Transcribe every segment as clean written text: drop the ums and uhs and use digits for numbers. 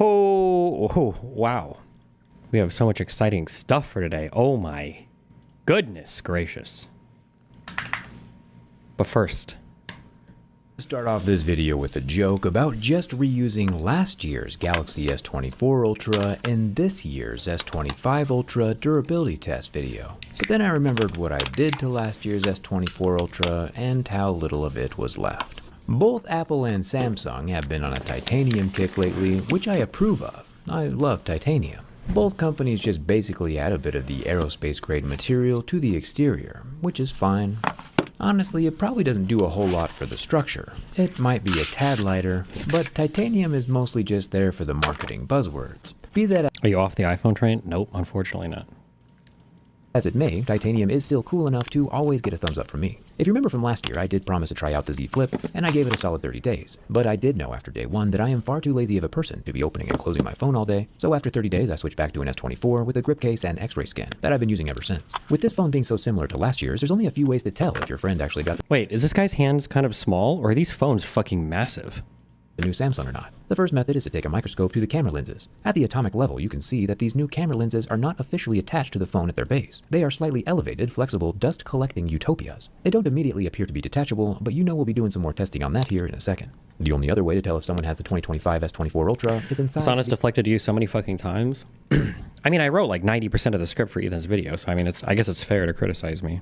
Oh, wow. We have so much exciting stuff for today. Oh my goodness gracious. But first, Start off this video with a joke about just reusing last year's Galaxy S24 Ultra in this year's S25 Ultra durability test video. But then I remembered what I did to last year's S24 Ultra and how little of it was left. Both Apple and Samsung have been on a titanium kick lately, which I approve of. I love titanium. Both companies just basically add a bit of the aerospace grade material to the exterior, which is fine. Honestly, it probably doesn't do a whole lot for the structure. It might be a tad lighter, but titanium is mostly just there for the marketing buzzwords. Be that are you off the iPhone train? Nope, unfortunately not. as it may, titanium is still cool enough to always get a thumbs up from me. If you remember from last year, I did promise to try out the Z Flip, and I gave it a solid 30 days. But I did know after day 1 that I am far too lazy of a person to be opening and closing my phone all day, so after 30 days I switched back to an S24 with a grip case and x-ray scan that I've been using ever since. With this phone being so similar to last year's, there's only a few ways to tell if your friend actually got Wait, is this guy's hands kind of small, or are these phones fucking massive? the new Samsung or not. The first method is to take a microscope to the camera lenses. At the atomic level, you can see that these new camera lenses are not officially attached to the phone at their base. They are slightly elevated, flexible, dust-collecting utopias. They don't immediately appear to be detachable, but you know we'll be doing some more testing on that here in a second. The only other way to tell if someone has the 2025 S24 Ultra is inside... Sona's deflected to you so many fucking times. I mean, I wrote like 90% of the script for Ethan's video, so I mean, I guess it's fair to criticize me.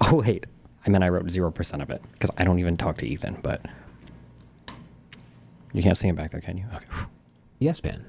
Oh, wait. I mean, I wrote 0% of it, because I don't even talk to Ethan, but... You can't see him back there, can you? Okay. The S Pen.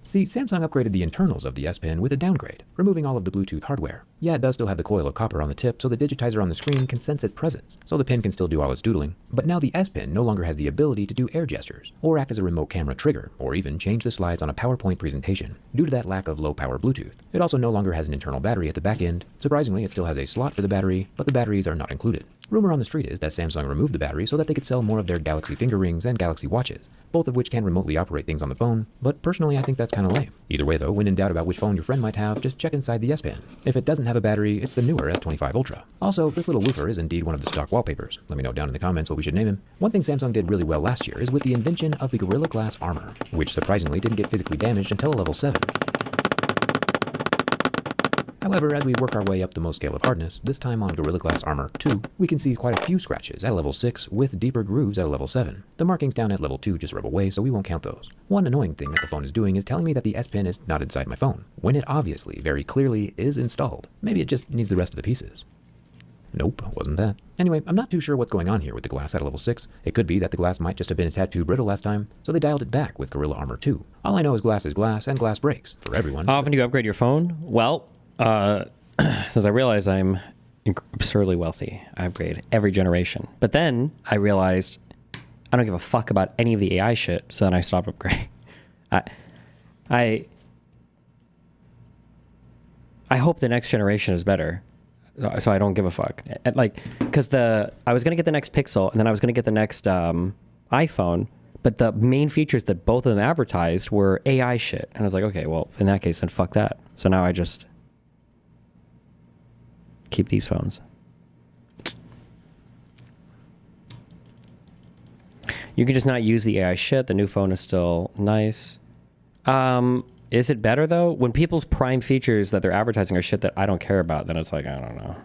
See, Samsung upgraded the internals of the S Pen with a downgrade, removing all of the Bluetooth hardware. Yeah, it does still have the coil of copper on the tip, so the digitizer on the screen can sense its presence, so the pen can still do all its doodling. But now the S Pen no longer has the ability to do air gestures, or act as a remote camera trigger, or even change the slides on a PowerPoint presentation, due to that lack of low-power Bluetooth. It also no longer has an internal battery at the back end. Surprisingly, it still has a slot for the battery, but the batteries are not included. Rumor on the street is that Samsung removed the battery so that they could sell more of their Galaxy finger rings and Galaxy watches, both of which can remotely operate things on the phone, but personally I think that's kinda lame. Either way though, when in doubt about which phone your friend might have, just check inside the S Pen. If it doesn't have a battery, it's the newer S25 Ultra. Also, this little woofer is indeed one of the stock wallpapers. Let me know down in the comments what we should name him. One thing Samsung did really well last year is with the invention of the Gorilla Glass armor, which surprisingly didn't get physically damaged until a level 7. However, as we work our way up the most scale of hardness, this time on Gorilla Glass Armor 2, we can see quite a few scratches at level 6 with deeper grooves at a level 7. The markings down at level 2 just rub away, so we won't count those. One annoying thing that the phone is doing is telling me that the S Pen is not inside my phone, when it obviously, very clearly, is installed. Maybe it just needs the rest of the pieces. Nope, wasn't that. Anyway, I'm not too sure what's going on here with the glass at level 6. It could be that the glass might just have been a tad too brittle last time, so they dialed it back with Gorilla Armor 2. All I know is glass, and glass breaks, for everyone. How often do you upgrade your phone? Well, since I realized I'm absurdly wealthy, I upgrade every generation. But then I realized I don't give a fuck about any of the AI shit, so then I stopped upgrading. I hope the next generation is better, so I don't give a fuck. Like, because I was gonna get the next Pixel, and then I was gonna get the next iPhone, but the main features that both of them advertised were AI shit, and I was like, okay, well, in that case, then fuck that. So now I just keep these phones. You can just not use the AI shit. The new phone is still nice. Is it better though? When people's prime features that they're advertising are shit that I don't care about, then it's like, I don't know.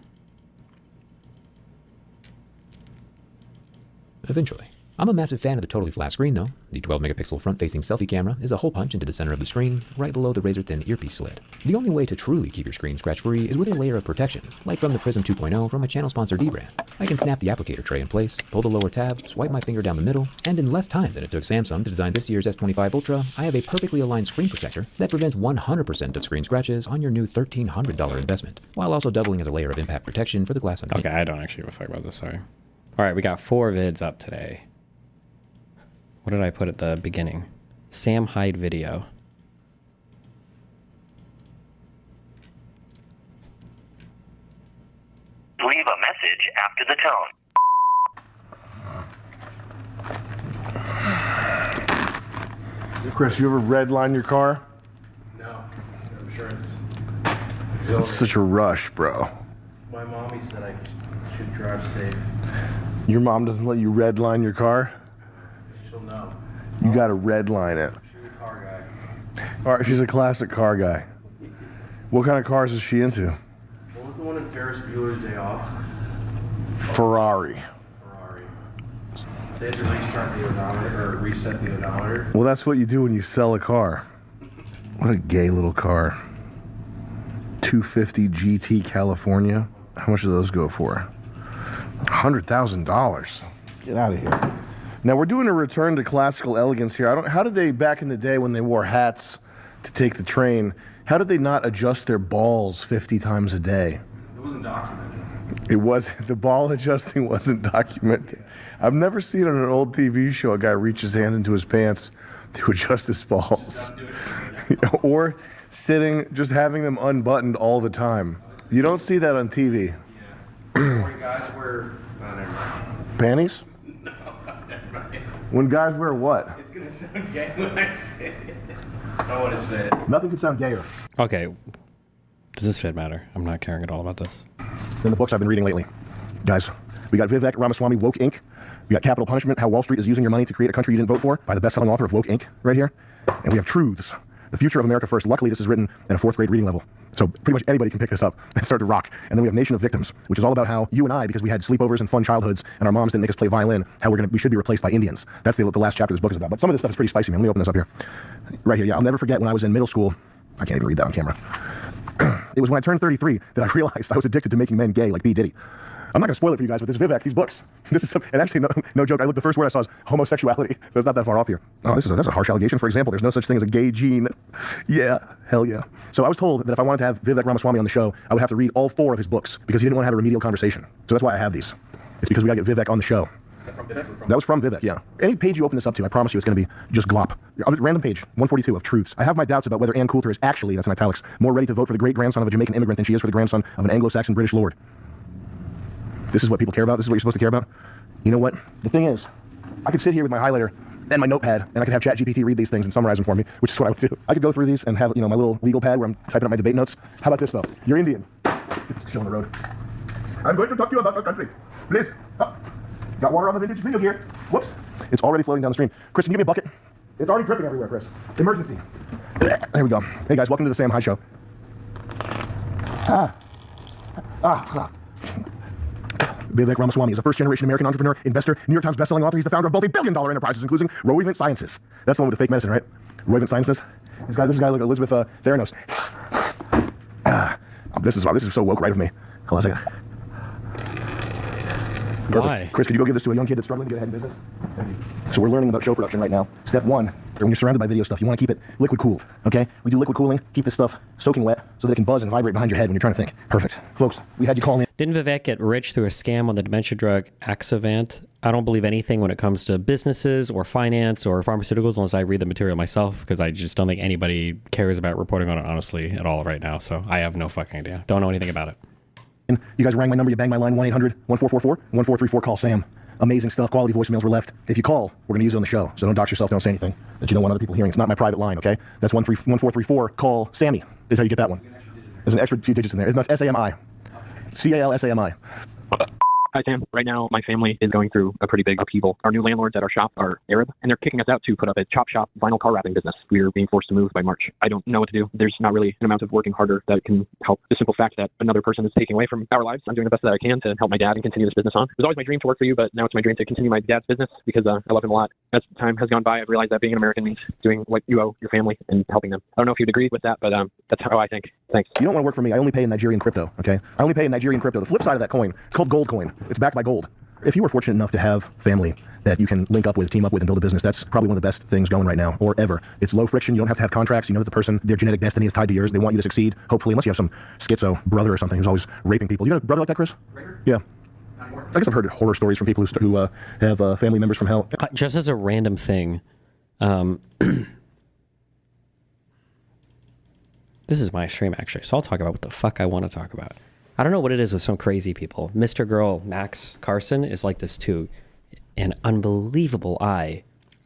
Eventually. I'm a massive fan of the totally flat screen though. The 12 megapixel front-facing selfie camera is a hole punch into the center of the screen, right below the razor-thin earpiece slit. The only way to truly keep your screen scratch-free is with a layer of protection, like from the Prism 2.0 from a channel-sponsored D-brand. I can snap the applicator tray in place, pull the lower tab, swipe my finger down the middle, and in less time than it took Samsung to design this year's S25 Ultra, I have a perfectly aligned screen protector that prevents 100% of screen scratches on your new $1,300 investment, while also doubling as a layer of impact protection for the glass underneath. Okay, I don't actually give a fuck about this, sorry. All right, we got 4 vids up today. What did I put at the beginning? Sam Hyde video. Leave a message after the tone. Chris, you ever redline your car? No, I'm sure it's It's such a rush, bro. My mommy said I should drive safe. Your mom doesn't let you redline your car? She'll know. You gotta redline it. She's a car guy. All right, she's a classic car guy. What kind of cars is she into? What was the one in Ferris Bueller's Day Off? Ferrari. Ferrari. They had to restart the odometer, or reset the odometer. Well, that's what you do when you sell a car. What a gay little car. 250 GT California. How much do those go for? $100,000. Get out of here. Now, we're doing a return to classical elegance here. How did they, back in the day when they wore hats to take the train, how did they not adjust their balls 50 times a day? It wasn't documented. It was, the ball adjusting wasn't documented. I've never seen on an old TV show a guy reach his hand into his pants to adjust his balls. Or sitting, just having them unbuttoned all the time. You don't see that on TV. Yeah. When guys wear, never mind. Panties? No, never mind. When guys wear what? It's gonna sound gay when I say it. I don't want to say it. Nothing could sound gayer Okay. Does this fit matter? I'm not caring at all about this. than the books I've been reading lately. Guys, we got Vivek Ramaswamy, Woke Inc. We got Capital Punishment, How Wall Street is Using Your Money to Create a Country You Didn't Vote For, by the best-selling author of Woke Inc. right here. And we have Truths, The Future of America First. Luckily, this is written at a 4th grade reading level. So pretty much anybody can pick this up and start to rock. And then we have Nation of Victims, which is all about how you and I, because we had sleepovers and fun childhoods, and our moms didn't make us play violin, how we should be replaced by Indians. That's the last chapter this book is about. But some of this stuff is pretty spicy, man. Let me open this up here. Right here, yeah. I'll never forget when I was in middle school. I can't even read that on camera. It was when I turned 33 that I realized I was addicted to making men gay like B. Diddy. I'm not going to spoil it for you guys, but this Vivek, these books. This is and actually, no joke, the first word I saw is homosexuality, so it's not that far off here. Oh, that's a harsh allegation. For example, there's no such thing as a gay gene. Yeah, hell yeah. So I was told that if I wanted to have Vivek Ramaswamy on the show, I would have to read all 4 of his books, because he didn't want to have a remedial conversation. So that's why I have these. It's because we got to get Vivek on the show. Is that from Vivek or from? That was from Vivek, yeah. Any page you open this up to, I promise you it's going to be just glop. Random page, 142 of Truths. I have my doubts about whether Ann Coulter is actually, that's in italics, more ready to vote for the great-grandson of a Jamaican immigrant than she is for the grandson of an Anglo-Saxon British lord. This is what people care about? This is what you're supposed to care about? You know what? The thing is, I could sit here with my highlighter and my notepad, and I could have ChatGPT read these things and summarize them for me, which is what I would do. I could go through these and have, my little legal pad where I'm typing up my debate notes. How about this, though? You're Indian. It's showing the road. I'm going to talk to you about our country. Please. Oh. Got water on the vintage video here. Whoops. It's already floating down the stream. Chris, can you give me a bucket? It's already dripping everywhere, Chris. Emergency. There we go. Hey, guys, welcome to the Sam Hyde Show. Vivek Ramaswamy is a first-generation American entrepreneur, investor, New York Times bestselling author. He's the founder of both $1 billion enterprises, including Roivant Sciences. That's the one with the fake medicine, right? Roivant Sciences. This guy like Elizabeth Theranos. This is so woke right of me. Hold on a second. Perfect. Why? Chris, could you go give this to a young kid that's struggling to get ahead in business? Thank you. So we're learning about show production right now. Step 1, when you're surrounded by video stuff, you want to keep it liquid cooled, okay? We do liquid cooling, keep this stuff soaking wet so that it can buzz and vibrate behind your head when you're trying to think. Perfect. Folks, we had you call in. Didn't Vivek get rich through a scam on the dementia drug Axovant? I don't believe anything when it comes to businesses or finance or pharmaceuticals unless I read the material myself, because I just don't think anybody cares about reporting on it honestly at all right now. So I have no fucking idea. Don't know anything about it. You guys rang my number, you banged my line, 1-800-1444-1434. Call Sam. Amazing stuff. Quality voicemails were left. If you call, we're going to use it on the show. So don't dox yourself. Don't say anything that you don't want other people hearing. It's not my private line, okay? That's 1434. Call Sammy. Is how you get that one. There's an extra few digits in there. It's not SAMI. CALSAMI. Hi, Sam. Right now, my family is going through a pretty big upheaval. Our new landlords at our shop are Arab, and they're kicking us out to put up a chop shop vinyl car wrapping business. We're being forced to move by March. I don't know what to do. There's not really an amount of working harder that can help the simple fact that another person is taking away from our lives. I'm doing the best that I can to help my dad and continue this business on. It was always my dream to work for you, but now it's my dream to continue my dad's business because I love him a lot. As time has gone by, I've realized that being an American means doing what you owe your family and helping them. I don't know if you'd agree with that, but that's how I think. Thanks. You don't want to work for me. I only pay in Nigerian crypto, okay? I only pay in Nigerian crypto. The flip side of that coin, it's called gold coin. It's backed by gold. If you were fortunate enough to have family that you can link up with, team up with, and build a business, that's probably one of the best things going right now, or ever. It's low friction. You don't have to have contracts. You know that the person, their genetic destiny is tied to yours. They want you to succeed, hopefully, unless you have some schizo brother or something who's always raping people. You got a brother like that, Chris? Yeah. I guess I've heard horror stories from people who have family members from hell. Just as a random thing, this is my stream actually, so I'll talk about what the fuck I want to talk about. I don't know what it is with some crazy people. Mr. Girl Max Carson is like this too. An unbelievable eye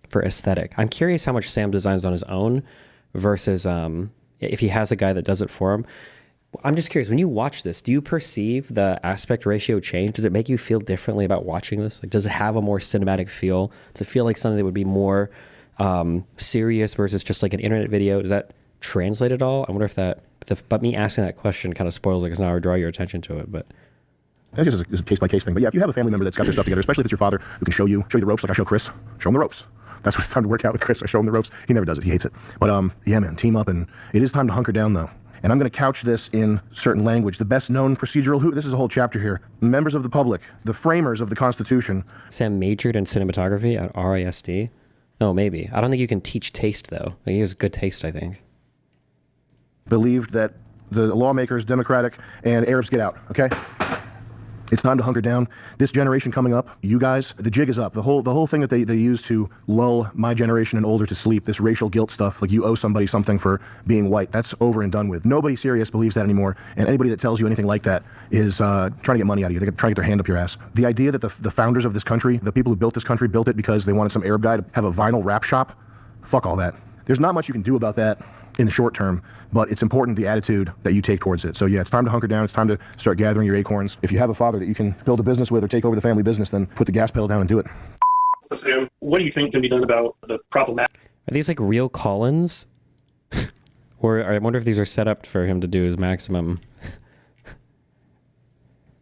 for aesthetic. I'm curious how much Sam designs on his own versus if he has a guy that does it for him. I'm just curious, when you watch this, do you perceive the aspect ratio change? Does it make you feel differently about watching this? Like, does it have a more cinematic feel? Does it feel like something that would be more serious versus just like an internet video? Does that translate at all? I wonder if that, but me asking that question kind of spoils it because now I would draw your attention to it. But it's just a case-by-case thing. But yeah, if you have a family member that's got their stuff together, especially if it's your father who can show you the ropes, like I show Chris, show him the ropes. That's what it's time to work out with Chris. I show him the ropes. He never does it. He hates it. But yeah, man, team up. And it is time to hunker down, though. And I'm going to couch this in certain language. The best known procedural this is a whole chapter here. Members of the public, the framers of the Constitution. Sam majored in cinematography at RISD. Oh, maybe. I don't think you can teach taste, though. He has good taste, I think. Believed that the lawmakers, Democratic, and Arabs get out, okay? It's time to hunker down. This generation coming up, you guys, the jig is up. The whole thing that they use to lull my generation and older to sleep, this racial guilt stuff, like you owe somebody something for being white, that's over and done with. Nobody serious believes that anymore, and anybody that tells you anything like that is trying to get money out of you. They're trying to get their hand up your ass. The idea that the founders of this country, the people who built this country, built it because they wanted some Arab guy to have a vinyl rap shop, fuck all that. There's not much you can do about that in the short term, but it's important the attitude that you take towards it. So yeah, it's time to hunker down. It's time to start gathering your acorns. If you have a father that you can build a business with or take over the family business, then put the gas pedal down and do it. Sam, what do you think can be done about the problematic? Are these like real call-ins? Or I wonder if these are set up for him to do his maximum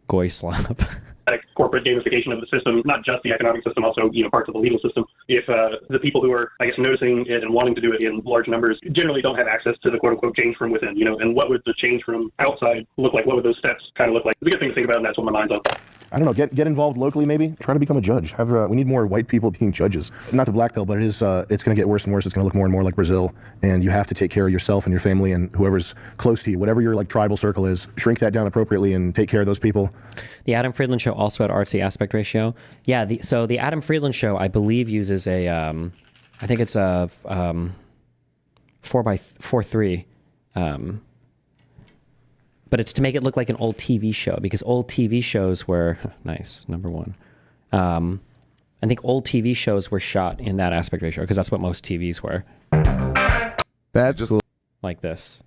goy slop. Corporate gamification of the system, not just the economic system, also parts of the legal system. If the people who are, I guess, noticing it and wanting to do it in large numbers generally don't have access to the quote-unquote change from within, and what would the change from outside look like? What would those steps kind of look like? It's a good thing to think about, and that's what my mind's on. I don't know, get involved locally maybe. Try to become a judge. We need more white people being judges. Not to black pill, but it's going to get worse and worse. It's going to look more and more like Brazil, and you have to take care of yourself and your family and whoever's close to you, whatever your like tribal circle is. Shrink that down appropriately and take care of those people. The Adam Friedland Show also had artsy aspect ratio. Yeah, so the Adam Friedland Show, I believe, uses a, I think it's a 4:3. But it's to make it look like an old TV show, because old TV shows were nice. Number one, I think old TV shows were shot in that aspect ratio because that's what most TVs were. That's just like this.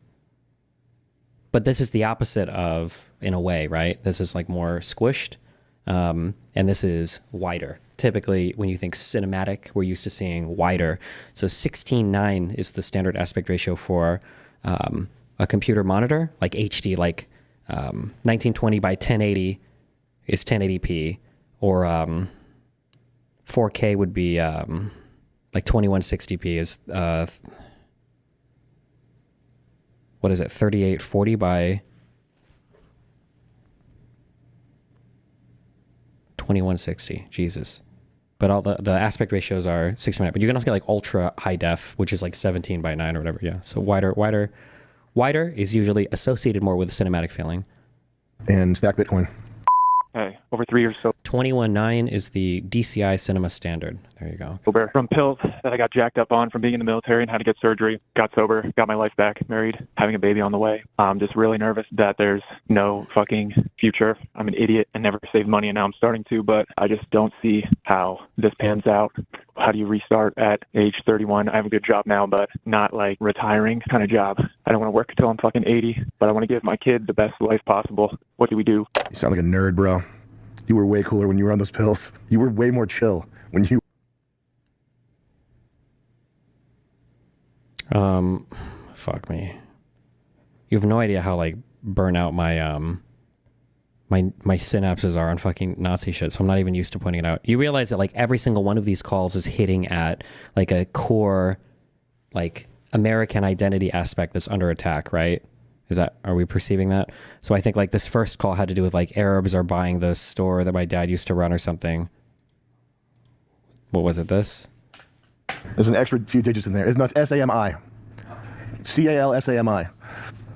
But this is the opposite of, in a way, right? This is like more squished, and this is wider. Typically, when you think cinematic, we're used to seeing wider. So 16:9 is the standard aspect ratio for a computer monitor, like HD, like 1920 by 1080 is 1080p, or 4K would be like 2160p is what is it, 3840 by 2160. Jesus. But all the aspect ratios are 16:9. But you can also get like ultra high def, which is like 17 by 9 or whatever. Yeah. So wider is usually associated more with a cinematic feeling. And stack Bitcoin. Hey, over 3 years sober 21.9 is the DCI cinema standard. There you go. from pills that I got jacked up on from being in the military and had to get surgery. Got sober, got my life back, married, having a baby on the way. I'm just really nervous that there's no fucking future. I'm an idiot and never saved money, and now I'm starting to, but I just don't see how this pans out. How do you restart at age 31? I have a good job now, but not like retiring kind of job. I don't want to work until I'm fucking 80, but I want to give my kid the best life possible. What do we do? You sound like a nerd, bro. You were way cooler when you were on those pills. You were way more chill when you... Fuck me. You have no idea how like burnout my synapses are on fucking Nazi shit, so I'm not even used to pointing it out. You realize that like every single one of these calls is hitting at like a core like American identity aspect that's under attack, right? Are we perceiving that? So I think like this first call had to do with like Arabs are buying the store that my dad used to run or something. What was it, this? There's an extra few digits in there. It's not SAMI. CALSAMI.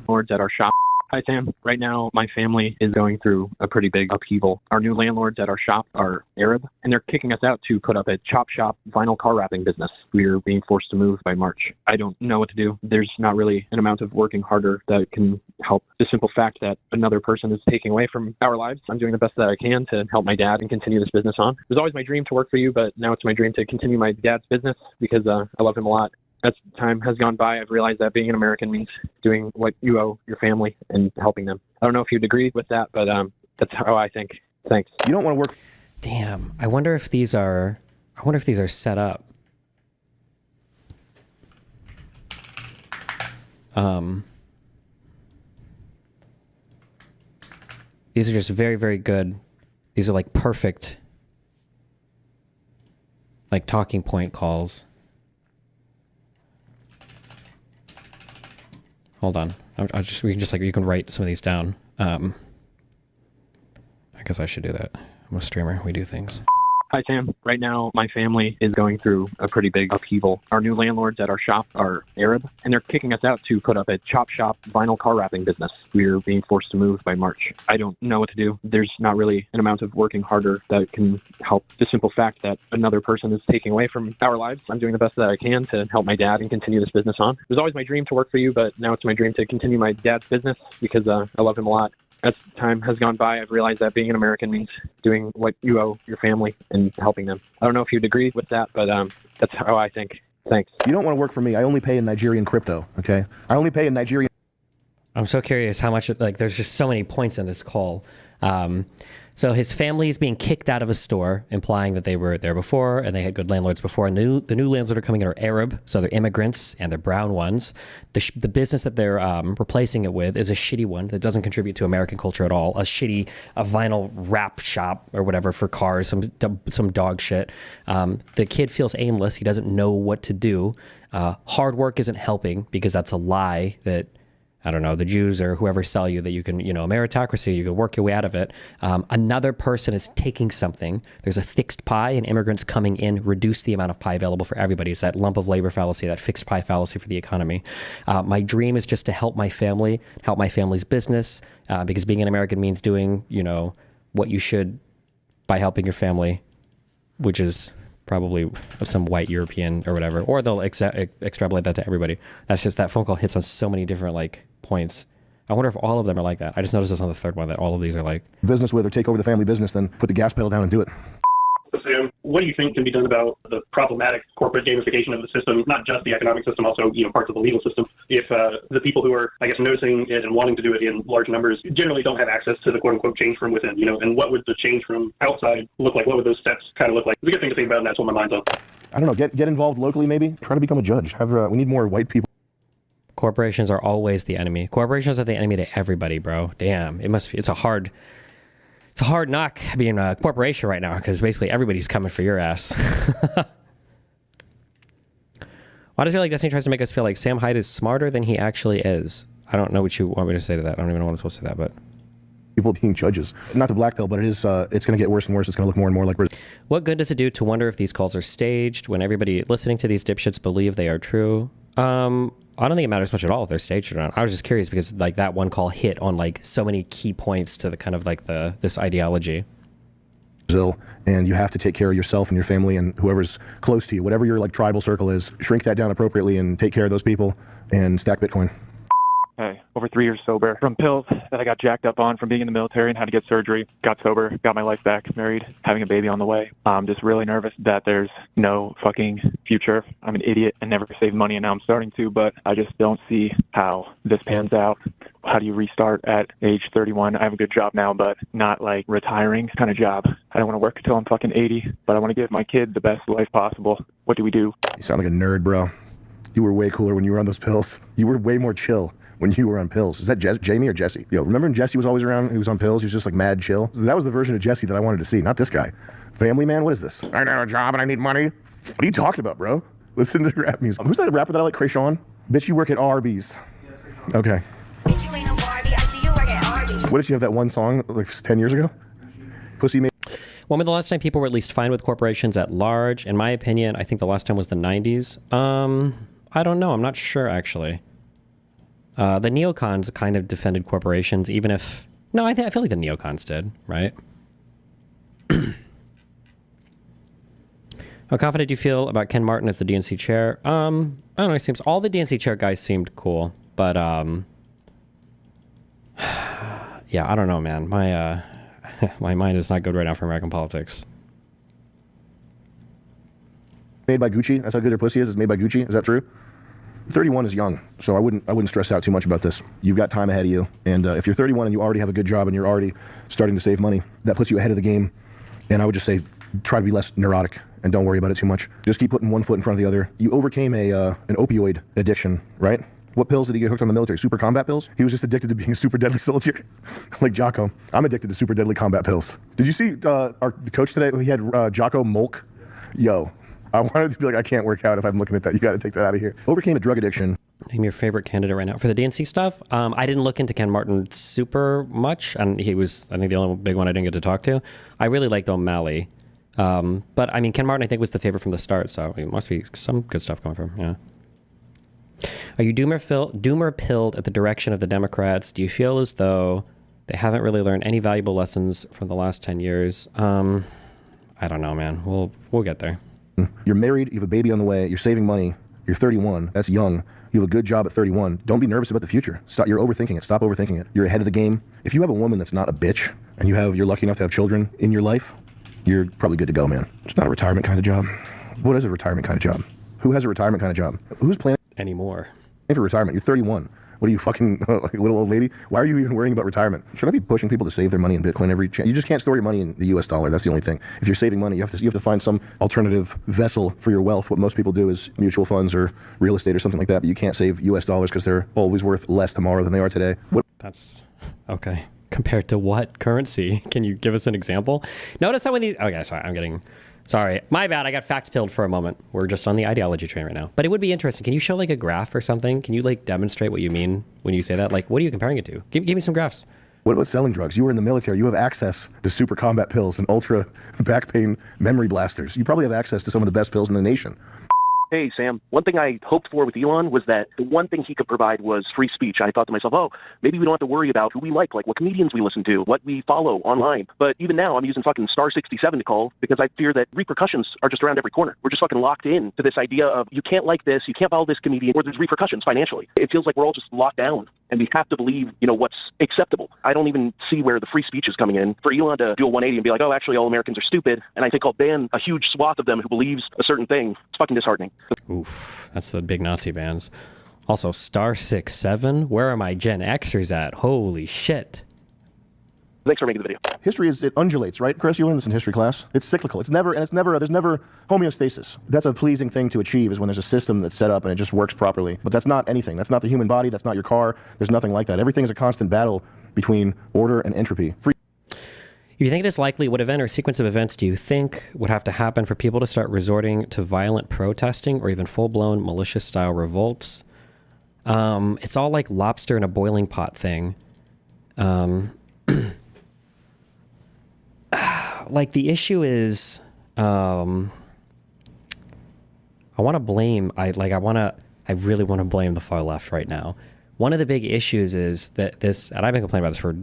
Lords at our shop. Hi, Sam. Right now, my family is going through a pretty big upheaval. Our new landlords at our shop are Arab, and they're kicking us out to put up a chop shop vinyl car wrapping business. We're being forced to move by March. I don't know what to do. There's not really an amount of working harder that can help the simple fact that another person is taking away from our lives. I'm doing the best that I can to help my dad and continue this business on. It was always my dream to work for you, but now it's my dream to continue my dad's business because I love him a lot. As time has gone by, I've realized that being an American means doing what you owe your family and helping them. I don't know if you'd agree with that, but that's how I think. Thanks. You don't want to work... Damn. I wonder if these are set up. These are just very, very good. These are like perfect, like talking point calls. Hold on. You can write some of these down. I guess I should do that. I'm a streamer. We do things. Hi, Sam. Right now, my family is going through a pretty big upheaval. Our new landlords at our shop are Arab, and they're kicking us out to put up a chop shop vinyl car wrapping business. We're being forced to move by March. I don't know what to do. There's not really an amount of working harder that can help the simple fact that another person is taking away from our lives. I'm doing the best that I can to help my dad and continue this business on. It was always my dream to work for you, but now it's my dream to continue my dad's business because I love him a lot. As time has gone by, I've realized that being an American means doing what you owe your family and helping them. I don't know if you'd agree with that, but that's how I think. Thanks. You don't want to work for me. I only pay in Nigerian crypto, okay? I only pay in Nigerian... I'm so curious how much, like, there's just so many points in this call. So his family is being kicked out of a store, implying that they were there before and they had good landlords before. And the new landlords that are coming in are Arab, so they're immigrants and they're brown ones. The business that they're replacing it with is a shitty one that doesn't contribute to American culture at all. A vinyl wrap shop or whatever for cars, some dog shit. The kid feels aimless. He doesn't know what to do. Hard work isn't helping because that's a lie that, I don't know, the Jews or whoever sell you that you can, a meritocracy, you can work your way out of it. Another person is taking something. There's a fixed pie and immigrants coming in reduce the amount of pie available for everybody. It's that lump of labor fallacy, that fixed pie fallacy for the economy. My dream is just to help my family, help my family's business, because being an American means doing, what you should by helping your family, which is probably some white European or whatever, or they'll extrapolate that to everybody. That's just, that phone call hits on so many different points. I wonder if all of them are like that. I just noticed this on the third one that all of these are like business with or take over the family business, then put the gas pedal down and do it. Sam, what do you think can be done about the problematic corporate gamification of the system, not just the economic system, also parts of the legal system? If the people who are, noticing it and wanting to do it in large numbers generally don't have access to the quote-unquote change from within, and what would the change from outside look like? What would those steps kind of look like? It's a good thing to think about, and that's what my mind's on. I don't know. Get involved locally, maybe. Try to become a judge. We need more white people. Corporations are always the enemy. Corporations are the enemy to everybody, bro. Damn, it's a hard knock being a corporation right now because basically everybody's coming for your ass. Why do I feel like Destiny tries to make us feel like Sam Hyde is smarter than he actually is? I don't know what you want me to say to that. I don't even know what I'm supposed to say to that, but people being judges. Not to blackpill, but it's going to get worse and worse. It's going to look more and more like... What good does it do to wonder if these calls are staged when everybody listening to these dipshits believe they are true? I don't think it matters much at all if they're staged or not. I was just curious because that one call hit on so many key points to the kind of this ideology. Brazil, and you have to take care of yourself and your family and whoever's close to you, whatever your tribal circle is. Shrink that down appropriately and take care of those people and stack Bitcoin. Hey, over 3 years sober from pills that I got jacked up on from being in the military and had to get surgery. Got sober, got my life back, married, having a baby on the way. I'm just really nervous that there's no fucking future. I'm an idiot and never saved money, and now I'm starting to, but I just don't see how this pans out. How do you restart at age 31? I have a good job now, but not retiring kind of job. I don't want to work until I'm fucking 80, but I want to give my kid the best life possible. What do we do? You sound like a nerd, bro. You were way cooler when you were on those pills. You were way more chill when you were on pills. Is that Jamie or Jesse? Yo, remember when Jesse was always around? He was on pills. He was just mad chill. That was the version of Jesse that I wanted to see, not this guy. Family man, what is this? I know a job and I need money. What are you talking about, bro? Listen to rap music. Who's that rapper that I like, Krayshawn? Bitch, you work at Arby's. Okay. What did you have that one song 10 years ago? Pussy made. When was the last time people were at least fine with corporations at large? In my opinion, I think the last time was the 90s. I don't know. I'm not sure, actually. The neocons kind of defended corporations, even if... No, I feel like the neocons did, right? How confident do you feel about Ken Martin as the DNC chair? I don't know. It seems all the DNC chair guys seemed cool, but yeah, I don't know, man. My my mind is not good right now for American politics. Made by Gucci. That's how good their pussy is. It's made by Gucci. Is that true? 31 is young, so I wouldn't stress out too much about this. You've got time ahead of you, and if you're 31 and you already have a good job and you're already starting to save money, that puts you ahead of the game. And I would just say, try to be less neurotic and don't worry about it too much. Just keep putting one foot in front of the other. You overcame an opioid addiction, right? What pills did he get hooked on the military? Super combat pills? He was just addicted to being a super deadly soldier. Like Jocko. I'm addicted to super deadly combat pills. Did you see the coach today? He had Jocko Molk. Yo, I wanted to be like, I can't work out if I'm looking at that. You got to take that out of here. Overcame a drug addiction. Name your favorite candidate right now for the DNC stuff. I didn't look into Ken Martin super much, and he was, I think, the only big one I didn't get to talk to. I really liked O'Malley. But I mean, Ken Martin, I think, was the favorite from the start, so it must be some good stuff coming from, yeah. Are you doomer pilled at the direction of the Democrats? Do you feel as though they haven't really learned any valuable lessons from the last 10 years? I don't know, man. We'll get there. You're married, you have a baby on the way, you're saving money, you're 31, that's young, you have a good job at 31. Don't be nervous about the future. You're overthinking it. Stop overthinking it. You're ahead of the game. If you have a woman that's not a bitch, and you're lucky enough to have children in your life, you're probably good to go, man. It's not a retirement kind of job. What is a retirement kind of job? Who has a retirement kind of job? Who's planning anymore for retirement? You're 31. What are you, fucking like a little old lady? Why are you even worrying about retirement? Should I be pushing people to save their money in Bitcoin every chance? You just can't store your money in the US dollar. That's the only thing. If you're saving money, you have to find some alternative vessel for your wealth. What most people do is mutual funds or real estate or something like that, but you can't save US dollars because they're always worth less tomorrow than they are today. That's okay. Compared to what currency? Can you give us an example? Notice how when these... Okay, sorry. My bad. I got fact-pilled for a moment. We're just on the ideology train right now. But it would be interesting. Can you show like a graph or something? Can you like demonstrate what you mean when you say that? Like, what are you comparing it to? Give me some graphs. What about selling drugs? You were in the military. You have access to super combat pills and ultra back pain memory blasters. You probably have access to some of the best pills in the nation. Hey, Sam, one thing I hoped for with Elon was that the one thing he could provide was free speech. I thought to myself, oh, maybe we don't have to worry about who we like what comedians we listen to, what we follow online. But even now, I'm using fucking star 67 to call because I fear that repercussions are just around every corner. We're just fucking locked in to this idea of you can't like this, you can't follow this comedian, or there's repercussions financially. It feels like we're all just locked down and we have to believe, what's acceptable. I don't even see where the free speech is coming in. For Elon to do a 180 and be like, oh, actually, all Americans are stupid, and I think I'll ban a huge swath of them who believes a certain thing. It's fucking disheartening. Oof, that's the big Nazi bans. Also, star 67. Where are my Gen Xers at? Holy shit. Thanks for making the video. History it undulates, right, Chris? You learned this in history class. It's cyclical. There's never homeostasis. That's a pleasing thing to achieve is when there's a system that's set up and it just works properly. But that's not anything. That's not the human body. That's not your car. There's nothing like that. Everything is a constant battle between order and entropy. If you think it is likely, what event or sequence of events do you think would have to happen for people to start resorting to violent protesting or even full-blown militia-style revolts? It's all like lobster in a boiling pot thing. Like the issue is, I want to blame. I really want to blame the far left right now. One of the big issues is that and I've been complaining about this for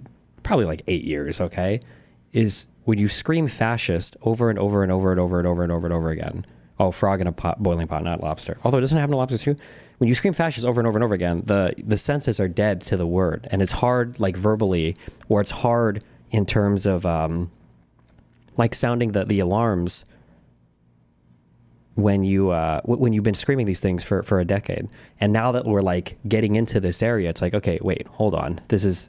probably like 8 years. Okay, is when you scream fascist over and over and over and over and over and over and over again. Oh, frog in a pot, boiling pot, not lobster. Although it doesn't happen to lobsters too. When you scream fascist over and over and over again, the senses are dead to the word, and it's hard like verbally, or it's hard in terms of like sounding the alarms when you've been screaming these things for a decade. And now that we're like getting into this area, it's like, okay, wait, hold on.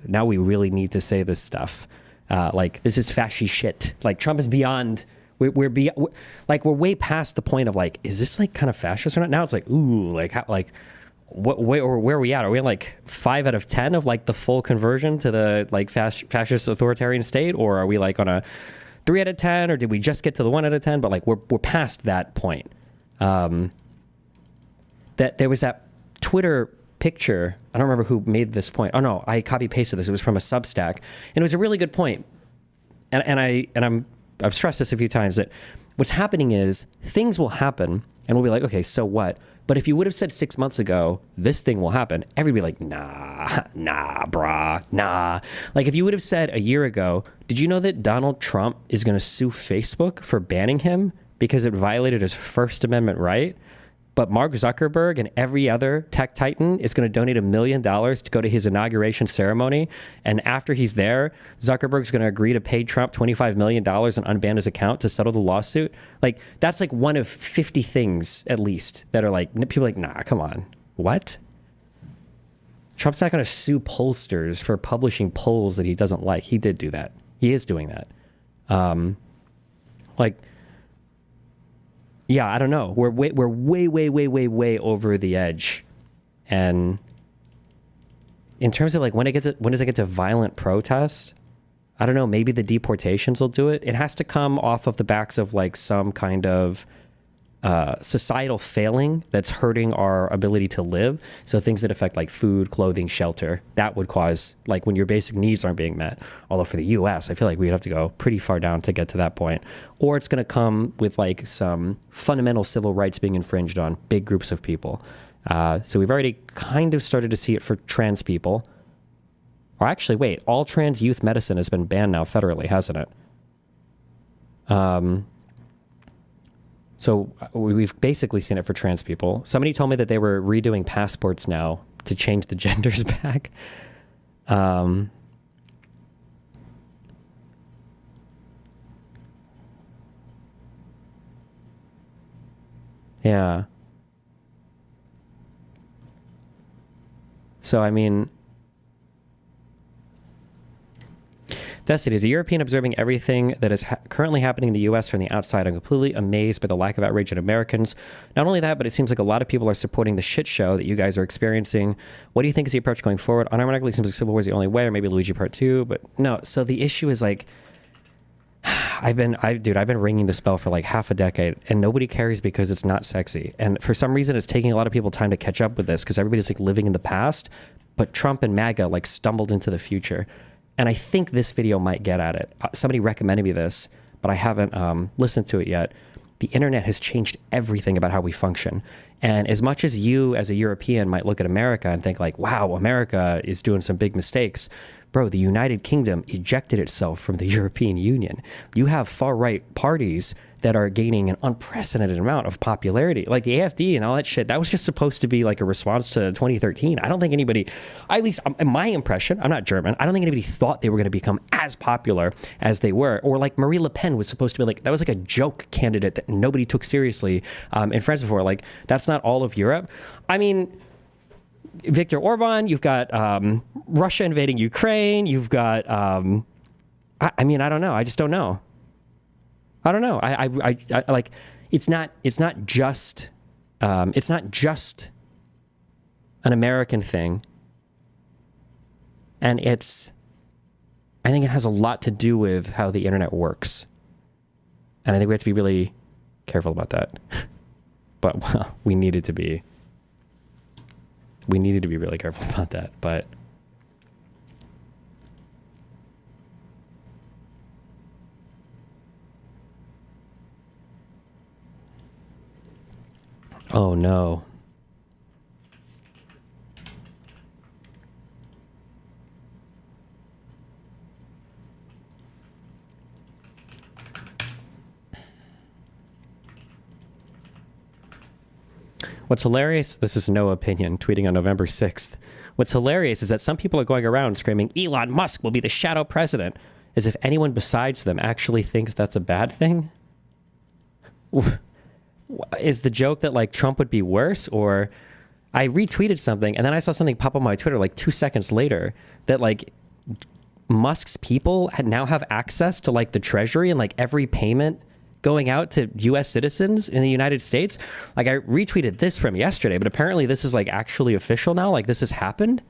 Now we really need to say this stuff. Like this is fascist shit. Like Trump is beyond. We're way past the point of like, is this like kind of fascist or not? Now it's like, ooh, like how, like where are we at? Are we like 5 out of 10 of like the full conversion to the like fascist authoritarian state, or are we like on a 3 out of 10, or did we just get to the 1 out of 10? But like we're past that point. That there was that Twitter picture. I don't remember who made this point. Oh no, I copy pasted this. It was from a Substack, and it was a really good point. I've stressed this a few times that what's happening is things will happen, and we'll be like, okay, so what? But if you would have said 6 months ago, this thing will happen, everybody would be like, nah, brah, nah. Like if you would have said a year ago, did you know that Donald Trump is going to sue Facebook for banning him because it violated his First Amendment right? But Mark Zuckerberg and every other tech titan is going to donate $1 million to go to his inauguration ceremony. And after he's there, Zuckerberg's going to agree to pay Trump $25 million and unban his account to settle the lawsuit. Like, that's like one of 50 things, at least, that are like, people are like, nah, come on. What? Trump's not going to sue pollsters for publishing polls that he doesn't like. He did do that. He is doing that. Yeah, I don't know. We're way over the edge, and in terms of like when does it get to violent protest? I don't know. Maybe the deportations will do it. It has to come off of the backs of like some kind of societal failing that's hurting our ability to live. So things that affect like food, clothing, shelter, that would cause like when your basic needs aren't being met. Although for the US, I feel like we'd have to go pretty far down to get to that point. Or it's going to come with like some fundamental civil rights being infringed on big groups of people. So we've already kind of started to see it for trans people. Or actually, wait, all trans youth medicine has been banned now federally, hasn't it? So we've basically seen it for trans people. Somebody told me that they were redoing passports now to change the genders back. Yeah. So, I mean, Destiny, as a European observing everything that is currently happening in the U.S. from the outside, I'm completely amazed by the lack of outrage in Americans. Not only that, but it seems like a lot of people are supporting the shit show that you guys are experiencing. What do you think is the approach going forward? Unironically, seems like Civil War is the only way, or maybe Luigi Part 2, but no. So the issue is like, I've been ringing this bell for like half a decade, and nobody cares because it's not sexy. And for some reason, it's taking a lot of people time to catch up with this because everybody's like living in the past, but Trump and MAGA like stumbled into the future. And I think this video might get at it. Somebody recommended me this, but I haven't listened to it yet. The internet has changed everything about how we function. And as much as you as a European might look at America and think like, wow, America is doing some big mistakes. Bro, the United Kingdom ejected itself from the European Union. You have far-right parties that are gaining an unprecedented amount of popularity. Like the AfD and all that shit, that was just supposed to be like a response to 2013. I don't think anybody, at least in my impression, I'm not German, I don't think anybody thought they were going to become as popular as they were. Or like Marie Le Pen was supposed to be like, that was like a joke candidate that nobody took seriously in France before. Like, that's not all of Europe. I mean, Viktor Orban, you've got Russia invading Ukraine, you've got, I mean, I don't know. I just don't know. I don't know. I like, it's not just an American thing. And I think it has a lot to do with how the internet works. And I think we have to be really careful about that. But well, we needed to be really careful about that. But oh no. What's hilarious, this is no opinion, tweeting on November 6th. What's hilarious is that some people are going around screaming, Elon Musk will be the shadow president, as if anyone besides them actually thinks that's a bad thing. Is the joke that like Trump would be worse? Or I retweeted something and then I saw something pop up on my Twitter like 2 seconds later that like Musk's people now have access to like the treasury and like every payment going out to US citizens in the United States. Like I retweeted this from yesterday, but apparently this is like actually official now. Like this has happened.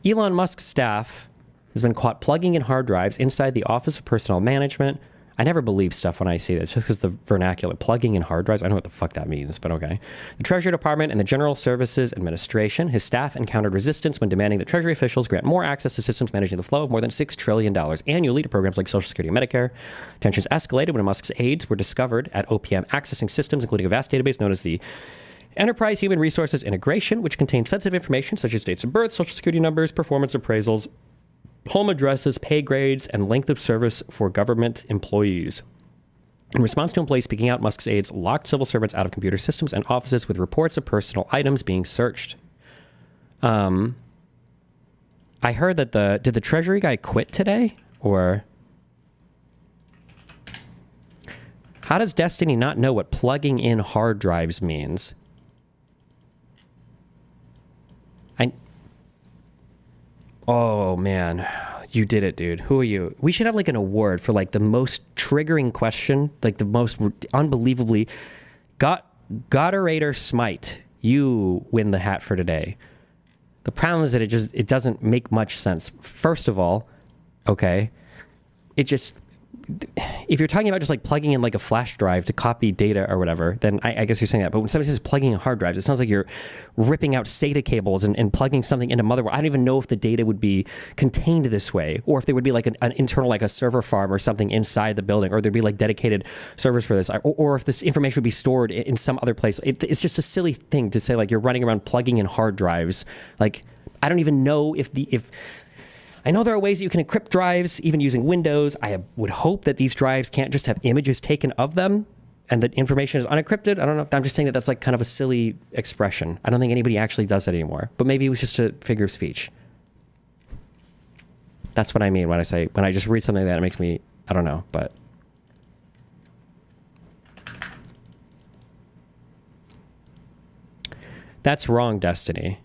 Elon Musk's staff has been caught plugging in hard drives inside the Office of Personnel Management. I never believe stuff when I see this, just because the vernacular, plugging in hard drives, I don't know what the fuck that means, but okay. The Treasury Department and the General Services Administration, his staff encountered resistance when demanding that Treasury officials grant more access to systems managing the flow of more than $6 trillion annually to programs like Social Security and Medicare. Tensions escalated when Musk's aides were discovered at OPM accessing systems, including a vast database known as the Enterprise Human Resources Integration, which contains sensitive information such as dates of birth, Social Security numbers, performance appraisals, home addresses, pay grades, and length of service for government employees. In response to employees speaking out, Musk's aides locked civil servants out of computer systems and offices with reports of personal items being searched. I heard that did the Treasury guy quit today? Or how does Destiny not know what plugging in hard drives means? Oh, man. You did it, dude. Who are you? We should have, like, an award for, like, the most triggering question, like, the most unbelievably... Gotterator Smite, you win the hat for today. The problem is that it doesn't make much sense. First of all, okay, if you're talking about just like plugging in like a flash drive to copy data or whatever, then I guess you're saying that. But when somebody says plugging in hard drives, it sounds like you're ripping out SATA cables and plugging something into motherboard. I don't even know if the data would be contained this way, or if there would be like an internal, like a server farm or something inside the building, or there'd be like dedicated servers for this, or if this information would be stored in some other place. It's just a silly thing to say, like you're running around plugging in hard drives. Like, I don't even know if I know there are ways that you can encrypt drives, even using Windows. I would hope that these drives can't just have images taken of them and that information is unencrypted. I don't know. I'm just saying that that's like kind of a silly expression. I don't think anybody actually does that anymore. But maybe it was just a figure of speech. That's what I mean when I just read something like that, it makes me, I don't know, but. That's wrong, Destiny.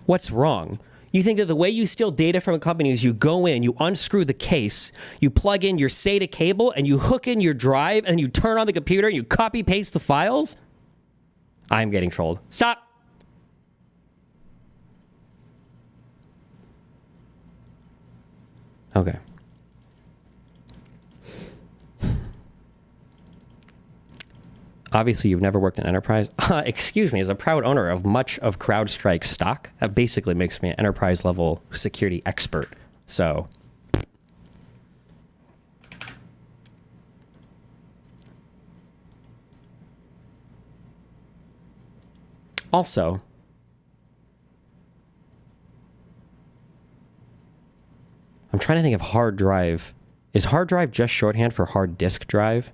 What's wrong? You think that the way you steal data from a company is you go in, you unscrew the case, you plug in your SATA cable, and you hook in your drive, and you turn on the computer, and you copy paste the files? I'm getting trolled. Stop! Okay. Obviously, you've never worked in enterprise. Excuse me, as a proud owner of much of CrowdStrike stock, that basically makes me an enterprise level security expert. So, also, I'm trying to think of hard drive. Is hard drive just shorthand for hard disk drive?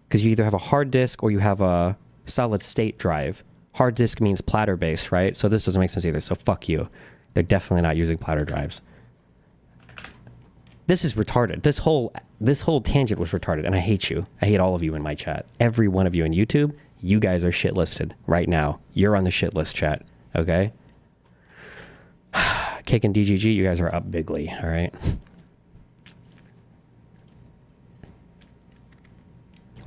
Because you either have a hard disk or you have a solid state drive. Hard disk means platter base, right? So this doesn't make sense either. So fuck you. They're definitely not using platter drives. This is retarded. This whole tangent was retarded, and I hate you. I hate all of you in my chat. Every one of you in YouTube, you guys are shit listed right now. You're on the shit list, chat. Okay? Cake and DGG, you guys are up bigly, all right?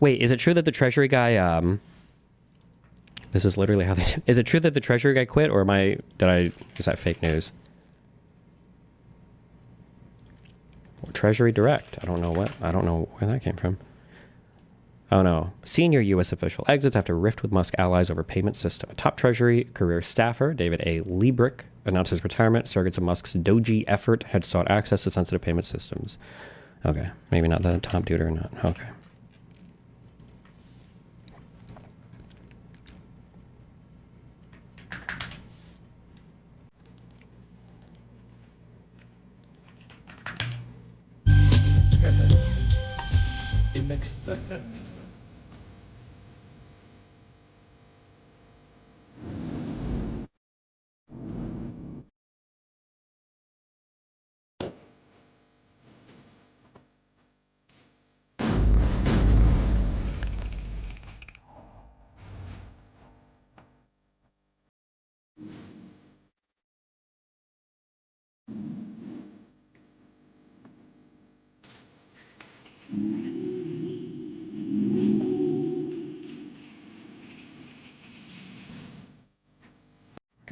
Wait, is it true that the Treasury guy, this is literally how they do. Is it true that the Treasury guy quit, or is that fake news? Treasury Direct. I don't know where that came from. Oh no. Senior U.S. official exits after rift with Musk allies over payment system. A top Treasury career staffer, David A. Liebrick, announced his retirement. Surrogates of Musk's Doji effort had sought access to sensitive payment systems. Okay. Maybe not the top dude or not. Okay. It makes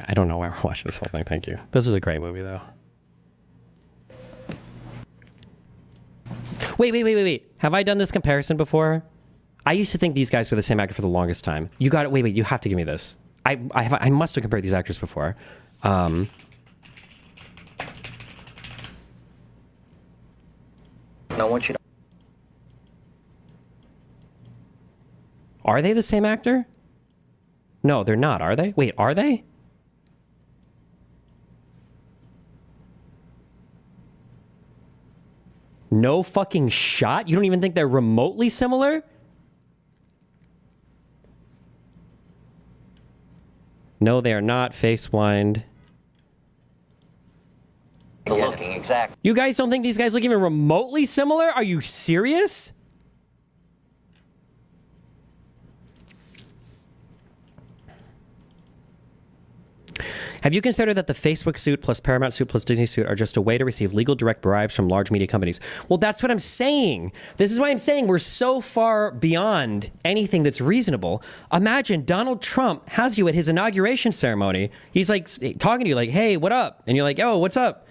I don't know why we're watching this whole thing. Thank you. This is a great movie, though. Wait. Have I done this comparison before? I used to think these guys were the same actor for the longest time. You got it. Wait. You have to give me this. I must have compared these actors before. I want you to. Are they the same actor? No, they're not, are they? Wait, are they? No fucking shot? You don't even think they're remotely similar? No, they are not face blind. Looking exact. You guys don't think these guys look even remotely similar? Are you serious? Have you considered that the Facebook suit plus Paramount suit plus Disney suit are just a way to receive legal direct bribes from large media companies? Well, that's what I'm saying. This is why I'm saying we're so far beyond anything that's reasonable. Imagine Donald Trump has you at his inauguration ceremony. He's like talking to you like, hey, what up? And you're like, oh, what's up?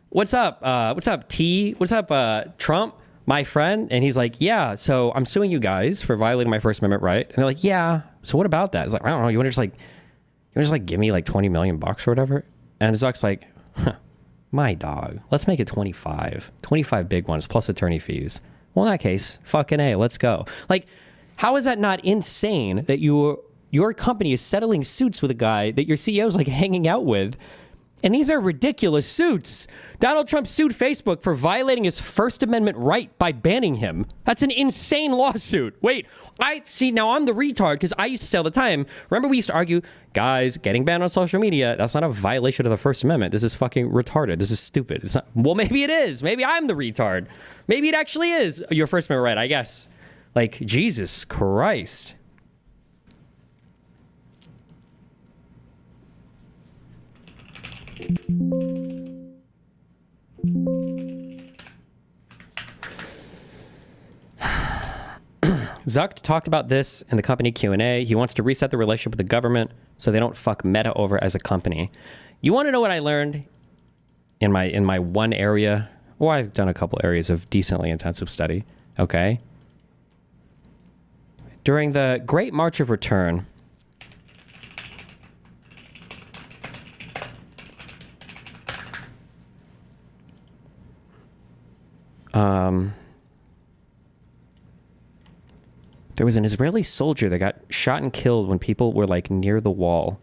What's up? What's up, T? What's up, Trump? My friend? And he's like, yeah, so I'm suing you guys for violating my First Amendment right. And they're like, yeah, so what about that? It's like, I don't know, you want to just give me like 20 million bucks or whatever? And Zuck's like, huh, my dog, let's make it 25 big ones plus attorney fees. Well, in that case, fucking A, let's go. Like, how is that not insane that your company is settling suits with a guy that your CEO is like hanging out with? And these are ridiculous suits. Donald Trump sued Facebook for violating his First Amendment right by banning him. That's an insane lawsuit. Wait, now I'm the retard because I used to say all the time, remember we used to argue, guys, getting banned on social media, that's not a violation of the First Amendment. This is fucking retarded. This is stupid. It's not, well, maybe it is. Maybe I'm the retard. Maybe it actually is your First Amendment right, I guess. Like, Jesus Christ. Zuck talked about this in the company Q&A. He wants to reset the relationship with the government so they don't fuck Meta over as a company. You want to know what I learned in my one area? Well, I've done a couple areas of decently intensive study. Okay. During the Great March of Return, there was an Israeli soldier that got shot and killed when people were like near the wall.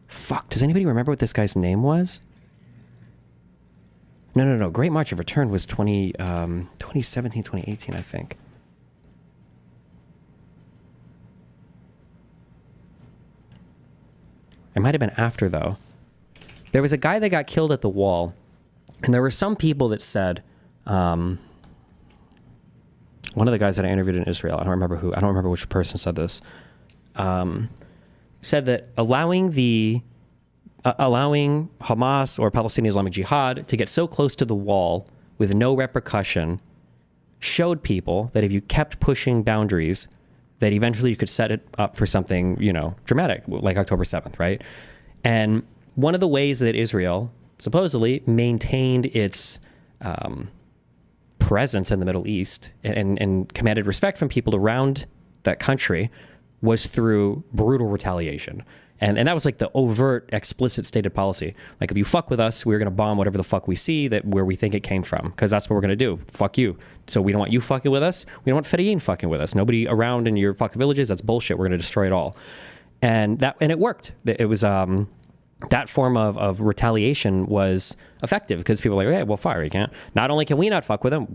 Fuck, does anybody remember what this guy's name was? No. Great March of Return was 2017, 2018, I think. It might have been after, though. There was a guy that got killed at the wall, and there were some people that said, one of the guys that I interviewed in Israel, I don't remember which person said this, said that allowing Hamas or Palestinian Islamic Jihad to get so close to the wall with no repercussion showed people that if you kept pushing boundaries, that eventually you could set it up for something, dramatic, like October 7th, right? And one of the ways that Israel supposedly maintained its presence in the Middle East and commanded respect from people around that country was through brutal retaliation. And that was like the overt, explicit stated policy. Like, if you fuck with us, we're going to bomb whatever the fuck we see where we think it came from, because that's what we're going to do. Fuck you. So we don't want you fucking with us. We don't want Fedayeen fucking with us. Nobody around in your fucking villages. That's bullshit. We're going to destroy it all. And it worked. It was that form of retaliation was effective because people were like, hey, well, fire, you can't. Not only can we not fuck with them,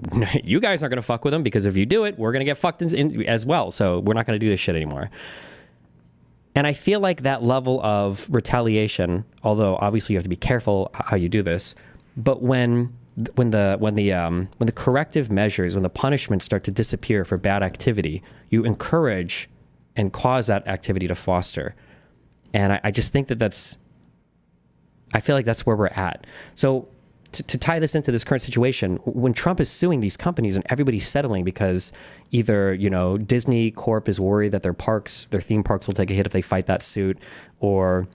you guys aren't going to fuck with them, because if you do it, we're going to get fucked in as well. So we're not going to do this shit anymore. And I feel like that level of retaliation, although obviously you have to be careful how you do this, but when the corrective measures, when the punishments start to disappear for bad activity, you encourage and cause that activity to foster. And I just think I feel like that's where we're at. So to tie this into this current situation, when Trump is suing these companies and everybody's settling because either, Disney Corp is worried that their theme parks will take a hit if they fight that suit, or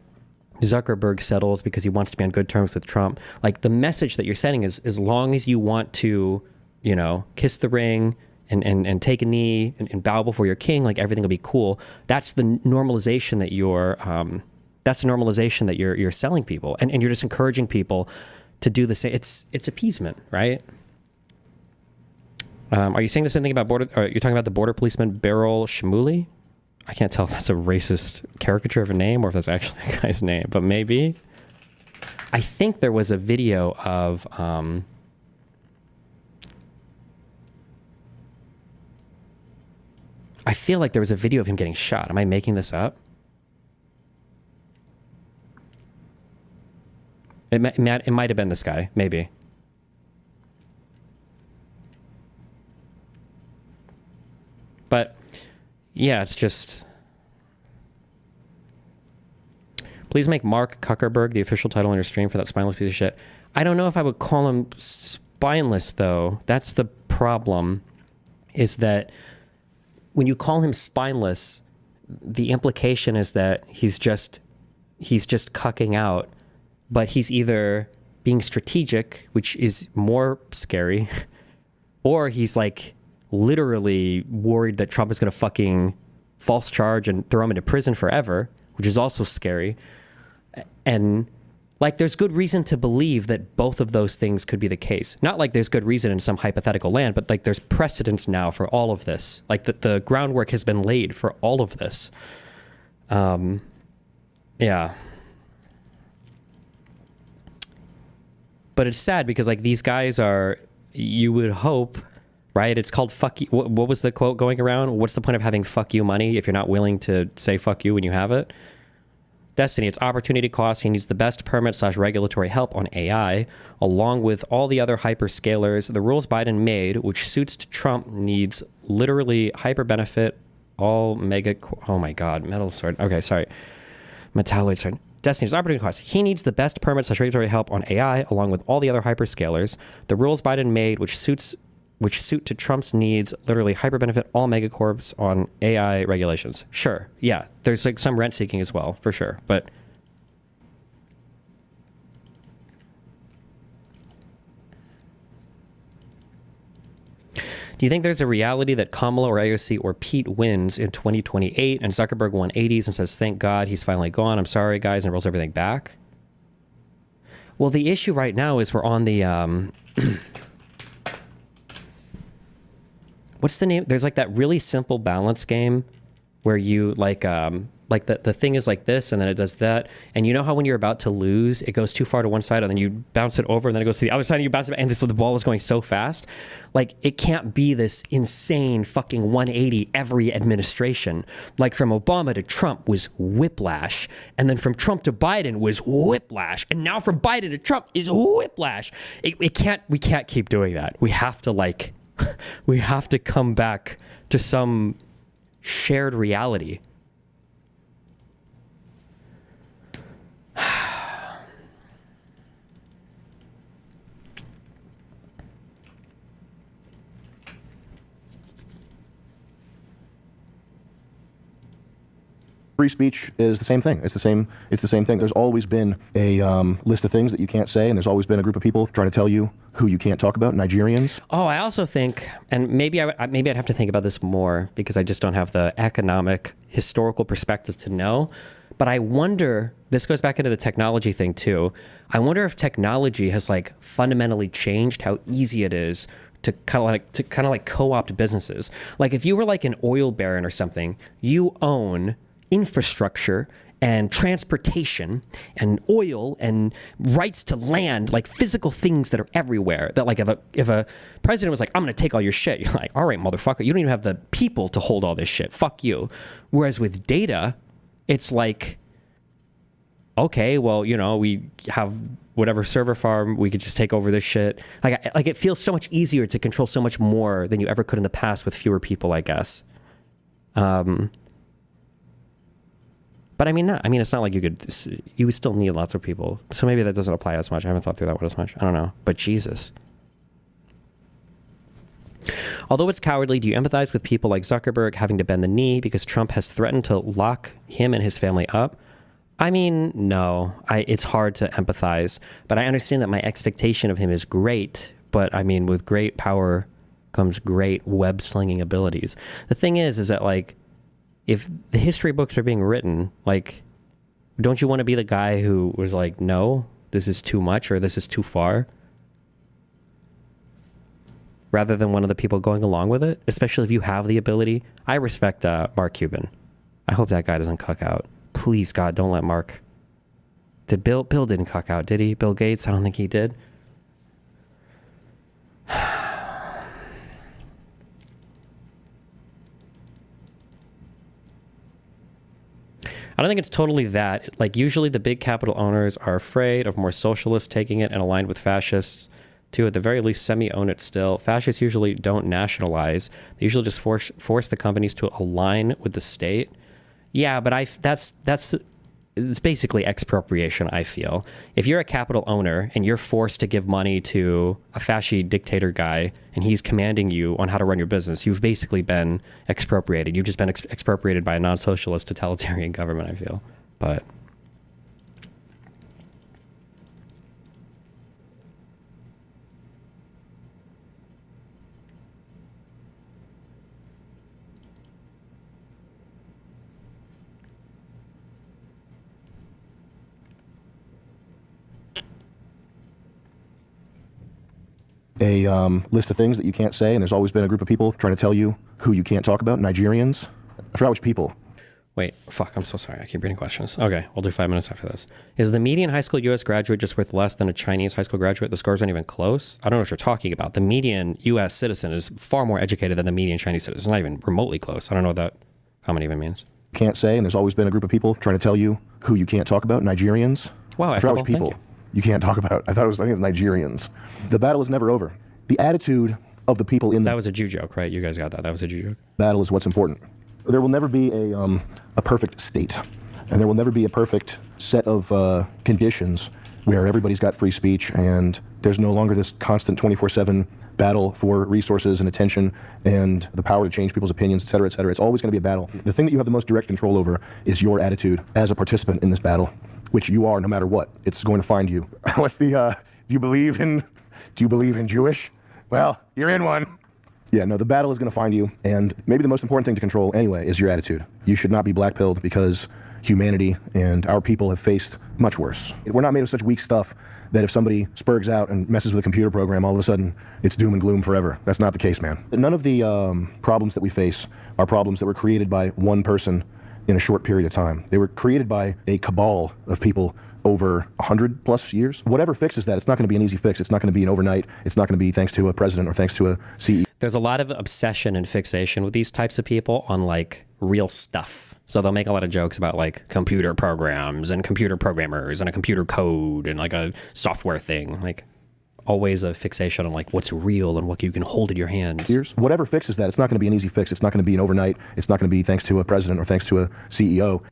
Zuckerberg settles because he wants to be on good terms with Trump. Like, the message that you're sending is, as long as you want to, kiss the ring and take a knee and bow before your king, like, everything will be cool. That's the normalization that you're selling people, and you're just encouraging people to do the same. It's appeasement, right? Are you saying the same thing about you're talking about the border policeman Beryl Shmuley? I can't tell if that's a racist caricature of a name or if that's actually the guy's name, but maybe. I think there was a video of I feel like there was a video of him getting shot. Am I making this up? It might have been this guy, maybe. But yeah, it's just Please make Mark Zuckerberg the official title on your stream for that spineless piece of shit. I don't know if I would call him spineless, though. That's the problem, is that when you call him spineless, the implication is that he's just cucking out, but he's either being strategic, which is more scary, or he's like literally worried that Trump is going to fucking false charge and throw him into prison forever, which is also scary. And like, there's good reason to believe that both of those things could be the case. Not like there's good reason in some hypothetical land, but like there's precedence now for all of this. Like the groundwork has been laid for all of this. Yeah. But it's sad because like these guys are, you would hope, right? It's called fuck you. What was the quote going around? What's the point of having fuck you money if you're not willing to say fuck you when you have it? Destiny, it's opportunity cost. He needs the best permit/regulatory help on AI, along with all the other hyperscalers. The rules Biden made, which suits to Trump, needs literally hyper benefit all mega. Oh my God, metal sword. Okay, sorry. Metalloid sword. Destiny's opportunity cost. He needs the best permit/regulatory help on AI, along with all the other hyperscalers. The rules Biden made, which suit to Trump's needs, literally hyper benefit all megacorps on AI regulations. Sure, yeah, there's like some rent seeking as well, for sure. But do you think there's a reality that Kamala or AOC or Pete wins in 2028 and Zuckerberg 180s and says, thank God he's finally gone, I'm sorry guys, and rolls everything back? Well, the issue right now is we're on the what's the name? There's like that really simple balance game where you like the thing is like this and then it does that. And you know how when you're about to lose, it goes too far to one side and then you bounce it over and then it goes to the other side and you bounce it back, and the ball is going so fast. Like, it can't be this insane fucking 180 every administration. Like from Obama to Trump was whiplash. And then from Trump to Biden was whiplash. And now from Biden to Trump is whiplash. We can't keep doing that. We have to like, we have to come back to some shared reality. Free speech is the same thing. It's the same thing. There's always been a list of things that you can't say, and there's always been a group of people trying to tell you who you can't talk about, Nigerians. Oh, I also think, and maybe I'd have to think about this more because I just don't have the economic, historical perspective to know. But I wonder, this goes back into the technology thing too. I wonder if technology has like fundamentally changed how easy it is to kind of like co-opt businesses. Like if you were like an oil baron or something, you own infrastructure and transportation and oil and rights to land, like physical things that are everywhere. That like if a president was like, I'm going to take all your shit, you're like, all right, motherfucker, you don't even have the people to hold all this shit. Fuck you. Whereas with data, it's like, okay, well, you know, we have whatever server farm, we could just take over this shit. Like it feels so much easier to control so much more than you ever could in the past with fewer people, I guess. But I mean, it's not like you would still need lots of people. So maybe that doesn't apply as much. I haven't thought through that one as much. I don't know. But Jesus. Although it's cowardly, do you empathize with people like Zuckerberg having to bend the knee because Trump has threatened to lock him and his family up? I mean, no. It's hard to empathize. But I understand that my expectation of him is great. But I mean, with great power comes great web-slinging abilities. The thing is that like, if the history books are being written, like, don't you want to be the guy who was like, no, this is too much or this is too far? Rather than one of the people going along with it, especially if you have the ability. I respect Mark Cuban. I hope that guy doesn't cuck out. Please, God, don't let Mark. Did Bill didn't cuck out, did he? Bill Gates? I don't think he did. I don't think it's totally that. Like, usually the big capital owners are afraid of more socialists taking it and aligned with fascists to, at the very least, semi-own it still. Fascists usually don't nationalize. They usually just force the companies to align with the state. Yeah, but that's it's basically expropriation, I feel. If you're a capital owner and you're forced to give money to a fascist dictator guy and he's commanding you on how to run your business, you've basically been expropriated. You've just been expropriated by a non-socialist totalitarian government, I feel. But a list of things that you can't say, and there's always been a group of people trying to tell you who you can't talk about. Nigerians. I forgot which people. wait, fuck, I'm so sorry. I keep reading questions. Okay, we'll do 5 minutes after this. Is the median high school U.S. graduate just worth less than a Chinese high school graduate? The scores aren't even close. I don't know what you're talking about. The median U.S. citizen is far more educated than the median Chinese citizen. It's not even remotely close. I don't know what that comment even means. Can't say, and there's always been a group of people trying to tell you who you can't talk about. Nigerians. Wow, I forgot which people you can't talk about. I think it's Nigerians. The battle is never over. The attitude of the people in the... That was a Jew joke, right? You guys got that. That was a Jew joke. Battle is what's important. There will never be a perfect state, and there will never be a perfect set of conditions where everybody's got free speech and there's no longer this constant 24/7 battle for resources and attention and the power to change people's opinions, et cetera, et cetera. It's always going to be a battle. The thing that you have the most direct control over is your attitude as a participant in this battle, which you are no matter what. It's going to find you. What's the, do you believe in Jewish? Well, you're in one. Yeah, no, the battle is going to find you, and maybe the most important thing to control anyway is your attitude. You should not be black-pilled because humanity and our people have faced much worse. We're not made of such weak stuff that if somebody spurgs out and messes with a computer program, all of a sudden it's doom and gloom forever. That's not the case, man. None of the problems that we face are problems that were created by one person in a short period of time. They were created by a cabal of people over 100+ years. Whatever fixes that, it's not going to be an easy fix. It's not going to be an overnight. It's not going to be thanks to a president or thanks to a CEO. There's a lot of obsession and fixation with these types of people on like real stuff. So they'll make a lot of jokes about like computer programs and computer programmers and a computer code and like a software thing. Like always a fixation on like what's real and what you can hold in your hands. Whatever fixes that, it's not going to be an easy fix. It's not going to be an overnight. It's not going to be thanks to a president or thanks to a CEO.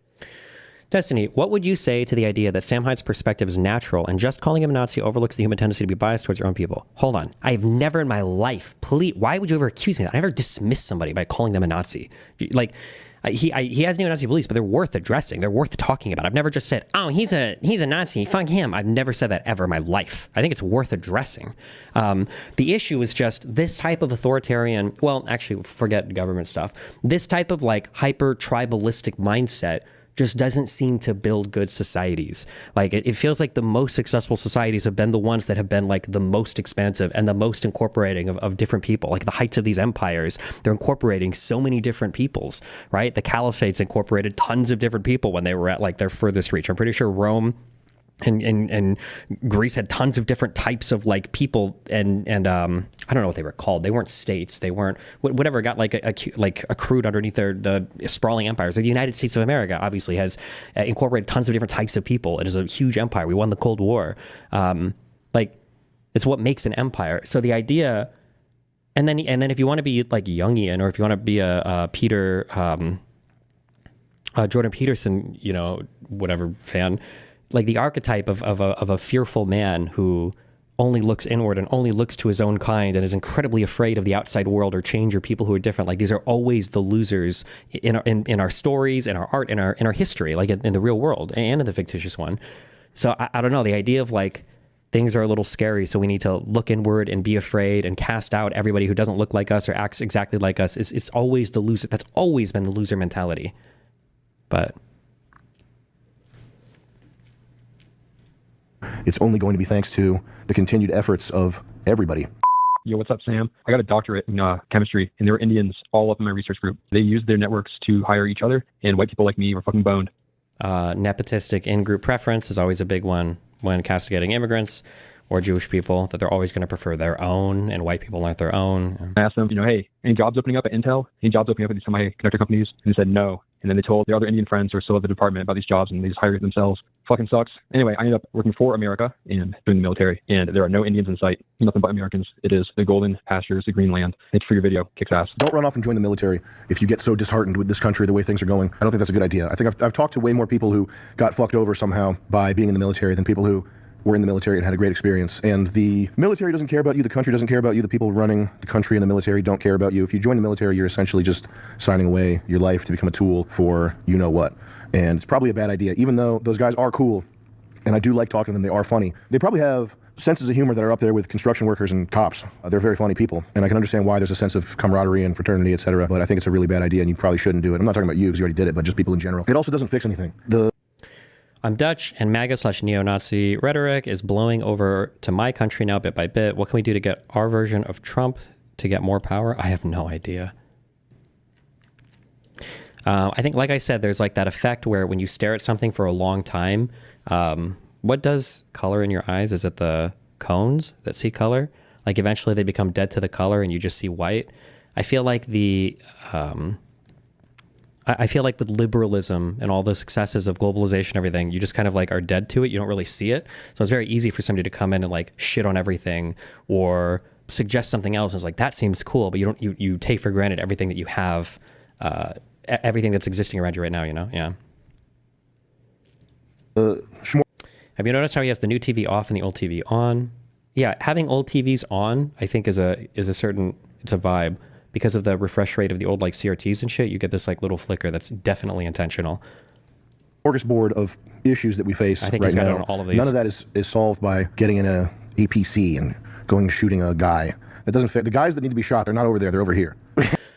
Destiny, what would you say to the idea that Sam Hyde's perspective is natural and just calling him a Nazi overlooks the human tendency to be biased towards your own people? Hold on. I have never in my life, why would you ever accuse me of that? I never dismiss somebody by calling them a Nazi. Like, he has neo-Nazi beliefs, but they're worth addressing. They're worth talking about. I've never just said, oh, he's a Nazi, fuck him. I've never said that ever in my life. I think it's worth addressing. The issue is just this type of authoritarian, well, actually, forget government stuff. This type of like hyper-tribalistic mindset just doesn't seem to build good societies. Like it feels like the most successful societies have been the ones that have been like the most expansive and the most incorporating of different people. Like the heights of these empires, they're incorporating so many different peoples, right? The caliphates incorporated tons of different people when they were at like their furthest reach. I'm pretty sure Rome and Greece had tons of different types of like people and I don't know what they were called. They weren't states. They weren't whatever got like accrued underneath the sprawling empires. Like the United States of America obviously has incorporated tons of different types of people. It is a huge empire. We won the Cold War. Like it's what makes an empire. So the idea, and then if you want to be like Jungian or if you want to be a Peter Jordan Peterson, you know, whatever fan. Like the archetype of a fearful man who only looks inward and only looks to his own kind and is incredibly afraid of the outside world or change or people who are different. Like these are always the losers in our stories, in our art, in our history, like in the real world and in the fictitious one. So I don't know, the idea of like things are a little scary, so we need to look inward and be afraid and cast out everybody who doesn't look like us or acts exactly like us. It's always the loser. That's always been the loser mentality. But it's only going to be thanks to the continued efforts of everybody. Yo, what's up, Sam? I got a doctorate in chemistry, and there were Indians all up in my research group. They used their networks to hire each other, and white people like me were fucking boned. Nepotistic in-group preference is always a big one when castigating immigrants or Jewish people, that they're always going to prefer their own, and white people aren't their own. I asked them, hey, any jobs opening up at Intel? Any jobs opening up at these semiconductor companies? And they said no. And then they told their other Indian friends who are still at the department about these jobs, and they just hired it themselves fucking sucks. Anyway, I ended up working for America and doing the military, and there are no Indians in sight, nothing but Americans. It is the golden pastures, the green land. Thanks for your video. Kicks ass. Don't run off and join the military if you get so disheartened with this country, the way things are going. I don't think that's a good idea. I think I've talked to way more people who got fucked over somehow by being in the military than people who were in the military and had a great experience. And the military doesn't care about you. The country doesn't care about you. The people running the country and the military don't care about you. If you join the military, you're essentially just signing away your life to become a tool for you know what. And it's probably a bad idea, even though those guys are cool. And I do like talking to them. They are funny. They probably have senses of humor that are up there with construction workers and cops. They're very funny people. And I can understand why there's a sense of camaraderie and fraternity, etc. But I think it's a really bad idea and you probably shouldn't do it. I'm not talking about you because you already did it, but just people in general. It also doesn't fix anything. I'm Dutch, and MAGA/neo-Nazi rhetoric is blowing over to my country now bit by bit. What can we do to get our version of Trump to get more power? I have no idea. I think, like I said, there's like that effect where when you stare at something for a long time, what does color in your eyes? Is it the cones that see color? Like eventually they become dead to the color and you just see white. I feel like I feel like with liberalism and all the successes of globalization and everything, you just kind of like are dead to it. You don't really see it. So it's very easy for somebody to come in and like shit on everything or suggest something else. And it's like, that seems cool, but you take for granted everything that you have, everything that's existing around you right now, you know? Yeah. Have you noticed how he has the new TV off and the old TV on? Yeah, having old TVs on, I think it's a vibe. Because of the refresh rate of the old like CRTs and shit, you get this like little flicker that's definitely intentional. Smorgasbord of issues that we face I think right he's got now. it on all of these. None of that is solved by getting in a APC and going and shooting a guy. That doesn't fit. The guys that need to be shot, they're not over there, they're over here.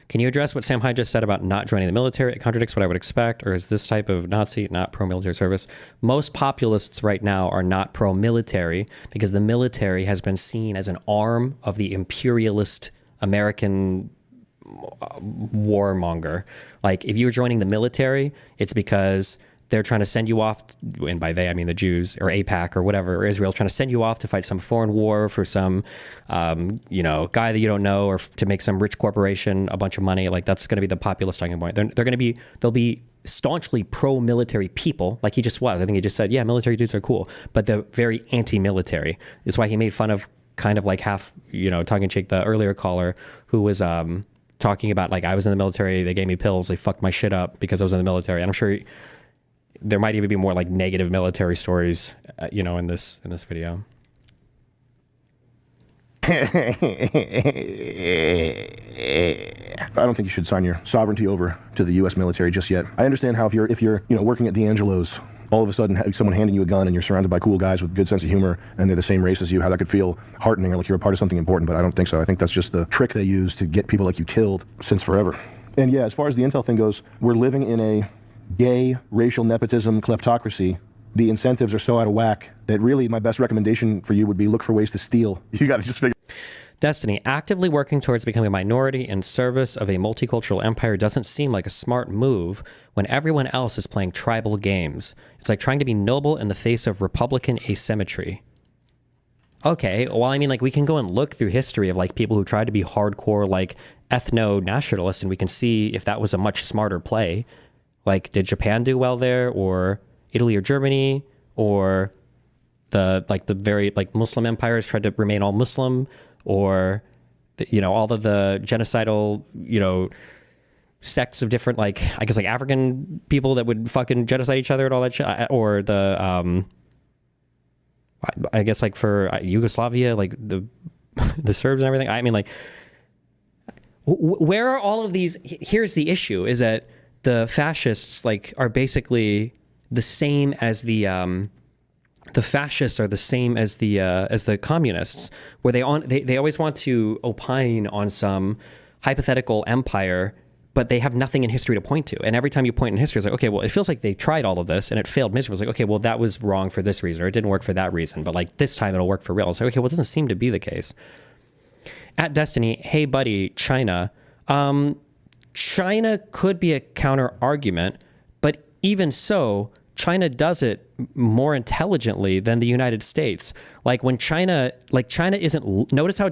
Can you address what Sam Hyde just said about not joining the military? It contradicts what I would expect, or is this type of Nazi not pro-military service? Most populists right now are not pro-military because the military has been seen as an arm of the imperialist American warmonger. Like if you're joining the military, it's because they're trying to send you off, and by they I mean the Jews or AIPAC or whatever, or Israel, trying to send you off to fight some foreign war for some guy that you don't know, or to make some rich corporation a bunch of money. Like that's going to be the populist talking point. They'll be staunchly pro-military people, like he just was. I think he just said, yeah, military dudes are cool, but they're very anti-military. That's why he made fun of kind of like half, tongue-in-cheek, the earlier caller who was talking about like, I was in the military, they gave me pills, they fucked my shit up because I was in the military. And I'm sure there might even be more like negative military stories, in this video. I don't think you should sign your sovereignty over to the U.S. military just yet. I understand how if you're working at D'Angelo's, all of a sudden someone handing you a gun and you're surrounded by cool guys with a good sense of humor and they're the same race as you, how that could feel heartening or like you're a part of something important, but I don't think so. I think that's just the trick they use to get people like you killed since forever. And yeah, as far as the intel thing goes, we're living in a gay racial nepotism kleptocracy. The incentives are so out of whack that really my best recommendation for you would be look for ways to steal. You got to just figure. Destiny, actively working towards becoming a minority in service of a multicultural empire doesn't seem like a smart move when everyone else is playing tribal games. It's like trying to be noble in the face of Republican asymmetry. Okay, well, I mean, like, we can go and look through history of, like, people who tried to be hardcore, like, ethno-nationalist, and we can see if that was a much smarter play. Like, did Japan do well there, or Italy or Germany, or the very, like, Muslim empires tried to remain all Muslim, or, all of the genocidal, sects of different, like, I guess, like, African people that would fucking genocide each other and all that shit, or the, I guess, like, for Yugoslavia, like, the Serbs and everything. I mean, like, where are all of these? Here's the issue, is that the fascists, like, are basically the same as the fascists are the same as the communists, where they always want to opine on some hypothetical empire, but they have nothing in history to point to. And every time you point in history, it's like, okay, well, it feels like they tried all of this and it failed miserably. It's like, okay, well, that was wrong for this reason, or it didn't work for that reason, but like this time it'll work for real. It's like, okay, well, it doesn't seem to be the case. At Destiny, hey buddy, China. China could be a counter argument, but even so, China does it more intelligently than the United States. Like when China isn't, notice how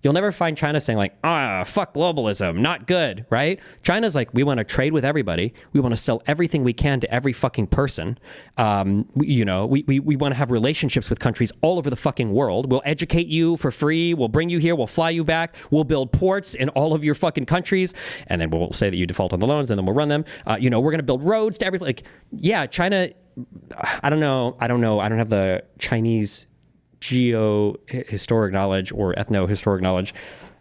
You'll never find China saying like, fuck globalism, not good, right? China's like, we want to trade with everybody. We want to sell everything we can to every fucking person. We want to have relationships with countries all over the fucking world. We'll educate you for free. We'll bring you here. We'll fly you back. We'll build ports in all of your fucking countries. And then we'll say that you default on the loans and then we'll run them. We're going to build roads to everything. Like, yeah, China, I don't know. I don't have the Chinese geo-historic knowledge or ethno-historic knowledge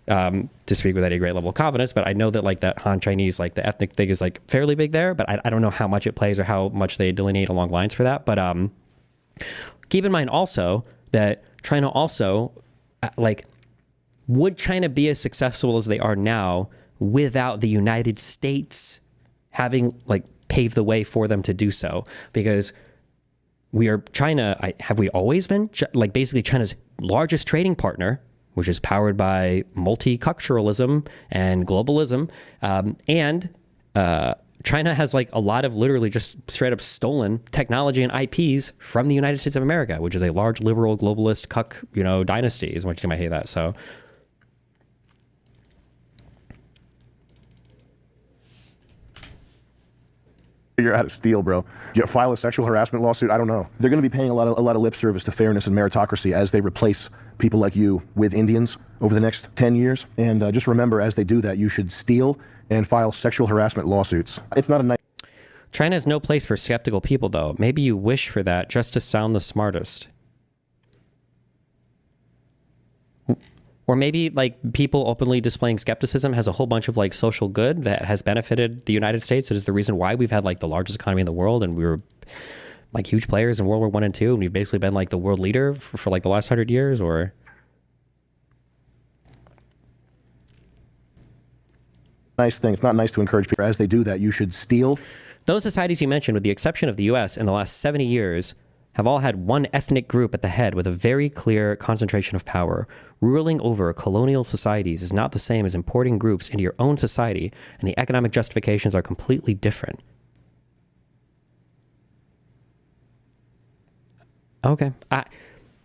to speak with any great level of confidence, but I know that like that Han Chinese, like the ethnic thing is like fairly big there, but I don't know how much it plays or how much they delineate along lines for that. But keep in mind also that China also, like, would China be as successful as they are now without the United States having like paved the way for them to do so? Because have we always been like basically China's largest trading partner, which is powered by multiculturalism and globalism. China has like a lot of literally just straight up stolen technology and IPs from the United States of America, which is a large liberal globalist cuck, dynasty, as much as you might hate that. So. Figure out how to steal, bro. File a sexual harassment lawsuit. I don't know. They're going to be paying a lot of lip service to fairness and meritocracy as they replace people like you with Indians over the next 10 years. And just remember, as they do that, you should steal and file sexual harassment lawsuits. It's not a nice. China has no place for skeptical people, though. Maybe you wish for that just to sound the smartest. Or maybe like people openly displaying skepticism has a whole bunch of like social good that has benefited the United States. It is the reason why we've had like the largest economy in the world, and we were like huge players in World War I and II, and we've basically been like the world leader for like the last 100 years. Or nice thing. It's not nice to encourage people. As they do that, you should steal. Those societies you mentioned, with the exception of the U.S. in the last 70 years, have all had one ethnic group at the head with a very clear concentration of power. Ruling over colonial societies is not the same as importing groups into your own society, and the economic justifications are completely different. Okay.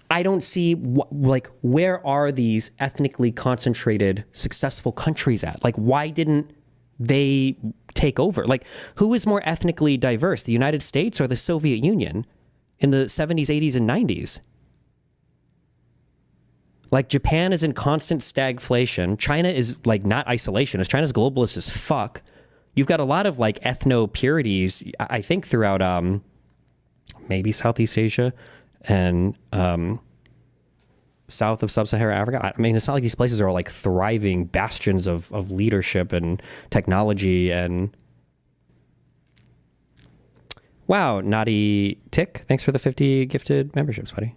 I don't see, where are these ethnically concentrated, successful countries at? Like, why didn't they take over? Like, who is more ethnically diverse, the United States or the Soviet Union in the 70s, 80s, and 90s? Like, Japan is in constant stagflation. China is, like, not isolationist. China's globalist as fuck. You've got a lot of, like, ethno-purities, I think, throughout maybe Southeast Asia and south of sub-Saharan Africa. I mean, it's not like these places are all, like, thriving bastions of leadership and technology and... Wow, Naughty Tick, thanks for the 50 gifted memberships, buddy.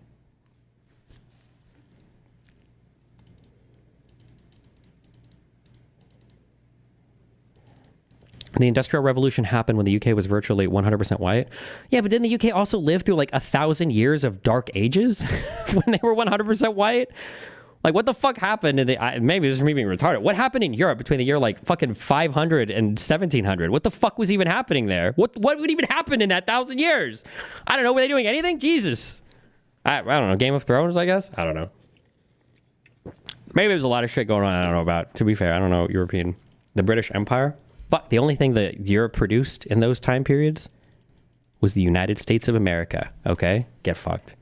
The Industrial Revolution happened when the UK was virtually 100% white. Yeah, but didn't the UK also live through like 1,000 years of dark ages when they were 100% white? Like, what the fuck happened in the... maybe this is me being retarded. What happened in Europe between the year like fucking 500 and 1700? What the fuck was even happening there? What would even happen in that 1,000 years? I don't know. Were they doing anything? Jesus. I don't know. Game of Thrones, I guess? I don't know. Maybe there's a lot of shit going on I don't know about. To be fair, I don't know. The British Empire. Fuck, the only thing that Europe produced in those time periods was the United States of America. Okay? Get fucked.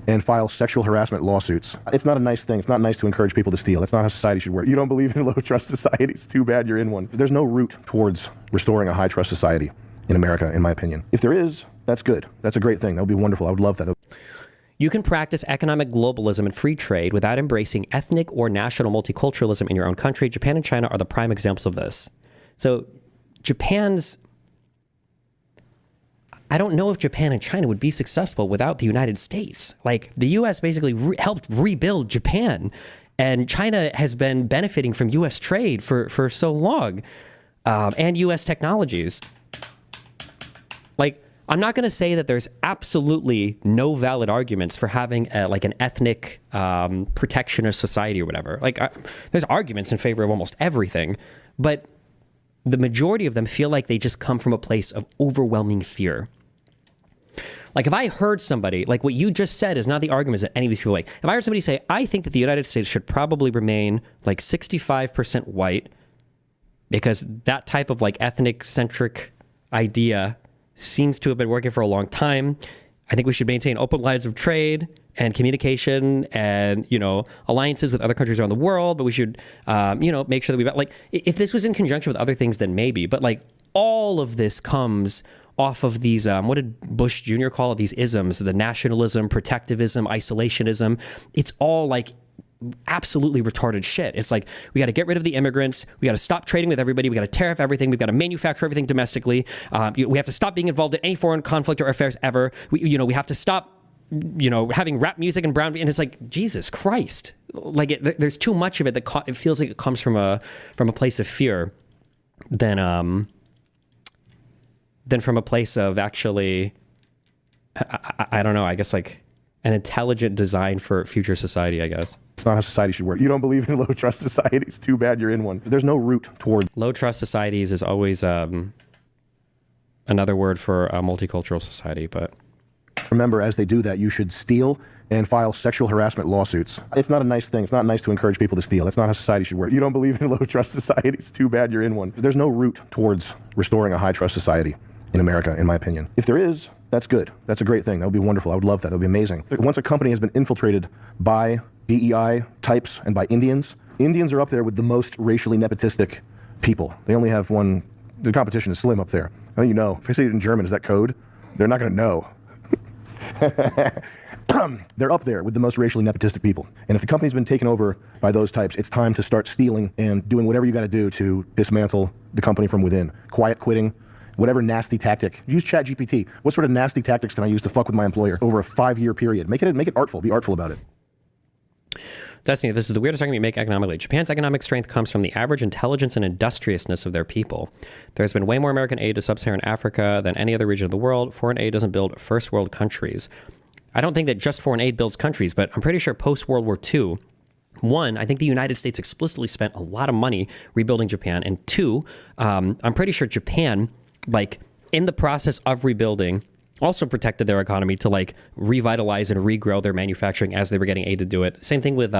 And file sexual harassment lawsuits. It's not a nice thing. It's not nice to encourage people to steal. That's not how society should work. You don't believe in low-trust societies. Too bad you're in one. There's no route towards restoring a high-trust society in America, in my opinion. If there is, that's good. That's a great thing. That would be wonderful. I would love that. You can practice economic globalism and free trade without embracing ethnic or national multiculturalism in your own country. Japan and China are the prime examples of this. So Japan's... I don't know if Japan and China would be successful without the United States. Like, the U.S. basically helped rebuild Japan, and China has been benefiting from U.S. trade for so long, and U.S. technologies. Like, I'm not going to say that there's absolutely no valid arguments for having an ethnic protectionist society or whatever. Like, there's arguments in favor of almost everything, but the majority of them feel like they just come from a place of overwhelming fear. Like if I heard somebody, like what you just said is not the argument that any of these people make. If I heard somebody say, I think that the United States should probably remain like 65% white because that type of like ethnic centric idea seems to have been working for a long time. I think we should maintain open lines of trade and communication and, you know, alliances with other countries around the world. But we should, you know, make sure that like, if this was in conjunction with other things, then maybe. But like all of this comes off of these, what did Bush Jr. call it? These isms, the nationalism, protectivism, isolationism. It's all like absolutely retarded shit. It's like, we got to get rid of the immigrants. We got to stop trading with everybody. We got to tariff everything. We've got to manufacture everything domestically. We have to stop being involved in any foreign conflict or affairs ever. We have to stop, you know, having rap music and brown. And it's like, Jesus Christ. Like there's too much of it that it feels like it comes from a place of fear than from a place of actually, I don't know, I guess like an intelligent design for future society, I guess. It's not how society should work. You don't believe in low trust societies. Too bad you're in one. There's no route toward low trust societies is always another word for a multicultural society. But remember, as they do that, you should steal and file sexual harassment lawsuits. It's not a nice thing. It's not nice to encourage people to steal. That's not how society should work. You don't believe in low trust societies. Too bad you're in one. There's no route towards restoring a high trust society in America, in my opinion. If there is, that's good. That's a great thing. That would be wonderful. I would love that. That would be amazing. Once a company has been infiltrated by DEI types and by Indians, Indians are up there with the most racially nepotistic people. They only have one. The competition is slim up there. I think you know. If I say it in German, is that code? They're not going to know. They're up there with the most racially nepotistic people. And if the company's been taken over by those types, it's time to start stealing and doing whatever you got to do to dismantle the company from within. Quiet quitting. Whatever nasty tactic. Use ChatGPT. What sort of nasty tactics can I use to fuck with my employer over a 5-year period? Make it artful. Be artful about it. Destiny, this is the weirdest argument you make economically. Japan's economic strength comes from the average intelligence and industriousness of their people. There's been way more American aid to sub-Saharan Africa than any other region of the world. Foreign aid doesn't build first world countries. I don't think that just foreign aid builds countries, but I'm pretty sure post-World War II, one, I think the United States explicitly spent a lot of money rebuilding Japan. And two, I'm pretty sure Japan, like in the process of rebuilding, also protected their economy to like revitalize and regrow their manufacturing as they were getting aid to do it. Same thing with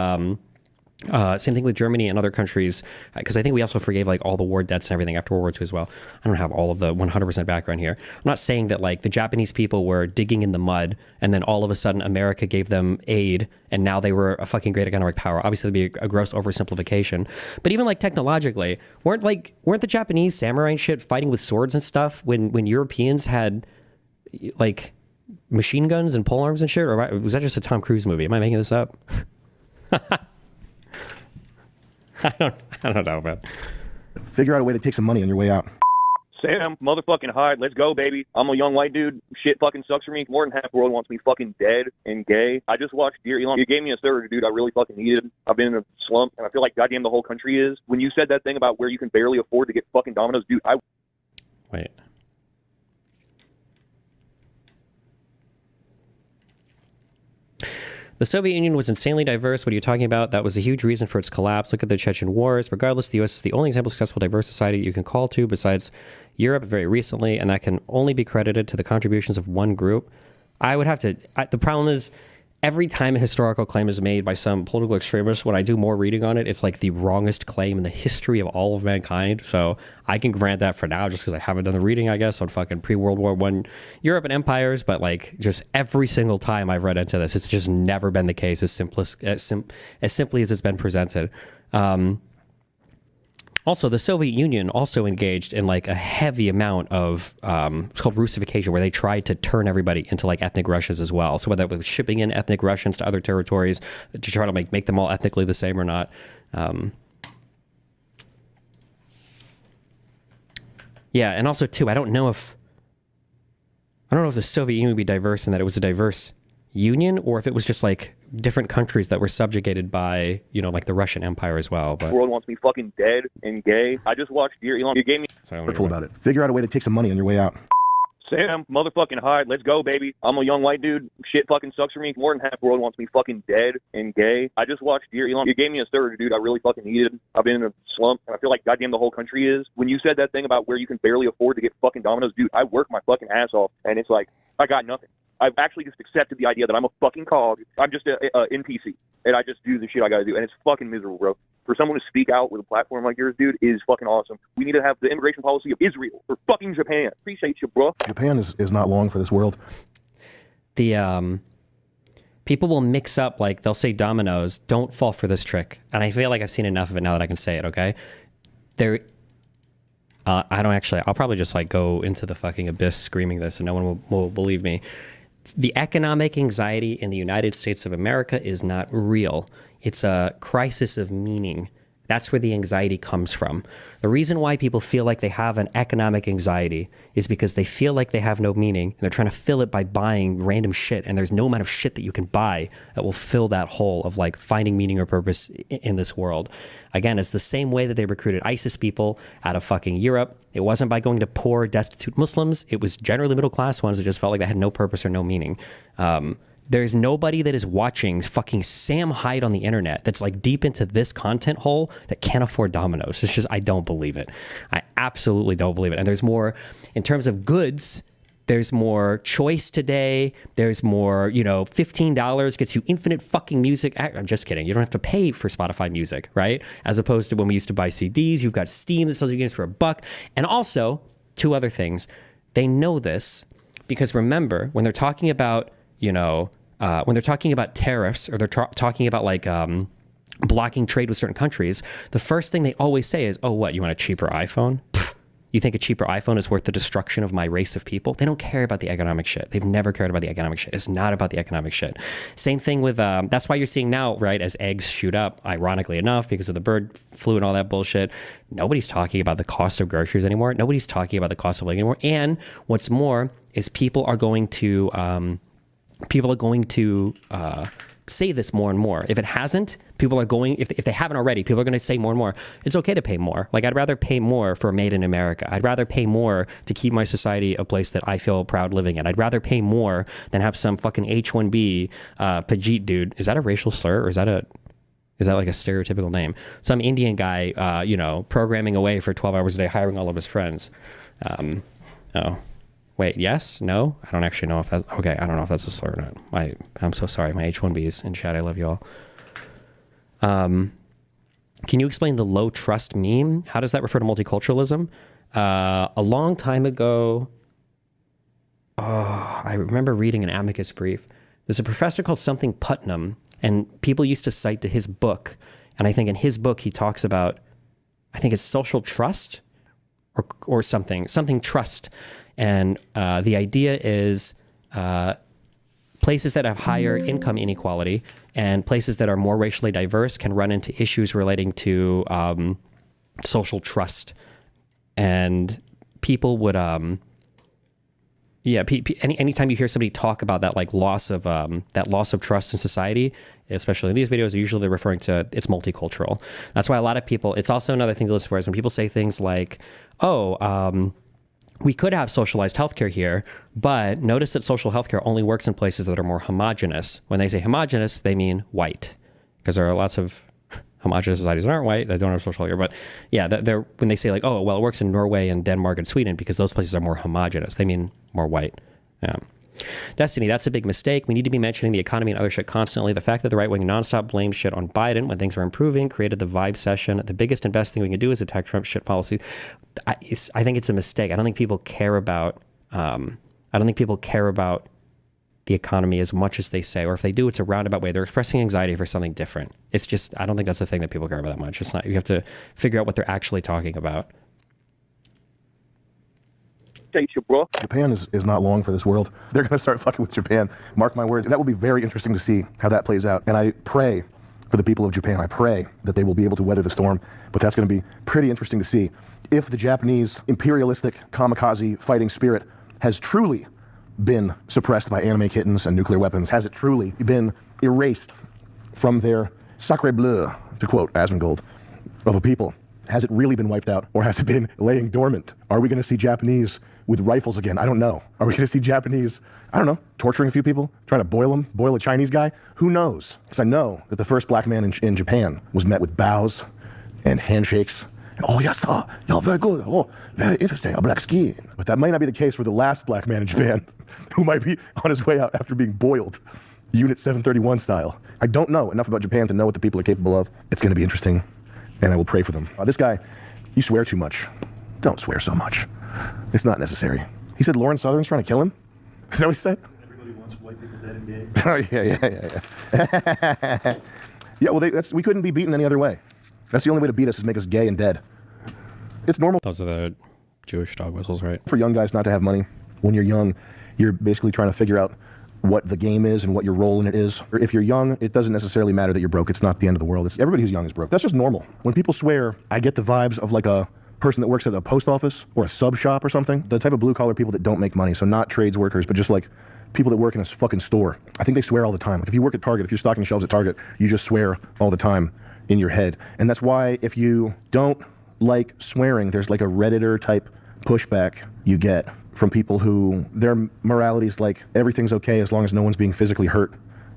Germany and other countries, because I think we also forgave like all the war debts and everything after World War II as well. I don't have all of the 100% background here. I'm not saying that like the Japanese people were digging in the mud and then all of a sudden America gave them aid and now they were a fucking great economic power. Obviously, that'd be a gross oversimplification. But even like technologically, weren't the Japanese samurai and shit fighting with swords and stuff when Europeans had like machine guns and polearms and shit? Or was that just a Tom Cruise movie? Am I making this up? I don't know, man. Figure out a way to take some money on your way out. Sam, motherfucking Hyde, let's go, baby. I'm a young white dude. Shit fucking sucks for me. More than half the world wants me fucking dead and gay. I just watched Dear Elon. You gave me a surge, dude. I really fucking needed. I've been in a slump, and I feel like goddamn the whole country is. When you said that thing about where you can barely afford to get fucking Domino's, dude, Wait. The Soviet Union was insanely diverse. What are you talking about? That was a huge reason for its collapse. Look at the Chechen Wars. Regardless, the U.S. is the only example of successful diverse society you can call to besides Europe very recently, and that can only be credited to the contributions of one group. I would have to... the problem is, every time a historical claim is made by some political extremist, when I do more reading on it, it's like the wrongest claim in the history of all of mankind. So I can grant that for now just because I haven't done the reading, I guess, on fucking pre-World War I Europe and empires. But like just every single time I've read into this, it's just never been the case as simply as it's been presented. Also, the Soviet Union also engaged in like a heavy amount of it's called Russification, where they tried to turn everybody into like ethnic Russians as well. So whether it was shipping in ethnic Russians to other territories to try to make them all ethnically the same or not. Yeah, and also too, I don't know if the Soviet Union would be diverse in that it was a diverse union, or if it was just like different countries that were subjugated by, you know, like the Russian Empire as well. But the world wants me fucking dead and gay. I just watched Dear Elon. You gave me... Careful about it. Figure out a way to take some money on your way out. Sam, motherfucking Hyde, let's go, baby. I'm a young white dude. Shit fucking sucks for me. More than half the world wants me fucking dead and gay. I just watched Dear Elon. You gave me a surge, dude. I really fucking needed. I've been in a slump, and I feel like goddamn the whole country is. When you said that thing about where you can barely afford to get fucking Domino's, dude, I work my fucking ass off, and it's like, I got nothing. I've actually just accepted the idea that I'm a fucking cog. I'm just a NPC, and I just do the shit I gotta do, and it's fucking miserable, bro. For someone to speak out with a platform like yours, dude, is fucking awesome. We need to have the immigration policy of Israel or fucking Japan. Appreciate you, bro. Japan is not long for this world. The people will mix up, like they'll say dominoes. Don't fall for this trick. And I feel like I've seen enough of it now that I can say it. Okay, there. I don't actually. I'll probably just like go into the fucking abyss screaming this, and no one will believe me. The economic anxiety in the United States of America is not real. It's a crisis of meaning. That's where the anxiety comes from. The reason why people feel like they have an economic anxiety is because they feel like they have no meaning, and they're trying to fill it by buying random shit, and there's no amount of shit that you can buy that will fill that hole of like finding meaning or purpose in this world. Again, it's the same way that they recruited ISIS people out of fucking Europe. It wasn't by going to poor, destitute Muslims. It was generally middle-class ones that just felt like they had no purpose or no meaning. There's nobody that is watching fucking Sam Hyde on the internet that's like deep into this content hole that can't afford Domino's. It's just, I don't believe it. I absolutely don't believe it. And there's more, in terms of goods, there's more choice today. There's more, $15 gets you infinite fucking music. I'm just kidding. You don't have to pay for Spotify music, right? As opposed to when we used to buy CDs, you've got Steam that sells you games for $1. And also, two other things. They know this because remember, when they're talking about, when they're talking about tariffs or they're talking about like blocking trade with certain countries, the first thing they always say is, oh, what, you want a cheaper iPhone? Pfft, you think a cheaper iPhone is worth the destruction of my race of people? They don't care about the economic shit. They've never cared about the economic shit. It's not about the economic shit. Same thing with, that's why you're seeing now, right, as eggs shoot up, ironically enough, because of the bird flu and all that bullshit. Nobody's talking about the cost of groceries anymore. Nobody's talking about the cost of living anymore. And what's more is people are going to say this more and more. If it hasn't, people are going, if they haven't already, people are going to say more and more, it's okay to pay more. Like, I'd rather pay more for Made in America. I'd rather pay more to keep my society a place that I feel proud living in. I'd rather pay more than have some fucking H-1B Pajit dude. Is that a racial slur, or is that like a stereotypical name? Some Indian guy, programming away for 12 hours a day, hiring all of his friends. Oh. Wait, yes? No? I don't actually know if that's... Okay, I don't know if that's a slur or not. I'm so sorry. My H-1Bs in chat. I love you all. Can you explain the low trust meme? How does that refer to multiculturalism? A long time ago... I remember reading an amicus brief. There's a professor called something Putnam, and people used to cite to his book. And I think in his book, he talks about... I think it's social trust or something trust. And the idea is places that have higher income inequality and places that are more racially diverse can run into issues relating to social trust. And people would, anytime you hear somebody talk about that, like loss of trust in society, especially in these videos, usually they're referring to it's multicultural. That's why a lot of people, it's also another thing to listen for is when people say things like, we could have socialized healthcare here, but notice that social healthcare only works in places that are more homogenous. When they say homogenous, they mean white, because there are lots of homogenous societies that aren't white that don't have social healthcare. But yeah, when they say like, oh, well, it works in Norway and Denmark and Sweden because those places are more homogenous, they mean more white. Yeah. Destiny, that's a big mistake. We need to be mentioning the economy and other shit constantly. The fact that the right wing nonstop blames shit on Biden when things are improving created the vibe session. The biggest and best thing we can do is attack Trump's shit policy. I think it's a mistake. I don't think people care about. I don't think people care about the economy as much as they say, or if they do, it's a roundabout way. They're expressing anxiety for something different. It's just, I don't think that's the thing that people care about that much. It's not. You have to figure out what they're actually talking about. Japan is not long for this world. They're going to start fucking with Japan. Mark my words. That will be very interesting to see how that plays out. And I pray for the people of Japan. I pray that they will be able to weather the storm. But that's going to be pretty interesting to see. If the Japanese imperialistic kamikaze fighting spirit has truly been suppressed by anime kittens and nuclear weapons, has it truly been erased from their sacre bleu, to quote Asmongold, of a people? Has it really been wiped out, or has it been laying dormant? Are we going to see Japanese with rifles again? I don't know. Are we going to see Japanese, I don't know, torturing a few people, trying to boil a Chinese guy? Who knows? Because I know that the first black man in Japan was met with bows and handshakes. Oh, yes, sir. You're very good. Oh, very interesting. A black skin. But that might not be the case for the last black man in Japan. who might be on his way out after being boiled, Unit 731 style. I don't know enough about Japan to know what the people are capable of. It's going to be interesting, and I will pray for them. This guy, you swear too much. Don't swear so much. It's not necessary. He said Lauren Southern's trying to kill him? Is that what he said? Everybody wants white people dead and gay. Oh, yeah. Yeah, well, we couldn't be beaten any other way. That's the only way to beat us is make us gay and dead. It's normal. Those are the Jewish dog whistles, right? For young guys not to have money. When you're young, you're basically trying to figure out what the game is and what your role in it is. If you're young, it doesn't necessarily matter that you're broke. It's not the end of the world. Everybody who's young is broke. That's just normal. When people swear, I get the vibes of like a person that works at a post office or a sub shop or something. The type of blue-collar people that don't make money. So not trades workers, but just like people that work in a fucking store. I think they swear all the time. Like if you work at Target, if you're stocking shelves at Target, you just swear all the time in your head. And that's why if you don't like swearing, there's like a Redditor type pushback you get from people who their morality is like everything's okay as long as no one's being physically hurt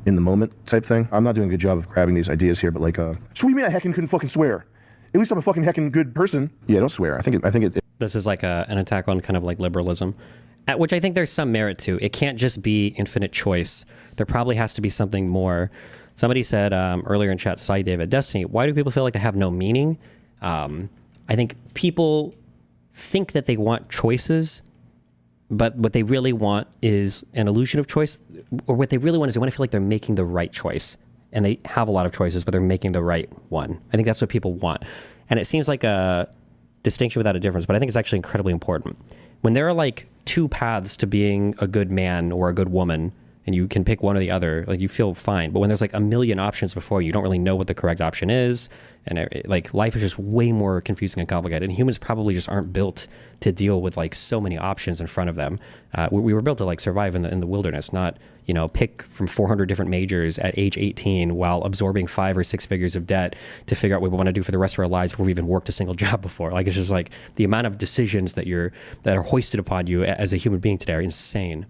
in the moment type thing. I'm not doing a good job of grabbing these ideas here, but like, so what do you mean I heckin' couldn't fucking swear? At least I'm a fucking heckin' good person. Yeah, don't swear. I think it This is like an attack on kind of like liberalism, which I think there's some merit to. It can't just be infinite choice. There probably has to be something more. Somebody said earlier in chat, Cy David, Destiny, why do people feel like they have no meaning? I think people think that they want choices, but what they really want is an illusion of choice, or what they really want is they want to feel like they're making the right choice. And they have a lot of choices, but they're making the right one. I think that's what people want. And it seems like a distinction without a difference, but I think it's actually incredibly important. When there are like two paths to being a good man or a good woman, and you can pick one or the other, like you feel fine. But when there's like a million options before you don't really know what the correct option is. And like life is just way more confusing and complicated. And humans probably just aren't built to deal with like so many options in front of them. We were built to like survive in the wilderness, not, you know, pick from 400 different majors at age 18 while absorbing 5 or 6 figures of debt to figure out what we want to do for the rest of our lives before we even worked a single job before. Like it's just like the amount of decisions that are hoisted upon you as a human being today are insane.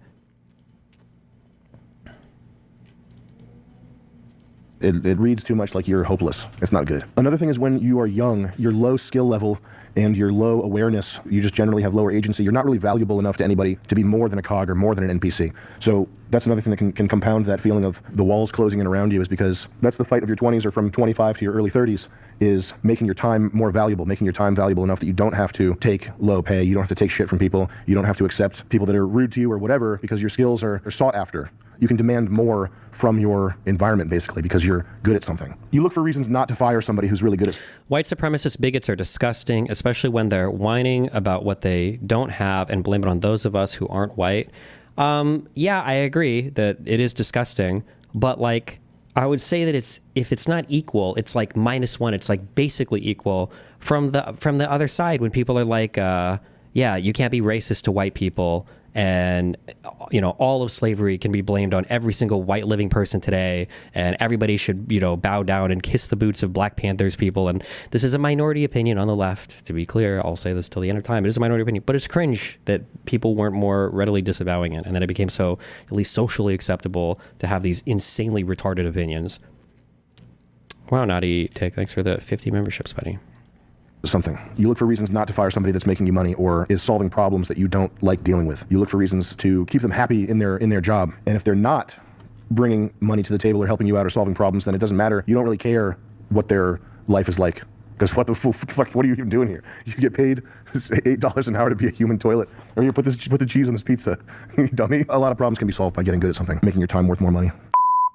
It reads too much like you're hopeless. It's not good. Another thing is when you are young, your low skill level and your low awareness, you just generally have lower agency. You're not really valuable enough to anybody to be more than a cog or more than an NPC. So that's another thing that can compound that feeling of the walls closing in around you, is because that's the fight of your 20s or from 25 to your early 30s, is making your time more valuable, making your time valuable enough that you don't have to take low pay, you don't have to take shit from people, you don't have to accept people that are rude to you or whatever, because your skills are sought after. You can demand more from your environment, basically, because you're good at something. You look for reasons not to fire somebody who's really good at. White supremacist bigots are disgusting, especially when they're whining about what they don't have and blame it on those of us who aren't white. Yeah, I agree that it is disgusting, but like, I would say that if it's not equal, it's like -1. It's like basically equal from the other side when people are like, yeah, you can't be racist to white people. And, you know, all of slavery can be blamed on every single white living person today. And everybody should, you know, bow down and kiss the boots of Black Panthers people. And this is a minority opinion on the left. To be clear, I'll say this till the end of time. It is a minority opinion. But it's cringe that people weren't more readily disavowing it. And then it became so, at least socially acceptable, to have these insanely retarded opinions. Wow, Naughty Tick, thanks for the 50 memberships, buddy. Something. You look for reasons not to fire somebody that's making you money or is solving problems that you don't like dealing with. You look for reasons to keep them happy in their job. And if they're not bringing money to the table or helping you out or solving problems, then it doesn't matter. You don't really care what their life is like. Because what the fuck, what are you even doing here? You get paid $8 an hour to be a human toilet. Or you put the cheese on this pizza. You dummy. A lot of problems can be solved by getting good at something, making your time worth more money.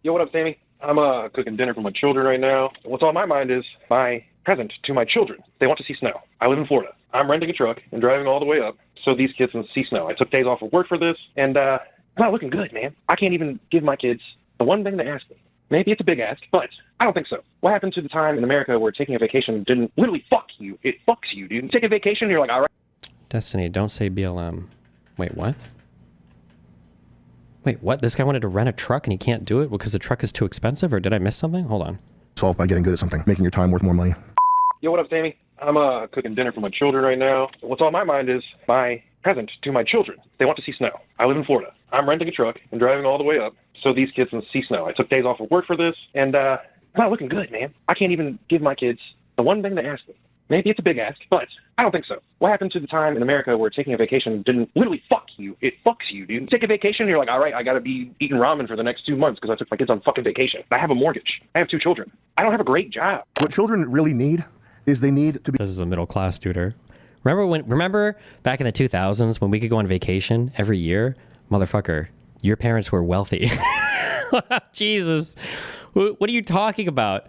Yo, what up, Sammy? I'm cooking dinner for my children right now. What's on my mind is my present to my children. They want to see snow. I live in Florida. I'm renting a truck and driving all the way up so these kids can see snow. I took days off of work for this, and I'm not looking good, man. I can't even give my kids the one thing they ask me. Maybe it's a big ask, but I don't think so. What happened to the time in America where taking a vacation didn't literally fuck you? It fucks you, dude. You take a vacation, and you're like, all right. Destiny, don't say BLM. Wait, what? Wait, what? This guy wanted to rent a truck and he can't do it because the truck is too expensive, or did I miss something? Hold on. Solved by getting good at something, making your time worth more money. Yo, what up, Sammy? I'm cooking dinner for my children right now. What's on my mind is my present to my children. They want to see snow. I live in Florida. I'm renting a truck and driving all the way up so these kids can see snow. I took days off of work for this, and I'm not looking good, man. I can't even give my kids the one thing they ask me. Maybe it's a big ask, but I don't think so. What happened to the time in America where taking a vacation didn't literally fuck you? It fucks you, dude. Take a vacation, you're like, all right, I got to be eating ramen for the next 2 months because I took my kids on fucking vacation. I have a mortgage. I have 2 children. I don't have a great job. What children really need is they need to be... This is a middle class tutor. Remember back in the 2000s when we could go on vacation every year? Motherfucker, your parents were wealthy. Jesus. What are you talking about?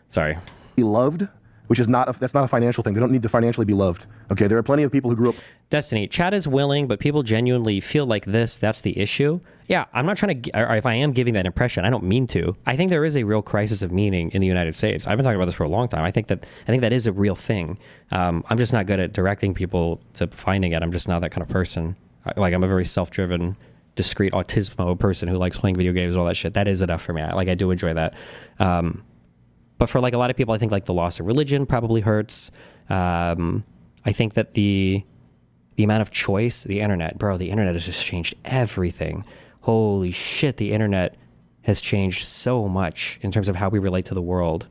Sorry. Be loved, which is that's not a financial thing. They don't need to financially be loved. Okay, there are plenty of people who grew up... Destiny, Chad is willing, but people genuinely feel like that's the issue. Yeah, I'm not trying to, or if I am giving that impression, I don't mean to. I think there is a real crisis of meaning in the United States. I've been talking about this for a long time. I think that is a real thing. I'm just not good at directing people to finding it. I'm just not that kind of person. I'm a very self-driven, discreet autismo person who likes playing video games and all that shit. That is enough for me. I do enjoy that. But for like a lot of people, I think like the loss of religion probably hurts. I think that the amount of choice, the internet has just changed everything. Holy shit, the internet has changed so much in terms of how we relate to the world.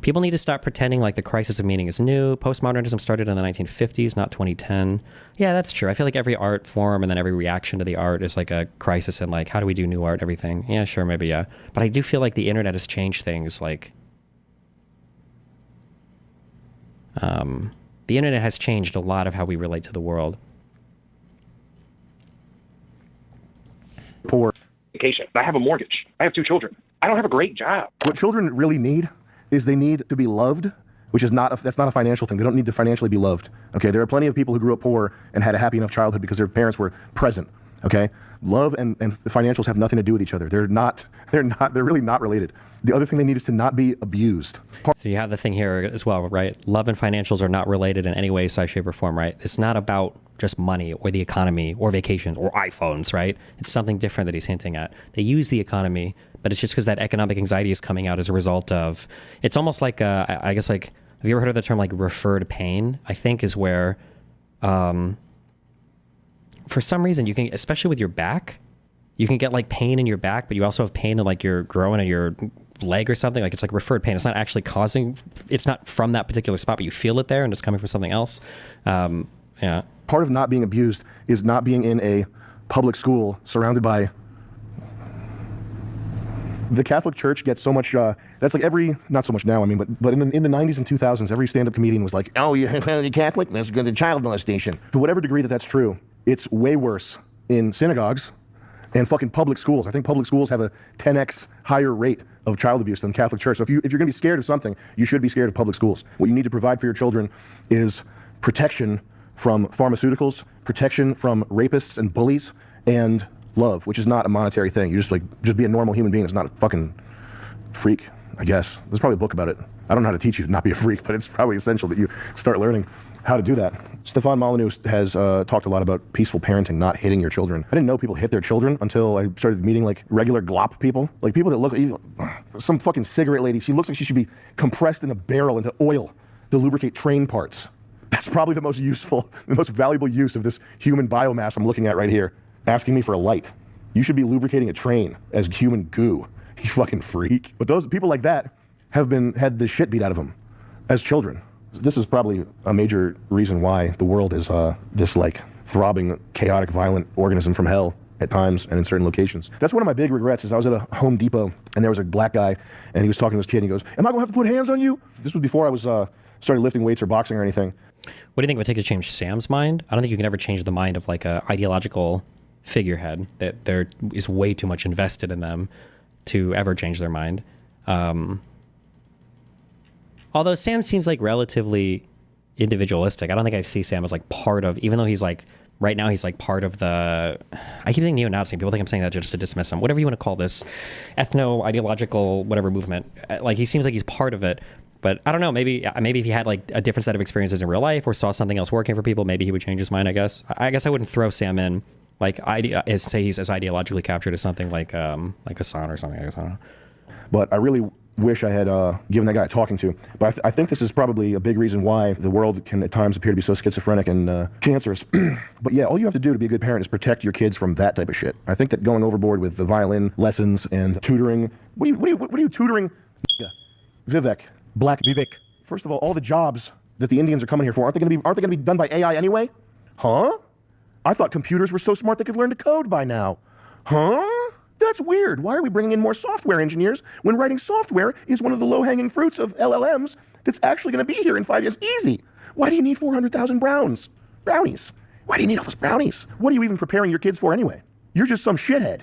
People need to stop pretending like the crisis of meaning is new. Postmodernism started in the 1950s, not 2010. Yeah, that's true. I feel like every art form and then every reaction to the art is like a crisis in like, how do we do new art, everything. Yeah, sure, maybe, yeah. But I do feel like the internet has changed things. Like, the internet has changed a lot of how we relate to the world. Poor. Vacation. I have a mortgage. I have 2 children. I don't have a great job. What children really need is they need to be loved, which is that's not a financial thing. They don't need to financially be loved. Okay, there are plenty of people who grew up poor and had a happy enough childhood because their parents were present. Okay, love and the financials have nothing to do with each other. They're really not related. The other thing they need is to not be abused. So you have the thing here as well, right? Love and financials are not related in any way, size, shape, or form, right? It's not about just money or the economy or vacations or iPhones, right? It's something different that he's hinting at. They use the economy, but it's just because that economic anxiety is coming out as a result of, it's almost like, I guess like, have you ever heard of the term like referred pain? I think is where, for some reason you can, especially with your back, you can get like pain in your back, but you also have pain in like your groin or your leg or something. Like it's like referred pain. It's not actually it's not from that particular spot, but you feel it there and it's coming from something else. Yeah. Part of not being abused is not being in a public school surrounded by... The Catholic Church gets so much, that's like not so much now, I mean, but in the 90s and 2000s, every stand-up comedian was like, oh, you're Catholic? That's good to child molestation. To whatever degree that's true, it's way worse in synagogues and fucking public schools. I think public schools have a 10x higher rate of child abuse than the Catholic Church. So if you're going to be scared of something, you should be scared of public schools. What you need to provide for your children is protection from pharmaceuticals, protection from rapists and bullies, and love, which is not a monetary thing. You just be a normal human being. It's not a fucking freak, I guess. There's probably a book about it. I don't know how to teach you to not be a freak, but it's probably essential that you start learning how to do that. Stefan Molyneux has talked a lot about peaceful parenting, not hitting your children. I didn't know people hit their children until I started meeting like regular glop people. Like people that look like some fucking cigarette lady. She looks like she should be compressed in a barrel into oil to lubricate train parts. That's probably the most useful, the most valuable use of this human biomass I'm looking at right here. Asking me for a light. You should be lubricating a train as human goo. You fucking freak. But those people like that have had the shit beat out of them as children. This is probably a major reason why the world is this like throbbing, chaotic, violent organism from hell at times and in certain locations. That's one of my big regrets is I was at a Home Depot and there was a black guy and he was talking to his kid and he goes, am I gonna have to put hands on you? This was before I was started lifting weights or boxing or anything. What do you think it would take to change Sam's mind? I don't think you can ever change the mind of like a ideological figurehead that there is way too much invested in them to ever change their mind. Although Sam seems like relatively individualistic. I don't think I see Sam as like part of, even though he's like, right now he's like part of I keep saying neo-Nazi. People think I'm saying that just to dismiss him. Whatever you want to call this, ethno-ideological, whatever movement. Like he seems like he's part of it. But I don't know, maybe if he had like a different set of experiences in real life or saw something else working for people, maybe he would change his mind, I guess. I guess I wouldn't throw Sam in like say he's as ideologically captured as something like Hassan or something. I guess I don't know. But I really wish I had given that guy a talking to. But I think this is probably a big reason why the world can at times appear to be so schizophrenic and cancerous. But yeah, all you have to do to be a good parent is protect your kids from that type of shit. I think that going overboard with the violin lessons and tutoring. What are you tutoring? Vivek. Black Vivek. First of all the jobs that the Indians are coming here for, aren't they going to be done by AI anyway? Huh? I thought computers were so smart they could learn to code by now. Huh? That's weird. Why are we bringing in more software engineers when writing software is one of the low-hanging fruits of LLMs that's actually going to be here in 5 years? Easy. Why do you need 400,000 brownies? Why do you need all those brownies? What are you even preparing your kids for anyway? You're just some shithead.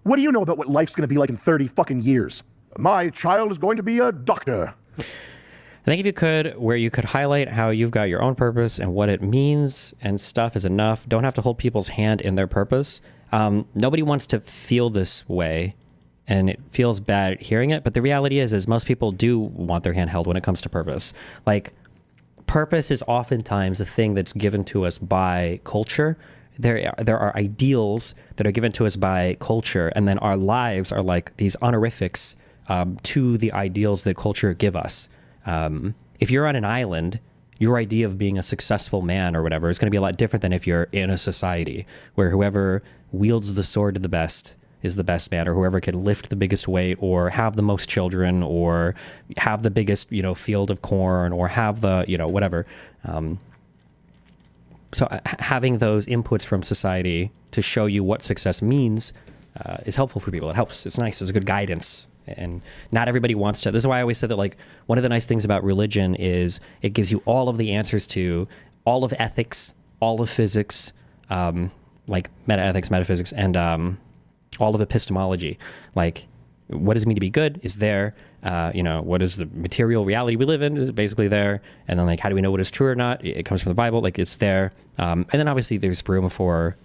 What do you know about what life's going to be like in 30 fucking years? My child is going to be a doctor. I think if you could, where you could highlight how you've got your own purpose and what it means and stuff is enough. Don't have to hold people's hand in their purpose. Nobody wants to feel this way, and it feels bad hearing it. But the reality is most people do want their hand held when it comes to purpose. Like, purpose is oftentimes a thing that's given to us by culture. There are ideals that are given to us by culture, and then our lives are like these honorifics to the ideals that culture give us. If you're on an island, your idea of being a successful man or whatever is going to be a lot different than if you're in a society where whoever wields the sword the best is the best man, or whoever can lift the biggest weight, or have the most children, or have the biggest, field of corn, or have the, whatever. So having those inputs from society to show you what success means is helpful for people. It helps. It's nice. It's a good guidance. And not everybody wants to. This is why I always said that, like, one of the nice things about religion is it gives you all of the answers to all of ethics, all of physics, like metaethics, metaphysics, and all of epistemology. Like, what does it mean to be good is there. What is the material reality we live in is basically there. And then, like, how do we know what is true or not? It comes from the Bible. Like, it's there. And then obviously there's room for,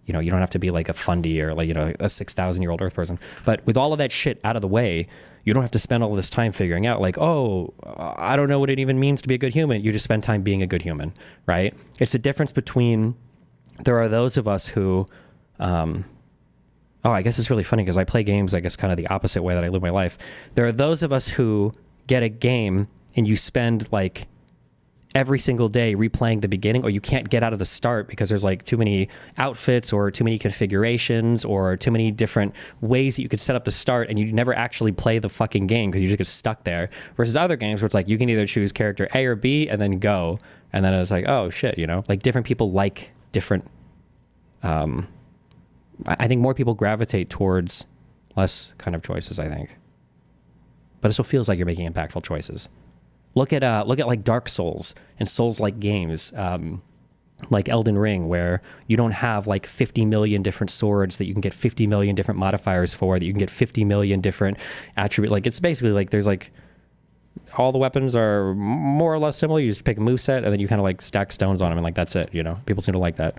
you don't have to be like a fundy or like, a 6,000-year-old Earth person. But with all of that shit out of the way, you don't have to spend all this time figuring out like, I don't know what it even means to be a good human. You just spend time being a good human, right? It's the difference between, there are those of us who, I guess it's really funny because I play games, I guess, kind of the opposite way that I live my life. There are those of us who get a game and you spend like every single day replaying the beginning, or you can't get out of the start because there's like too many outfits or too many configurations or too many different ways that you could set up the start, and you never actually play the fucking game because you just get stuck there. Versus other games where it's like you can either choose character A or B and then go, and then it's like, oh shit, like different people like different. I think more people gravitate towards less kind of choices, I think. But it still feels like you're making impactful choices. Look at like Dark Souls and Souls-like games, like Elden Ring, where you don't have like 50 million different swords that you can get 50 million different modifiers for, that you can get 50 million different attributes. Like, it's basically like there's like all the weapons are more or less similar. You just pick a moveset and then you kind of like stack stones on them, and like that's it. People seem to like that.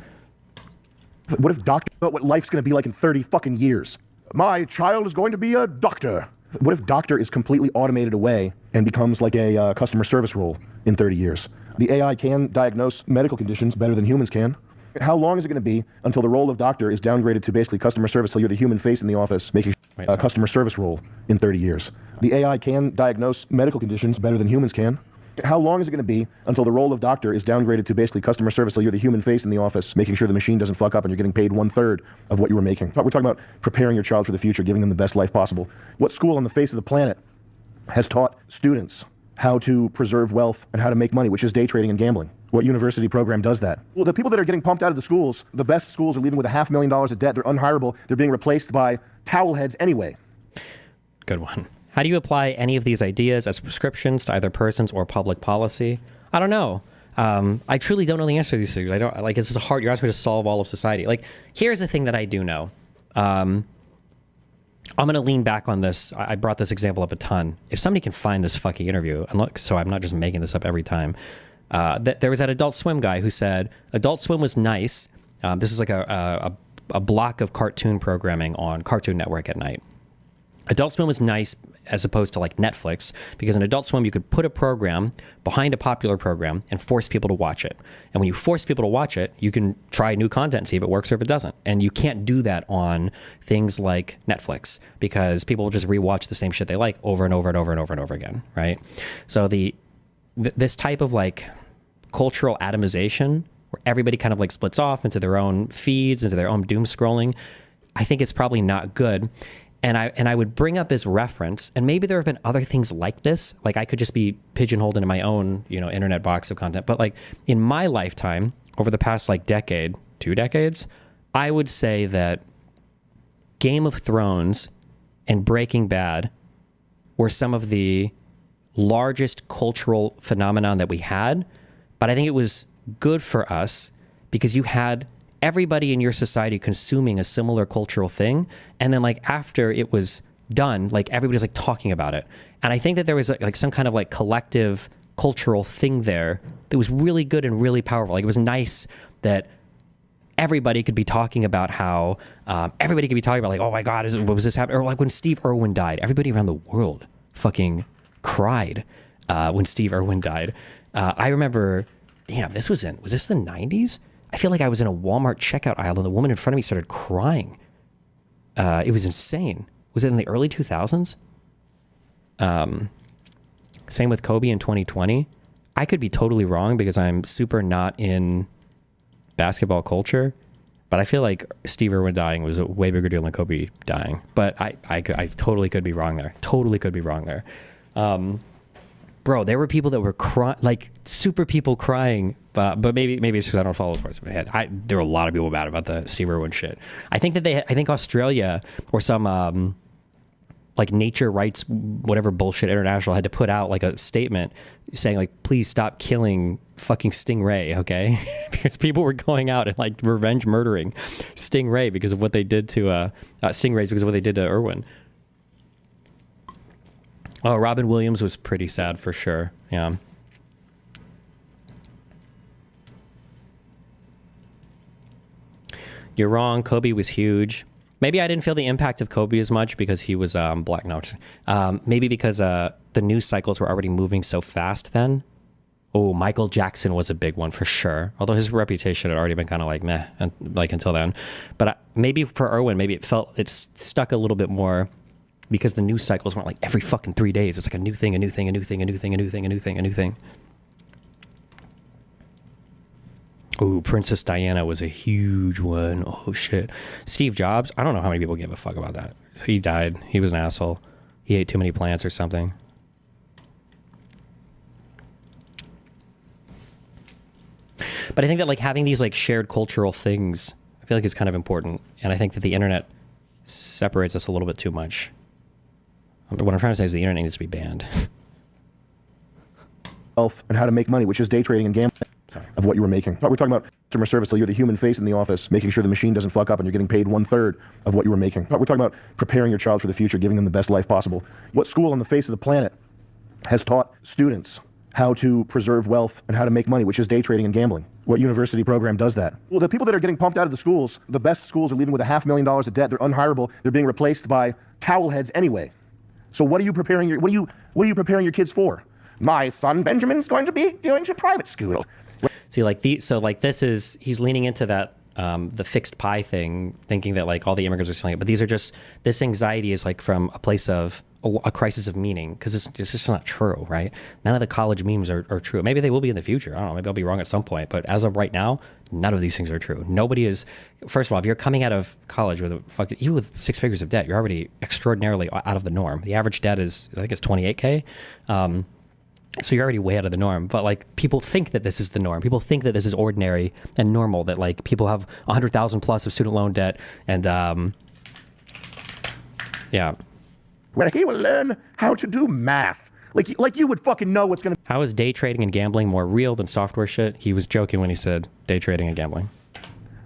What if doctor about what life's going to be like in 30 fucking years? My child is going to be a doctor. What if doctor is completely automated away and becomes like a customer service role in 30 years? The AI can diagnose medical conditions better than humans can. How long is it going to be until the role of doctor is downgraded to basically customer service, so you're the human face in the office making a customer service role in 30 years? The AI can diagnose medical conditions better than humans can. How long is it going to be until the role of doctor is downgraded to basically customer service, so you're the human face in the office, making sure the machine doesn't fuck up and you're getting paid 1/3 of what you were making? We're talking about preparing your child for the future, giving them the best life possible. What school on the face of the planet has taught students how to preserve wealth and how to make money, which is day trading and gambling? What university program does that? Well, the people that are getting pumped out of the schools, the best schools, are leaving with $500,000 of debt. They're unhireable. They're being replaced by towel heads anyway. Good one. How do you apply any of these ideas as prescriptions to either persons or public policy? I don't know. I truly don't know the answer to these things. I don't like. This is hard. You're asking me to solve all of society. Like, here's the thing that I do know. I'm going to lean back on this. I brought this example up a ton. If somebody can find this fucking interview, and look, so I'm not just making this up every time. There was that Adult Swim guy who said Adult Swim was nice. This is like a block of cartoon programming on Cartoon Network at night. Adult Swim was nice as opposed to like Netflix, because in Adult Swim you could put a program behind a popular program and force people to watch it. And when you force people to watch it, you can try new content and see if it works or if it doesn't. And you can't do that on things like Netflix, because people will just rewatch the same shit they like over and over and over and over and over again, right? So this type of like cultural atomization, where everybody kind of like splits off into their own feeds, into their own doom scrolling, I think it's probably not good. And I would bring up as reference, and maybe there have been other things like this. Like I could just be pigeonholed into my own, internet box of content. But like in my lifetime, over the past like decade, 2 decades, I would say that Game of Thrones and Breaking Bad were some of the largest cultural phenomenon that we had. But I think it was good for us because you had everybody in your society consuming a similar cultural thing. And then like after it was done, like everybody's like talking about it. And I think that there was like some kind of like collective cultural thing there that was really good and really powerful. Like it was nice that everybody could be talking about how, everybody could be talking about like, oh my God, what was this happening? Or like when Steve Irwin died, everybody around the world fucking cried when Steve Irwin died. I remember, damn, was this the 90s? I feel like I was in a Walmart checkout aisle and the woman in front of me started crying. It was insane. Was it in the early 2000s? Same with Kobe in 2020. I could be totally wrong because I'm super not in basketball culture, but I feel like Steve Irwin dying was a way bigger deal than Kobe dying. But I totally could be wrong there. Totally could be wrong there. Bro, there were people that were crying, like super people crying, but maybe it's because I don't follow sports in my head. There were a lot of people mad about the Steve Irwin shit. I think Australia or some like nature rights, whatever bullshit international had to put out like a statement saying like, please stop killing fucking Stingray, okay? Because people were going out and like revenge murdering Stingray because of what they did to stingrays because of what they did to Irwin. Oh, Robin Williams was pretty sad for sure. Yeah. You're wrong. Kobe was huge. Maybe I didn't feel the impact of Kobe as much because he was black. No, maybe because the news cycles were already moving so fast then. Oh, Michael Jackson was a big one for sure. Although his reputation had already been kind of like meh, like until then. But maybe for Irwin, maybe it stuck a little bit more because the news cycles weren't like every fucking 3 days. It's like a new thing, a new thing, a new thing, a new thing, a new thing, a new thing, a new thing. Ooh, Princess Diana was a huge one. Oh, shit. Steve Jobs, I don't know how many people give a fuck about that. He died. He was an asshole. He ate too many plants or something. But I think that like having these like shared cultural things, I feel like is kind of important. And I think that the internet separates us a little bit too much. What I'm trying to say is the internet needs to be banned. Wealth and how to make money, which is day trading and gambling. Of what you were making. We're talking about customer service, so you're the human face in the office, making sure the machine doesn't fuck up and you're getting paid 1/3 of what you were making. We're talking about preparing your child for the future, giving them the best life possible. What school on the face of the planet has taught students how to preserve wealth and how to make money, which is day trading and gambling? What university program does that? Well, the people that are getting pumped out of the schools, the best schools are leaving with $500,000 of debt. They're unhireable. They're being replaced by towel heads anyway. So what are you preparing your kids for? My son Benjamin's going to be going to private school. See, he's leaning into that, the fixed pie thing, thinking that like all the immigrants are selling it. But this anxiety is like from a place of a crisis of meaning, because it's just not true, right? None of the college memes are true. Maybe they will be in the future. I don't know. Maybe I'll be wrong at some point. But as of right now, none of these things are true. Nobody is. First of all, if you're coming out of college even with 6 figures of debt, you're already extraordinarily out of the norm. The average debt is, I think it's $28K. So you're already way out of the norm, but like people think that this is the norm. People think that this is ordinary and normal, that like people have 100,000 plus of student loan debt and yeah. Where he will learn how to do math. Like you would fucking know what's gonna. How is day trading and gambling more real than software shit? He was joking when he said day trading and gambling.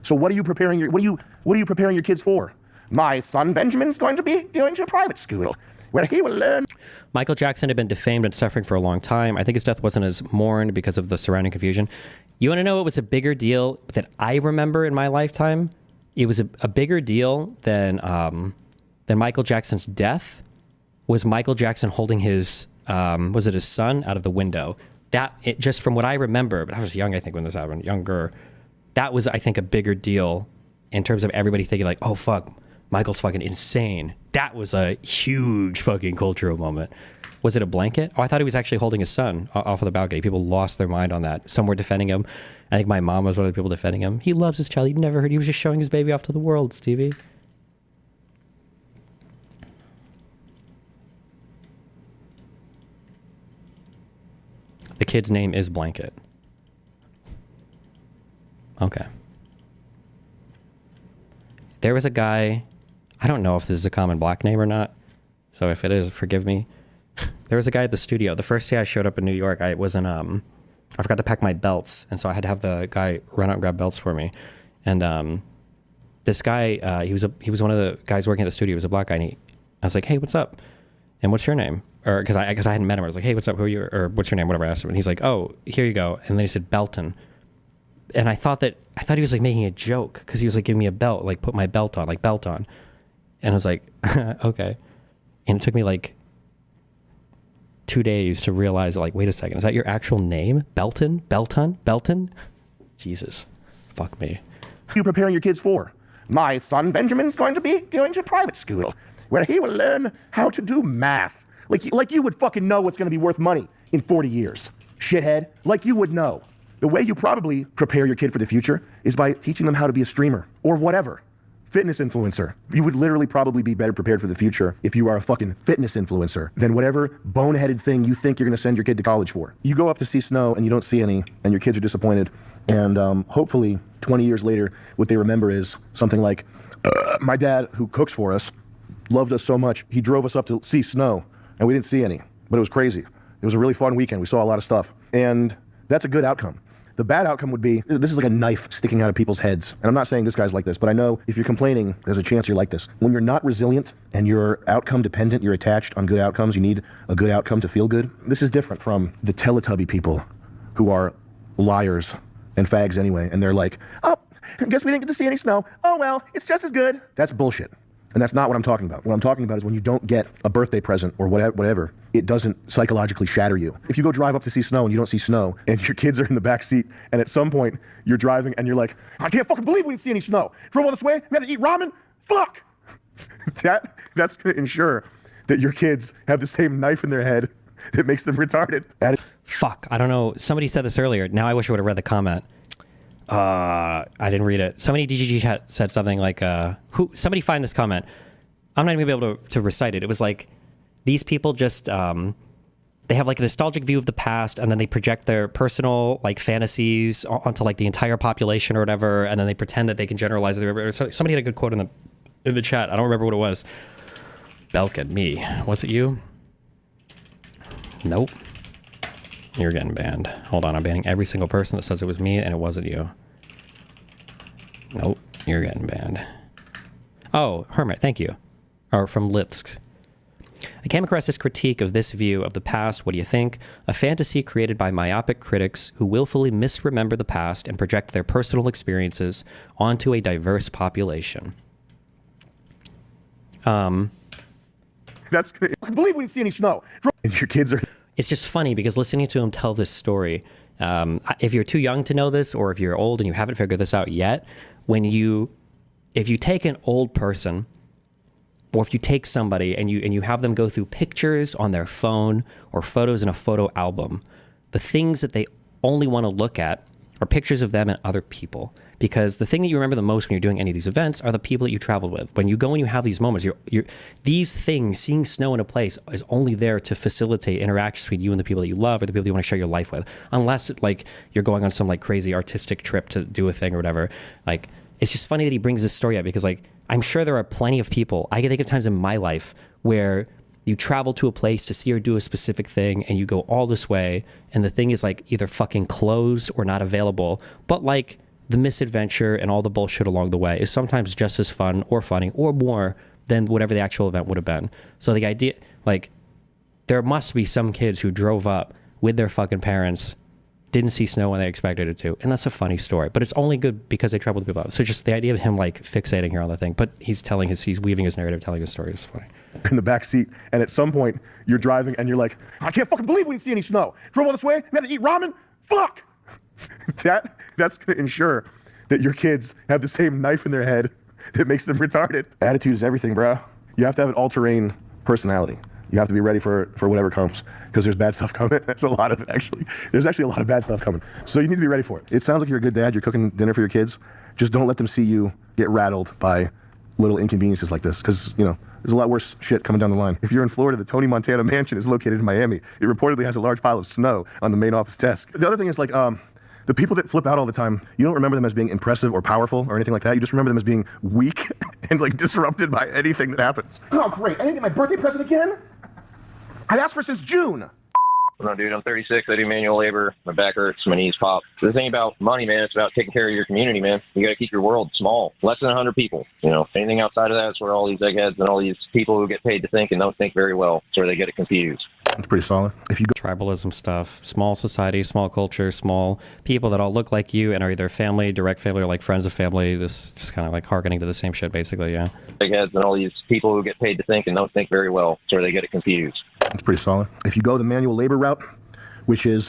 So what are you preparing your kids for? My son Benjamin's going to be going to private school, where he will learn. Michael Jackson had been defamed and suffering for a long time. I think his death wasn't as mourned because of the surrounding confusion. You want to know what was a bigger deal that I remember in my lifetime? It was a bigger deal than Michael Jackson's death. Was Michael Jackson holding his was it his son out of the window? Just from what I remember, but I was young, I think, when this happened, younger. That was, I think, a bigger deal in terms of everybody thinking like, oh fuck, Michael's fucking insane. That was a huge fucking cultural moment. Was it a blanket? Oh, I thought he was actually holding his son off of the balcony. People lost their mind on that. Some were defending him. I think my mom was one of the people defending him. He loves his child. He never heard. He was just showing his baby off to the world, Stevie. kid's name is Blanket. Okay. There was a guy, I don't know if this is a common black name or not, so if it is, forgive me. There was a guy at the studio. The first day I showed up in New York, I forgot to pack my belts, and so I had to have the guy run out and grab belts for me. And this guy, he was one of the guys working at the studio. He was a black guy, and I was like, hey, what's up? And what's your name? Or because I hadn't met him. I was like, hey, what's up? Who are you? Or what's your name? Whatever I asked him. And he's like, oh, here you go. And then he said Belton. And I thought he was like making a joke because he was like giving me a belt, like put my belt on, like belt on. And I was like, okay. And it took me like 2 days to realize, like, wait a second, is that your actual name? Belton? Belton? Jesus. Fuck me. What are you preparing your kids for? My son Benjamin's going to be going to private school where he will learn how to do math. Like you would fucking know what's going to be worth money in 40 years. Shithead. Like you would know. The way you probably prepare your kid for the future is by teaching them how to be a streamer or whatever. Fitness influencer. You would literally probably be better prepared for the future if you are a fucking fitness influencer than whatever boneheaded thing you think you're going to send your kid to college for. You go up to see snow and you don't see any and your kids are disappointed. And hopefully 20 years later, what they remember is something like, my dad, who cooks for us, loved us so much, he drove us up to see snow and we didn't see any, but it was crazy. It was a really fun weekend. We saw a lot of stuff. And that's a good outcome. The bad outcome would be, this is like a knife sticking out of people's heads. And I'm not saying this guy's like this, but I know if you're complaining, there's a chance you're like this. When you're not resilient and you're outcome dependent, you're attached on good outcomes, you need a good outcome to feel good. This is different from the Teletubby people who are liars and fags anyway. And they're like, oh, I guess we didn't get to see any snow. Oh, well, it's just as good. That's bullshit. And that's not what I'm talking about. What I'm talking about is when you don't get a birthday present or whatever, it doesn't psychologically shatter you. If you go drive up to see snow and you don't see snow and your kids are in the back seat and at some point you're driving and you're like, I can't fucking believe we didn't see any snow. Drove all this way, we had to eat ramen? Fuck! That's going to ensure that your kids have the same knife in their head that makes them retarded. Fuck, I don't know. Somebody said this earlier. Now I wish I would have read the comment. I didn't read it. Somebody DGG said something like, somebody find this comment. I'm not even going to be able to recite it. It was like, these people just, they have like a nostalgic view of the past and then they project their personal like fantasies onto like the entire population or whatever. And then they pretend that they can generalize it. So somebody had a good quote in the chat. I don't remember what it was. Belkin, me. Was it you? Nope. You're getting banned. Hold on, I'm banning every single person that says it was me and it wasn't you. Nope, you're getting banned. Oh, Hermit, thank you. Or from Litsk. I came across this critique of this view of the past. What do you think? A fantasy created by myopic critics who willfully misremember the past and project their personal experiences onto a diverse population. That's I can't believe we didn't see any snow. And your kids are... It's just funny because listening to him tell this story, if you're too young to know this or if you're old and you haven't figured this out yet, if you take an old person or if you take somebody and you have them go through pictures on their phone or photos in a photo album, the things that they only want to look at are pictures of them and other people. Because the thing that you remember the most when you're doing any of these events are the people that you traveled with. When you go and you have these moments, these things, seeing snow in a place is only there to facilitate interactions between you and the people that you love or the people you want to share your life with. Unless like you're going on some like crazy artistic trip to do a thing or whatever. Like, it's just funny that he brings this story up because like, I'm sure there are plenty of people, I can think of times in my life where you travel to a place to see or do a specific thing and you go all this way and the thing is like either fucking closed or not available, but like the misadventure and all the bullshit along the way is sometimes just as fun or funny or more than whatever the actual event would have been. So the idea, like, there must be some kids who drove up with their fucking parents, didn't see snow when they expected it to, and that's a funny story. But it's only good because they traveled with people. So just the idea of him like fixating here on the thing, but he's weaving his narrative, telling his story is funny. In the back seat, and at some point you're driving and you're like, I can't fucking believe we didn't see any snow. Drove all this way, we had to eat ramen. Fuck. That's going to ensure that your kids have the same knife in their head that makes them retarded. Attitude is everything, bro. You have to have an all-terrain personality. You have to be ready for whatever comes, because there's bad stuff coming. That's a lot of it, actually. There's actually a lot of bad stuff coming. So you need to be ready for it. It sounds like you're a good dad. You're cooking dinner for your kids. Just don't let them see you get rattled by little inconveniences like this, because, you know, There's a lot worse shit coming down the line. If you're in Florida, the Tony Montana mansion is located in Miami. It reportedly has a large pile of snow on the main office desk. The other thing is like, the people that flip out all the time, you don't remember them as being impressive or powerful or anything like that. You just remember them as being weak and like disrupted by anything that happens. Oh, great. I didn't get my birthday present again? I asked for since June. No, dude, I'm 36. I do manual labor. My back hurts. My knees pop. The thing about money, man, it's about taking care of your community, man. You got to keep your world small. Less than 100 people. You know, anything outside of that is where all these eggheads and all these people who get paid to think and don't think very well, it's where they get it confused. It's pretty solid. If you go tribalism stuff, small society, small culture, small people that all look like you and are either family, direct family, or like friends of family, this just kind of like hearkening to the same shit, basically, yeah. Eggheads and all these people who get paid to think and don't think very well, it's where they get it confused. It's pretty solid. If you go the manual labor route, which is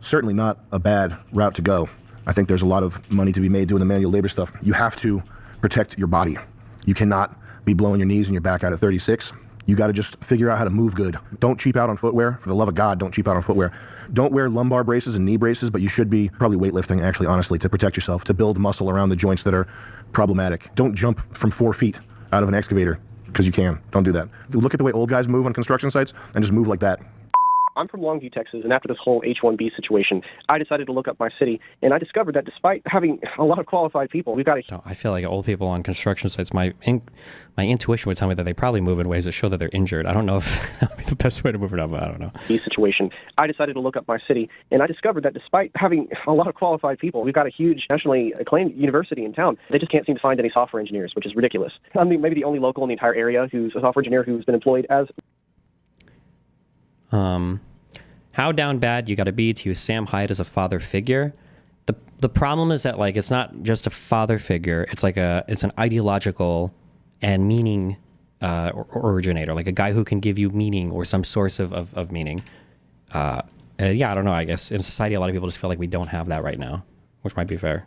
certainly not a bad route to go. I think there's a lot of money to be made doing the manual labor stuff. You have to protect your body. You cannot be blowing your knees and your back out at 36. You got to just figure out how to move good. Don't cheap out on footwear. For the love of God, don't cheap out on footwear. Don't wear lumbar braces and knee braces, but you should be probably weightlifting, actually, honestly, to protect yourself, to build muscle around the joints that are problematic. Don't jump from 4 feet out of an excavator, because you can. Don't do that. Look at the way old guys move on construction sites and just move like that. I'm from Longview, Texas, and after this whole H-1B situation, I decided to look up my city, and I discovered that despite having a lot of qualified people, we've got a... I feel like old people on construction sites, my intuition would tell me that they probably move in ways that show that they're injured. I don't know if that would be the best way to move it up, but I don't know. Situation. I decided to look up my city, and I discovered that despite having a lot of qualified people, we've got a huge nationally acclaimed university in town. They just can't seem to find any software engineers, which is ridiculous. I'm maybe the only local in the entire area who's a software engineer who's been employed as... How down bad you got to be to use Sam Hyde as a father figure? The problem is that like it's not just a father figure. It's like it's an ideological and meaning originator, like a guy who can give you meaning or some source of meaning. Yeah, I don't know. I guess in society, a lot of people just feel like we don't have that right now, which might be fair.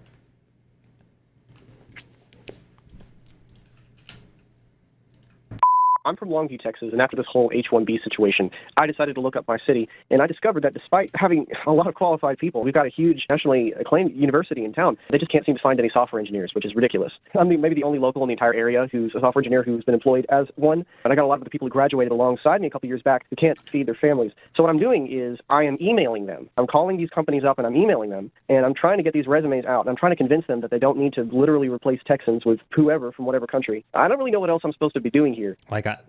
I'm from Longview, Texas, and after this whole H-1B situation, I decided to look up my city, and I discovered that despite having a lot of qualified people, we've got a huge nationally acclaimed university in town. They just can't seem to find any software engineers, which is ridiculous. I'm maybe the only local in the entire area who's a software engineer who's been employed as one, and I got a lot of the people who graduated alongside me a couple years back who can't feed their families. So what I'm doing is I am emailing them. I'm calling these companies up and I'm emailing them, and I'm trying to get these resumes out. I'm trying to convince them that they don't need to literally replace Texans with whoever from whatever country. I don't really know what else I'm supposed to be doing here.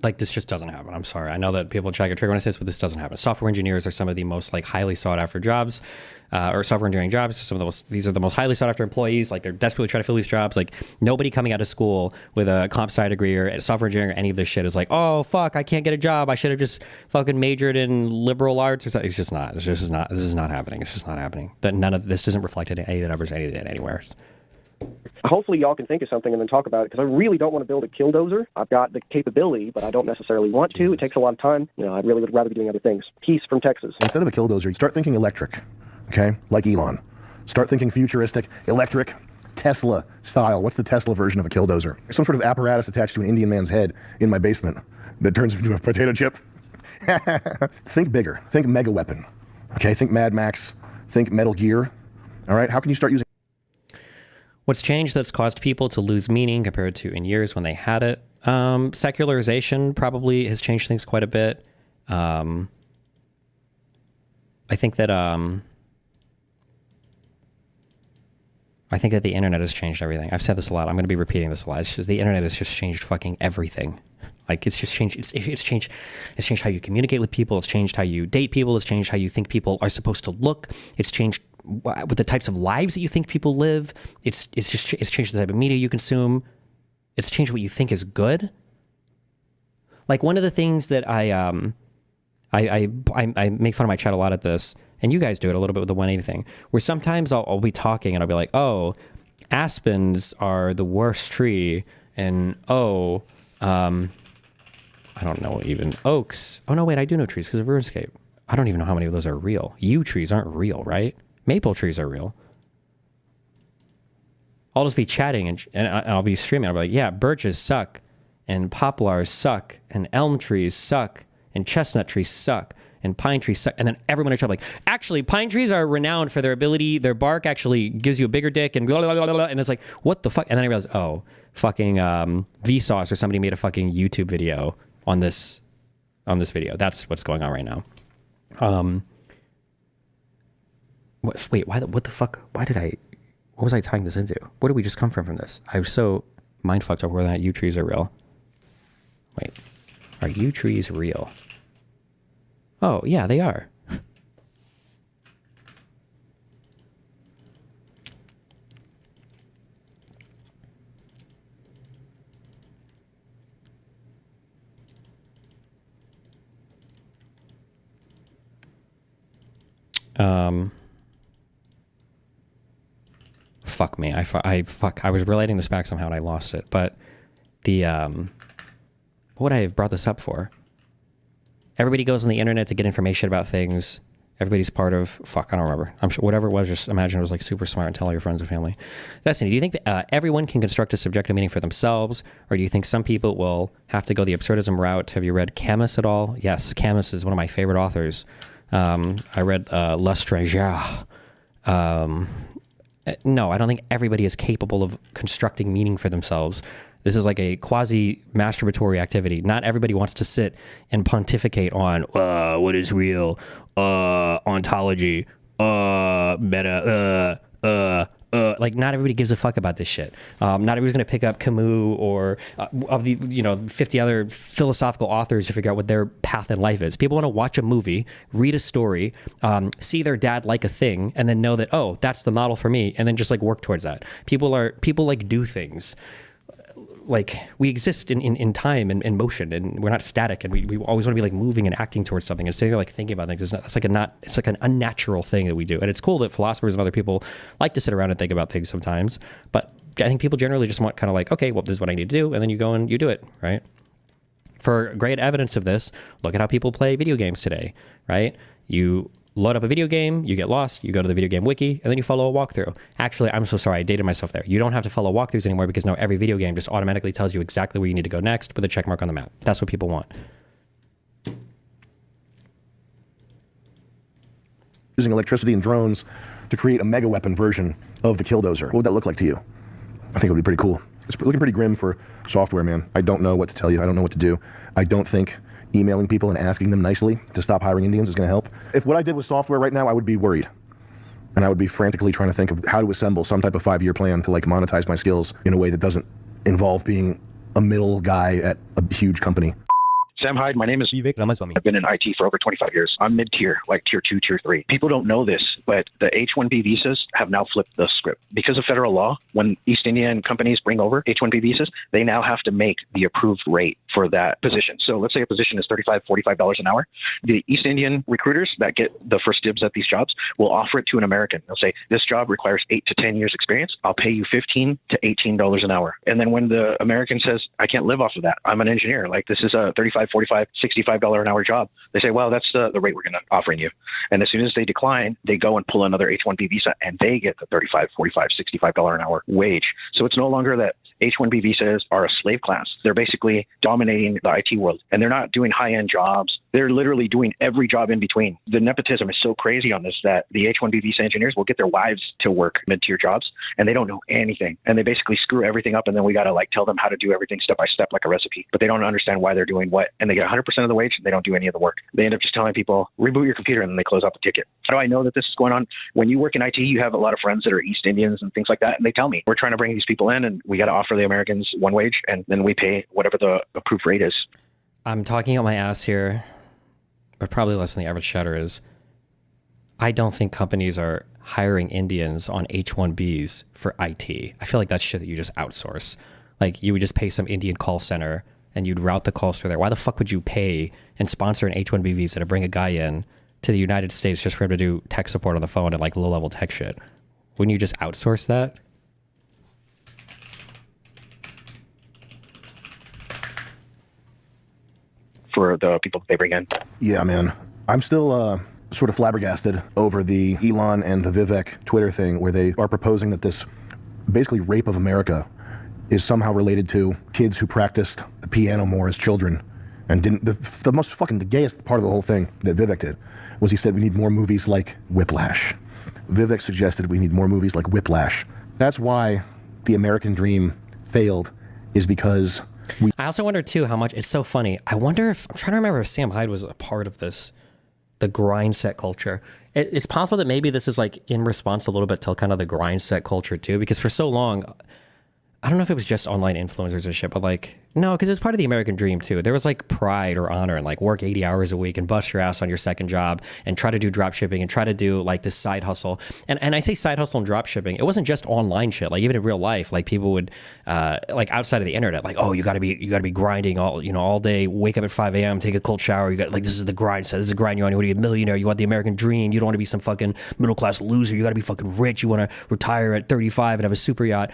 Like this just doesn't happen. I'm sorry. I know that people check your trigger when I say this, but this doesn't happen. Software engineers are some of the most like highly sought after jobs, or software engineering jobs. These are the most highly sought after employees. Like they're desperately trying to fill these jobs. Like nobody coming out of school with a comp sci degree or software engineering or any of this shit is like, oh fuck, I can't get a job. I should have just fucking majored in liberal arts or something. It's just not. This is not happening. It's just not happening. That none of this isn't reflected in any of the numbers, anywhere. Hopefully y'all can think of something and then talk about it, because I really don't want to build a killdozer. I've got the capability, but I don't necessarily want to. It takes a lot of time. You know, I really would rather be doing other things. Peace from Texas. Instead of a killdozer, you start thinking electric, okay? Like Elon. Start thinking futuristic, electric, Tesla style. What's the Tesla version of a killdozer? Some sort of apparatus attached to an Indian man's head in my basement that turns into a potato chip. Think bigger. Think mega weapon. Okay, think Mad Max. Think Metal Gear. All right, how can you start using... What's changed that's caused people to lose meaning compared to in years when they had it? Secularization probably has changed things quite a bit. I think that the internet has changed everything. I've said this a lot. I'm going to be repeating this a lot. It's just the internet has just changed fucking everything. Like it's just changed. It's changed how you communicate with people. It's changed how you date people. It's changed how you think people are supposed to look. It's changed with the types of lives that you think people live. It's changed the type of media you consume. It's changed what you think is good. Like one of the things that I make fun of my chat a lot at this, and you guys do it a little bit with the 180 thing, where sometimes I'll be talking and I'll be like, oh, aspens are the worst tree, and oh, I don't know, even oaks. Oh no, wait, I do know trees because of RuneScape. I don't even know how many of those are real. Yew trees aren't real, right? Maple trees are real. I'll just be chatting and I'll be streaming. I'll be like, yeah, birches suck, and poplars suck, and elm trees suck, and chestnut trees suck. and pine trees suck. And then everyone in trouble, like, actually, pine trees are renowned for their ability. Their bark actually gives you a bigger dick and blah, blah, blah, blah, blah. And it's like, what the fuck? And then I realized, oh, fucking Vsauce or somebody made a fucking YouTube video on this video. That's what's going on right now. Wait, what the fuck? What was I tying this into? Where did we just come from this? I was so mind fucked over whether or not yew trees are real. Wait, are yew trees real? Oh, yeah, they are. Fuck me. I was relating this back somehow and I lost it. But the, what would I have brought this up for? Everybody goes on the internet to get information about things. Everybody's part of, fuck, I don't remember. I'm sure whatever it was, just imagine it was like super smart and tell all your friends and family. Destiny, do you think that everyone can construct a subjective meaning for themselves? Or do you think some people will have to go the absurdism route? Have you read Camus at all? Yes, Camus is one of my favorite authors. I read L'Estranger. No, I don't think everybody is capable of constructing meaning for themselves. This is like a quasi-masturbatory activity. Not everybody wants to sit and pontificate on what is real, ontology, meta, like not everybody gives a fuck about this shit. Not everybody's going to pick up Camus or of the 50 other philosophical authors to figure out what their path in life is. People want to watch a movie, read a story, see their dad like a thing, and then know that, oh, that's the model for me, and then just like work towards that. People like do things. Like we exist in time and in motion, and we're not static, and we always want to be like moving and acting towards something and sitting there like thinking about things. It's like an unnatural thing that we do, and it's cool that philosophers and other people like to sit around and think about things sometimes. But I think people generally just want kind of like, okay, well, this is what I need to do, and then you go and you do it, right? For great evidence of this, look at how people play video games today, right? You load up a video game, you get lost, you go to the video game wiki, and then you follow a walkthrough. Actually, I'm so sorry, I dated myself there. You don't have to follow walkthroughs anymore because now every video game just automatically tells you exactly where you need to go next with a check mark on the map. That's what people want. Using electricity and drones to create a mega weapon version of the Killdozer. What would that look like to you? I think it would be pretty cool. It's looking pretty grim for software, man. I don't know what to tell you. I don't know what to do. I don't think emailing people and asking them nicely to stop hiring Indians is going to help. If what I did was software right now, I would be worried. And I would be frantically trying to think of how to assemble some type of 5-year plan to like monetize my skills in a way that doesn't involve being a middle guy at a huge company. Sam Hyde, my name is Vivek Ramaswamy. I've been in IT for over 25 years. I'm mid-tier, like tier 2, tier 3. People don't know this, but the H-1B visas have now flipped the script. Because of federal law, when East Indian companies bring over H-1B visas, they now have to make the approved rate for that position. So let's say a position is $35, $45 an hour. The East Indian recruiters that get the first dibs at these jobs will offer it to an American. They'll say, this job requires 8 to 10 years experience. I'll pay you $15 to $18 an hour. And then when the American says, I can't live off of that, I'm an engineer, like this is a $35, $45, $65 an hour job. They say, well, that's the rate we're going to offering you. And as soon as they decline, they go and pull another H-1B visa and they get the $35, $45, $65 an hour wage. So it's no longer that H-1B visas are a slave class. They're basically dominating the IT world, and they're not doing high-end jobs. They're literally doing every job in between. The nepotism is so crazy on this that the H-1B visa engineers will get their wives to work mid-tier jobs, and they don't know anything. And they basically screw everything up, and then we got to like tell them how to do everything step by step like a recipe. But they don't understand why they're doing what, and they get 100% of the wage, and they don't do any of the work. They end up just telling people, reboot your computer, and then they close out the ticket. How do I know that this is going on? When you work in IT, you have a lot of friends that are East Indians and things like that, and they tell me, we're trying to bring these people in, and we got to offer the Americans one wage, and then we pay whatever the approved rate is. I'm talking out my ass here, but probably less than the average chatter is. I don't think companies are hiring Indians on H-1Bs for IT. I feel like that's shit that you just outsource. Like you would just pay some Indian call center and you'd route the calls through there. Why the fuck would you pay and sponsor an H-1B visa to bring a guy in to the United States just for him to do tech support on the phone and like low-level tech shit? Wouldn't you just outsource that? For the people that they bring in. Yeah, man. I'm still sort of flabbergasted over the Elon and the Vivek Twitter thing where they are proposing that this basically rape of America is somehow related to kids who practiced the piano more as children And didn't the most fucking the gayest part of the whole thing that Vivek did was he said we need more movies like Whiplash. Vivek suggested we need more movies like Whiplash. That's why the American dream failed, is because I also wonder too how much, it's so funny. I wonder if, I'm trying to remember if Sam Hyde was a part of this, the grind set culture. It's possible that maybe this is like in response a little bit to kind of the grind set culture too, because for so long, I don't know if it was just online influencers and shit, but like, no, because it's part of the American dream too. There was like pride or honor and like work 80 hours a week and bust your ass on your second job and try to do drop shipping and try to do like this side hustle. And I say side hustle and drop shipping, it wasn't just online shit. Like even in real life, like people would, like outside of the internet, like, oh, you gotta be grinding all day, wake up at 5 a.m., take a cold shower. You got like, this is the grind set. This is the grind. You want to be a millionaire. You want the American dream. You don't want to be some fucking middle class loser. You got to be fucking rich. You want to retire at 35 and have a super yacht.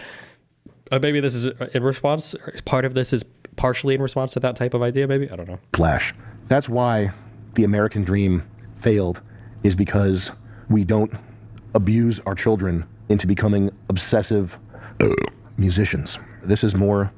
Maybe this is in response, part of this is partially in response to that type of idea, maybe? I don't know. Flash. That's why the American dream failed, is because we don't abuse our children into becoming obsessive musicians. This is more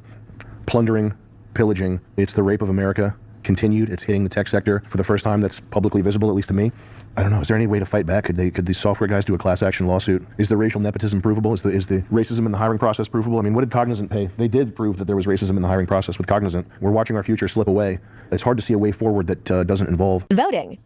plundering, pillaging. It's the rape of America continued. It's hitting the tech sector for the first time that's publicly visible, at least to me. I don't know. Is there any way to fight back? Could these software guys do a class action lawsuit? Is the racial nepotism provable? Is the racism in the hiring process provable? I mean, what did Cognizant pay? They did prove that there was racism in the hiring process with Cognizant. We're watching our future slip away. It's hard to see a way forward that doesn't involve voting.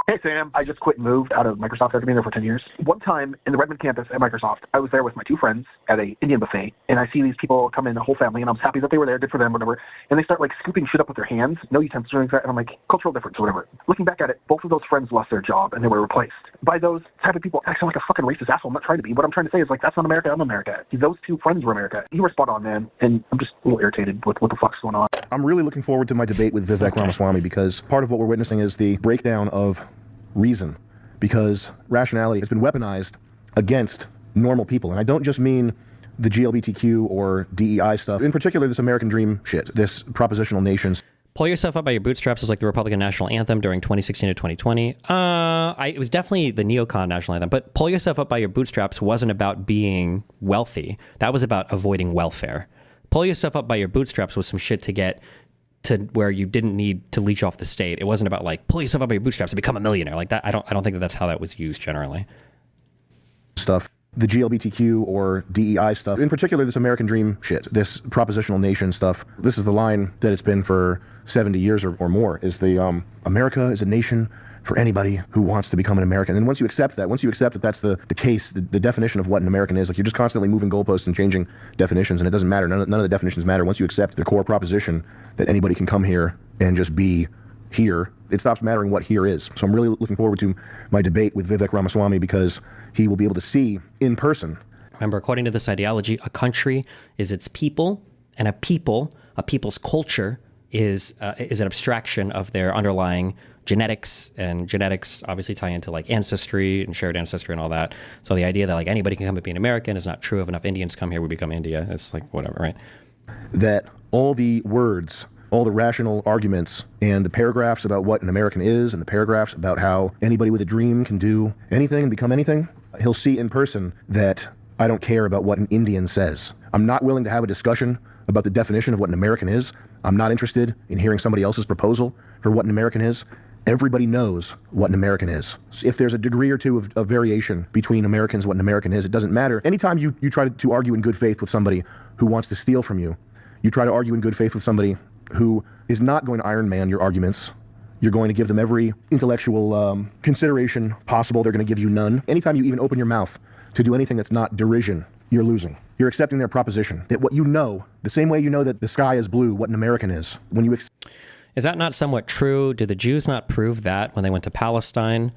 Hey, Sam. I just quit and moved out of Microsoft after being there for 10 years. One time in the Redmond campus at Microsoft, I was there with my two friends at a Indian buffet, and I see these people come in, a whole family, and I was happy that they were there, good for them, whatever, and they start, like, scooping shit up with their hands, no utensils or anything, and I'm like, cultural difference or whatever. Looking back at it, both of those friends lost their job, and they were replaced by those type of people. I sound like a fucking racist asshole. I'm not trying to be. What I'm trying to say is, like, that's not America, I'm America. Those two friends were America. You were spot on, man, and I'm just a little irritated with what the fuck's going on. I'm really looking forward to my debate with Vivek Ramaswamy, because part of what we're witnessing is the breakdown of reason, because rationality has been weaponized against normal people. And I don't just mean the GLBTQ or DEI stuff. In particular, this American dream shit, this propositional nations. Pull Yourself Up by Your Bootstraps is like the Republican national anthem during 2016 to 2020. It was definitely the neocon national anthem, but Pull Yourself Up by Your Bootstraps wasn't about being wealthy. That was about avoiding welfare. Pull Yourself Up by Your Bootstraps was some shit to get to where you didn't need to leech off the state. It wasn't about like pull yourself up by your bootstraps and become a millionaire like that. I don't think that's how that was used generally. Stuff, the GLBTQ or DEI stuff, in particular this American dream shit, this propositional nation stuff. This is the line that it's been for 70 years or more, is the America is a nation for anybody who wants to become an American. And once you accept that that's the case, the definition of what an American is, like you're just constantly moving goalposts and changing definitions, and it doesn't matter. None of the definitions matter. Once you accept the core proposition that anybody can come here and just be here, it stops mattering what here is. So I'm really looking forward to my debate with Vivek Ramaswamy, because he will be able to see in person. Remember, according to this ideology, a country is its people, and a people's culture is an abstraction of their underlying genetics, and genetics obviously tie into like ancestry and shared ancestry and all that. So the idea that like anybody can come and be an American is not true. If enough Indians come here, we become India. It's like whatever, right? That all the words, all the rational arguments, and the paragraphs about what an American is, and the paragraphs about how anybody with a dream can do anything and become anything, he'll see in person that I don't care about what an Indian says. I'm not willing to have a discussion about the definition of what an American is. I'm not interested in hearing somebody else's proposal for what an American is. Everybody knows what an American is. If there's a degree or two of variation between Americans and what an American is, it doesn't matter. Anytime you try to argue in good faith with somebody who wants to steal from you, you try to argue in good faith with somebody who is not going to Iron Man your arguments. You're going to give them every intellectual consideration possible. They're going to give you none. Anytime you even open your mouth to do anything that's not derision, you're losing. You're accepting their proposition that what you know, the same way you know that the sky is blue, what an American is. When you Is that not somewhat true? Did the Jews not prove that when they went to Palestine?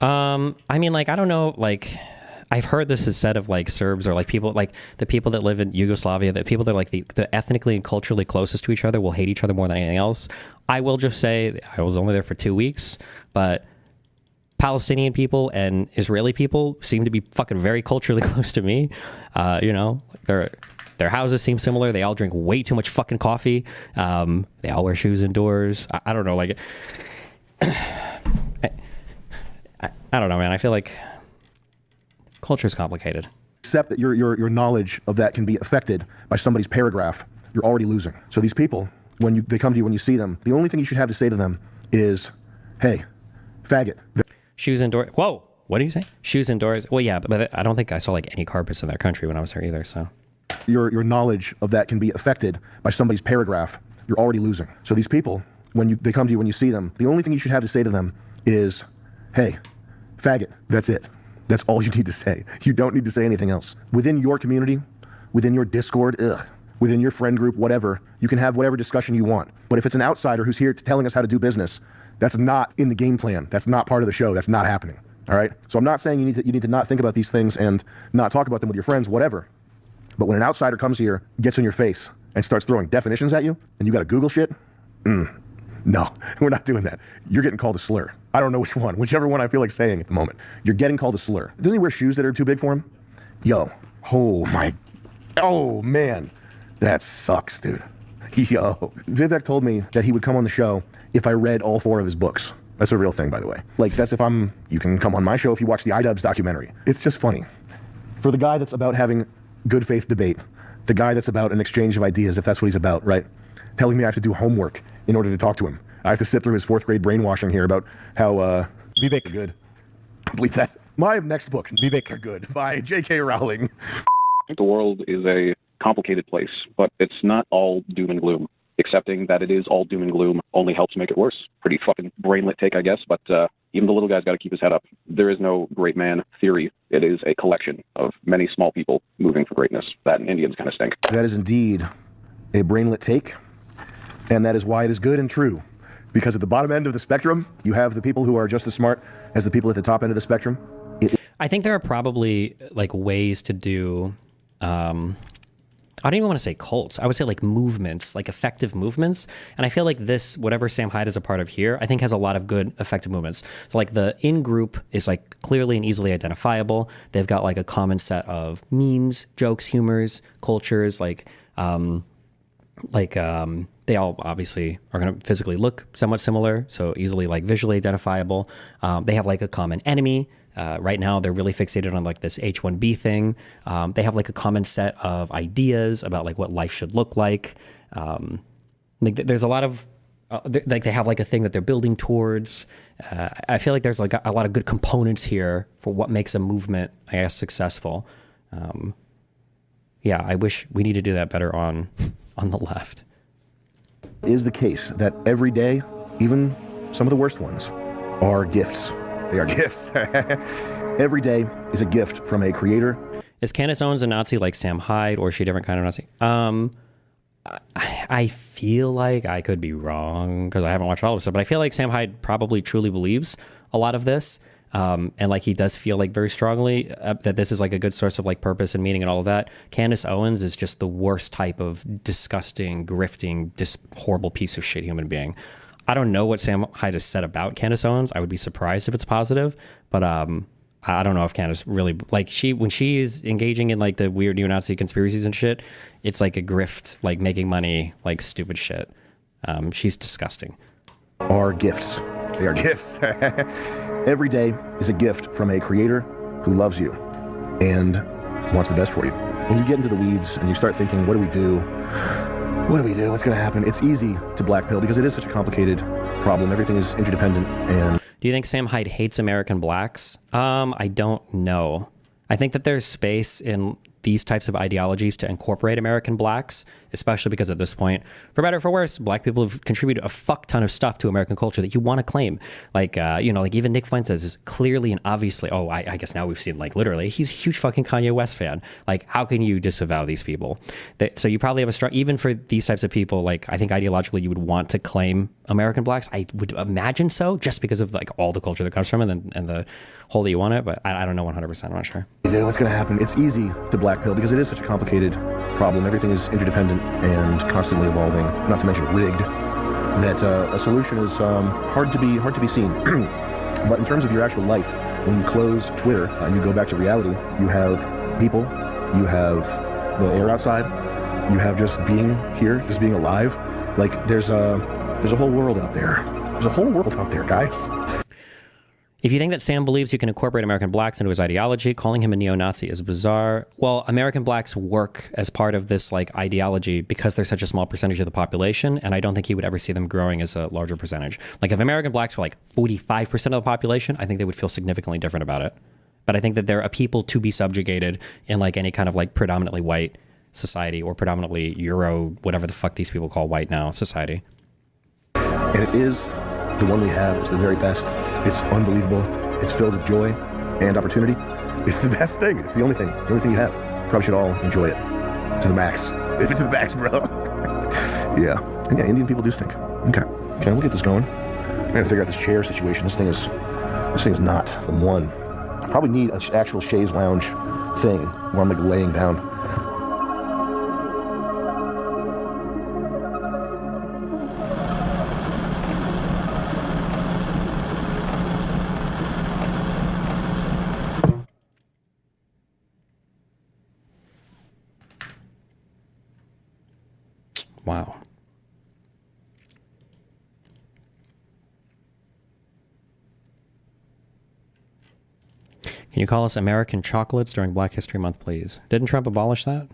I mean, like, I don't know, like, I've heard this is said of like Serbs or like people, like the people that live in Yugoslavia, that people that are like the ethnically and culturally closest to each other will hate each other more than anything else. I will just say I was only there for 2 weeks, but Palestinian people and Israeli people seem to be fucking very culturally close to me. You know, their houses seem similar. They all drink way too much fucking coffee. They all wear shoes indoors. I don't know, like, I don't know, man. I feel like culture is complicated. Accept that your knowledge of that can be affected by somebody's paragraph, you're already losing. So these people when they come to you, when you see them, the only thing you should have to say to them is, hey, faggot. Shoes indoors. Whoa, what do you say? Shoes indoors. Well, yeah, but I don't think I saw like any carpets in their country when I was there either, so. Your knowledge of that can be affected by somebody's paragraph. You're already losing. So these people, when they come to you, when you see them, the only thing you should have to say to them is, hey, faggot. That's it. That's all you need to say. You don't need to say anything else. Within your community, within your Discord, within your friend group, whatever, you can have whatever discussion you want. But if it's an outsider who's here telling us how to do business, that's not in the game plan. That's not part of the show. That's not happening. All right? So I'm not saying you need to not think about these things and not talk about them with your friends, whatever. But when an outsider comes here, gets in your face, and starts throwing definitions at you, and you got to Google shit, no, we're not doing that. You're getting called a slur. I don't know which one. Whichever one I feel like saying at the moment. You're getting called a slur. Doesn't he wear shoes that are too big for him? Yo. Oh, man. That sucks, dude. Yo. Vivek told me that he would come on the show if I read all 4 of his books. That's a real thing, by the way. Like, that's you can come on my show if you watch the iDubbbz documentary. It's just funny. For the guy that's about having good faith debate, the guy that's about an exchange of ideas, if that's what he's about, right? Telling me I have to do homework in order to talk to him. I have to sit through his 4th grade brainwashing here about how Vivek are good. Believe that. My next book, Vivek are good, by J.K. Rowling. The world is a complicated place, but it's not all doom and gloom. Accepting that it is all doom and gloom only helps make it worse. Pretty fucking brainlet take, I guess, but even the little guy's got to keep his head up. There is no great man theory. It is a collection of many small people moving for greatness. That and Indians kind of stink. That is indeed a brainlet take, and that is why it is good and true. Because at the bottom end of the spectrum, you have the people who are just as smart as the people at the top end of the spectrum. I think there are probably like ways to do, I don't even want to say cults. I would say like movements, like effective movements. And I feel like this, whatever Sam Hyde is a part of here, I think has a lot of good effective movements. So like the in-group is like clearly and easily identifiable. They've got like a common set of memes, jokes, humors, cultures, they all obviously are going to physically look somewhat similar, so easily like visually identifiable. They have like a common enemy. Right now, they're really fixated on like this H1B thing. They have like a common set of ideas about like what life should look like. Like there's a lot of like they have like a thing that they're building towards. I feel like there's like a lot of good components here for what makes a movement, I guess, successful. Yeah, I wish we need to do that better on the left. Is the case that every day, even some of the worst ones, are gifts. They are gifts. Every day is a gift from a creator. Is Candace Owens a Nazi like Sam Hyde, or is she a different kind of Nazi? I feel like I could be wrong because I haven't watched all of it, but I feel like Sam Hyde probably truly believes a lot of this. And like he does feel like very strongly that this is like a good source of like purpose and meaning and all of that. Candace Owens is just the worst type of disgusting, grifting, horrible piece of shit human being. I don't know what Sam Hyde has said about Candace Owens. I would be surprised if it's positive, but I don't know if Candace really like when she is engaging in like the weird neo-Nazi conspiracies and shit. It's like a grift, like making money, like stupid shit. She's disgusting. Are gifts. They are gifts. Every day is a gift from a creator who loves you and wants the best for you. When you get into the weeds and you start thinking, what do we do? What do we do? What's going to happen? It's easy to black pill because it is such a complicated problem. Everything is interdependent. And do you think Sam Hyde hates American blacks? I don't know. I think that there's space in these types of ideologies to incorporate American blacks, especially because at this point, for better or for worse, black people have contributed a fuck ton of stuff to American culture that you want to claim. Like, like even Nick Fuentes is clearly and obviously, I guess now we've seen like literally, he's a huge fucking Kanye West fan. Like, how can you disavow these people? So you probably have a strong, even for these types of people, like I think ideologically you would want to claim American blacks. I would imagine so, just because of like all the culture that comes from it and the whole that you want it, but I don't know 100%, I'm not sure. What's going to happen? It's easy to black pill because it is such a complicated problem. Everything is interdependent and constantly evolving, not to mention rigged, that a solution is hard to be seen. But in terms of your actual life, when you close Twitter and you go back to reality, you have people, you have the air outside, you have just being here, just being alive. Like there's a whole world out there. There's a whole world out there, guys. If you think that Sam believes you can incorporate American blacks into his ideology, calling him a neo-Nazi is bizarre. Well, American blacks work as part of this like ideology because they're such a small percentage of the population, and I don't think he would ever see them growing as a larger percentage. Like if American blacks were like 45% of the population, I think they would feel significantly different about it. But I think that they're a people to be subjugated in like any kind of like predominantly white society or predominantly Euro, whatever the fuck these people call white now, society. And it is the one we have. It's the very best. It's unbelievable. It's filled with joy and opportunity. It's the best thing. It's the only thing you have. Probably should all enjoy it to the max. If it's to the max, bro. Yeah. And yeah, Indian people do stink. Okay, we'll get this going. I gotta figure out this chair situation. This thing is not the one. I probably need an actual chaise lounge thing where I'm like laying down. Wow. Can you call us American chocolates during Black History Month, please? Didn't Trump abolish that?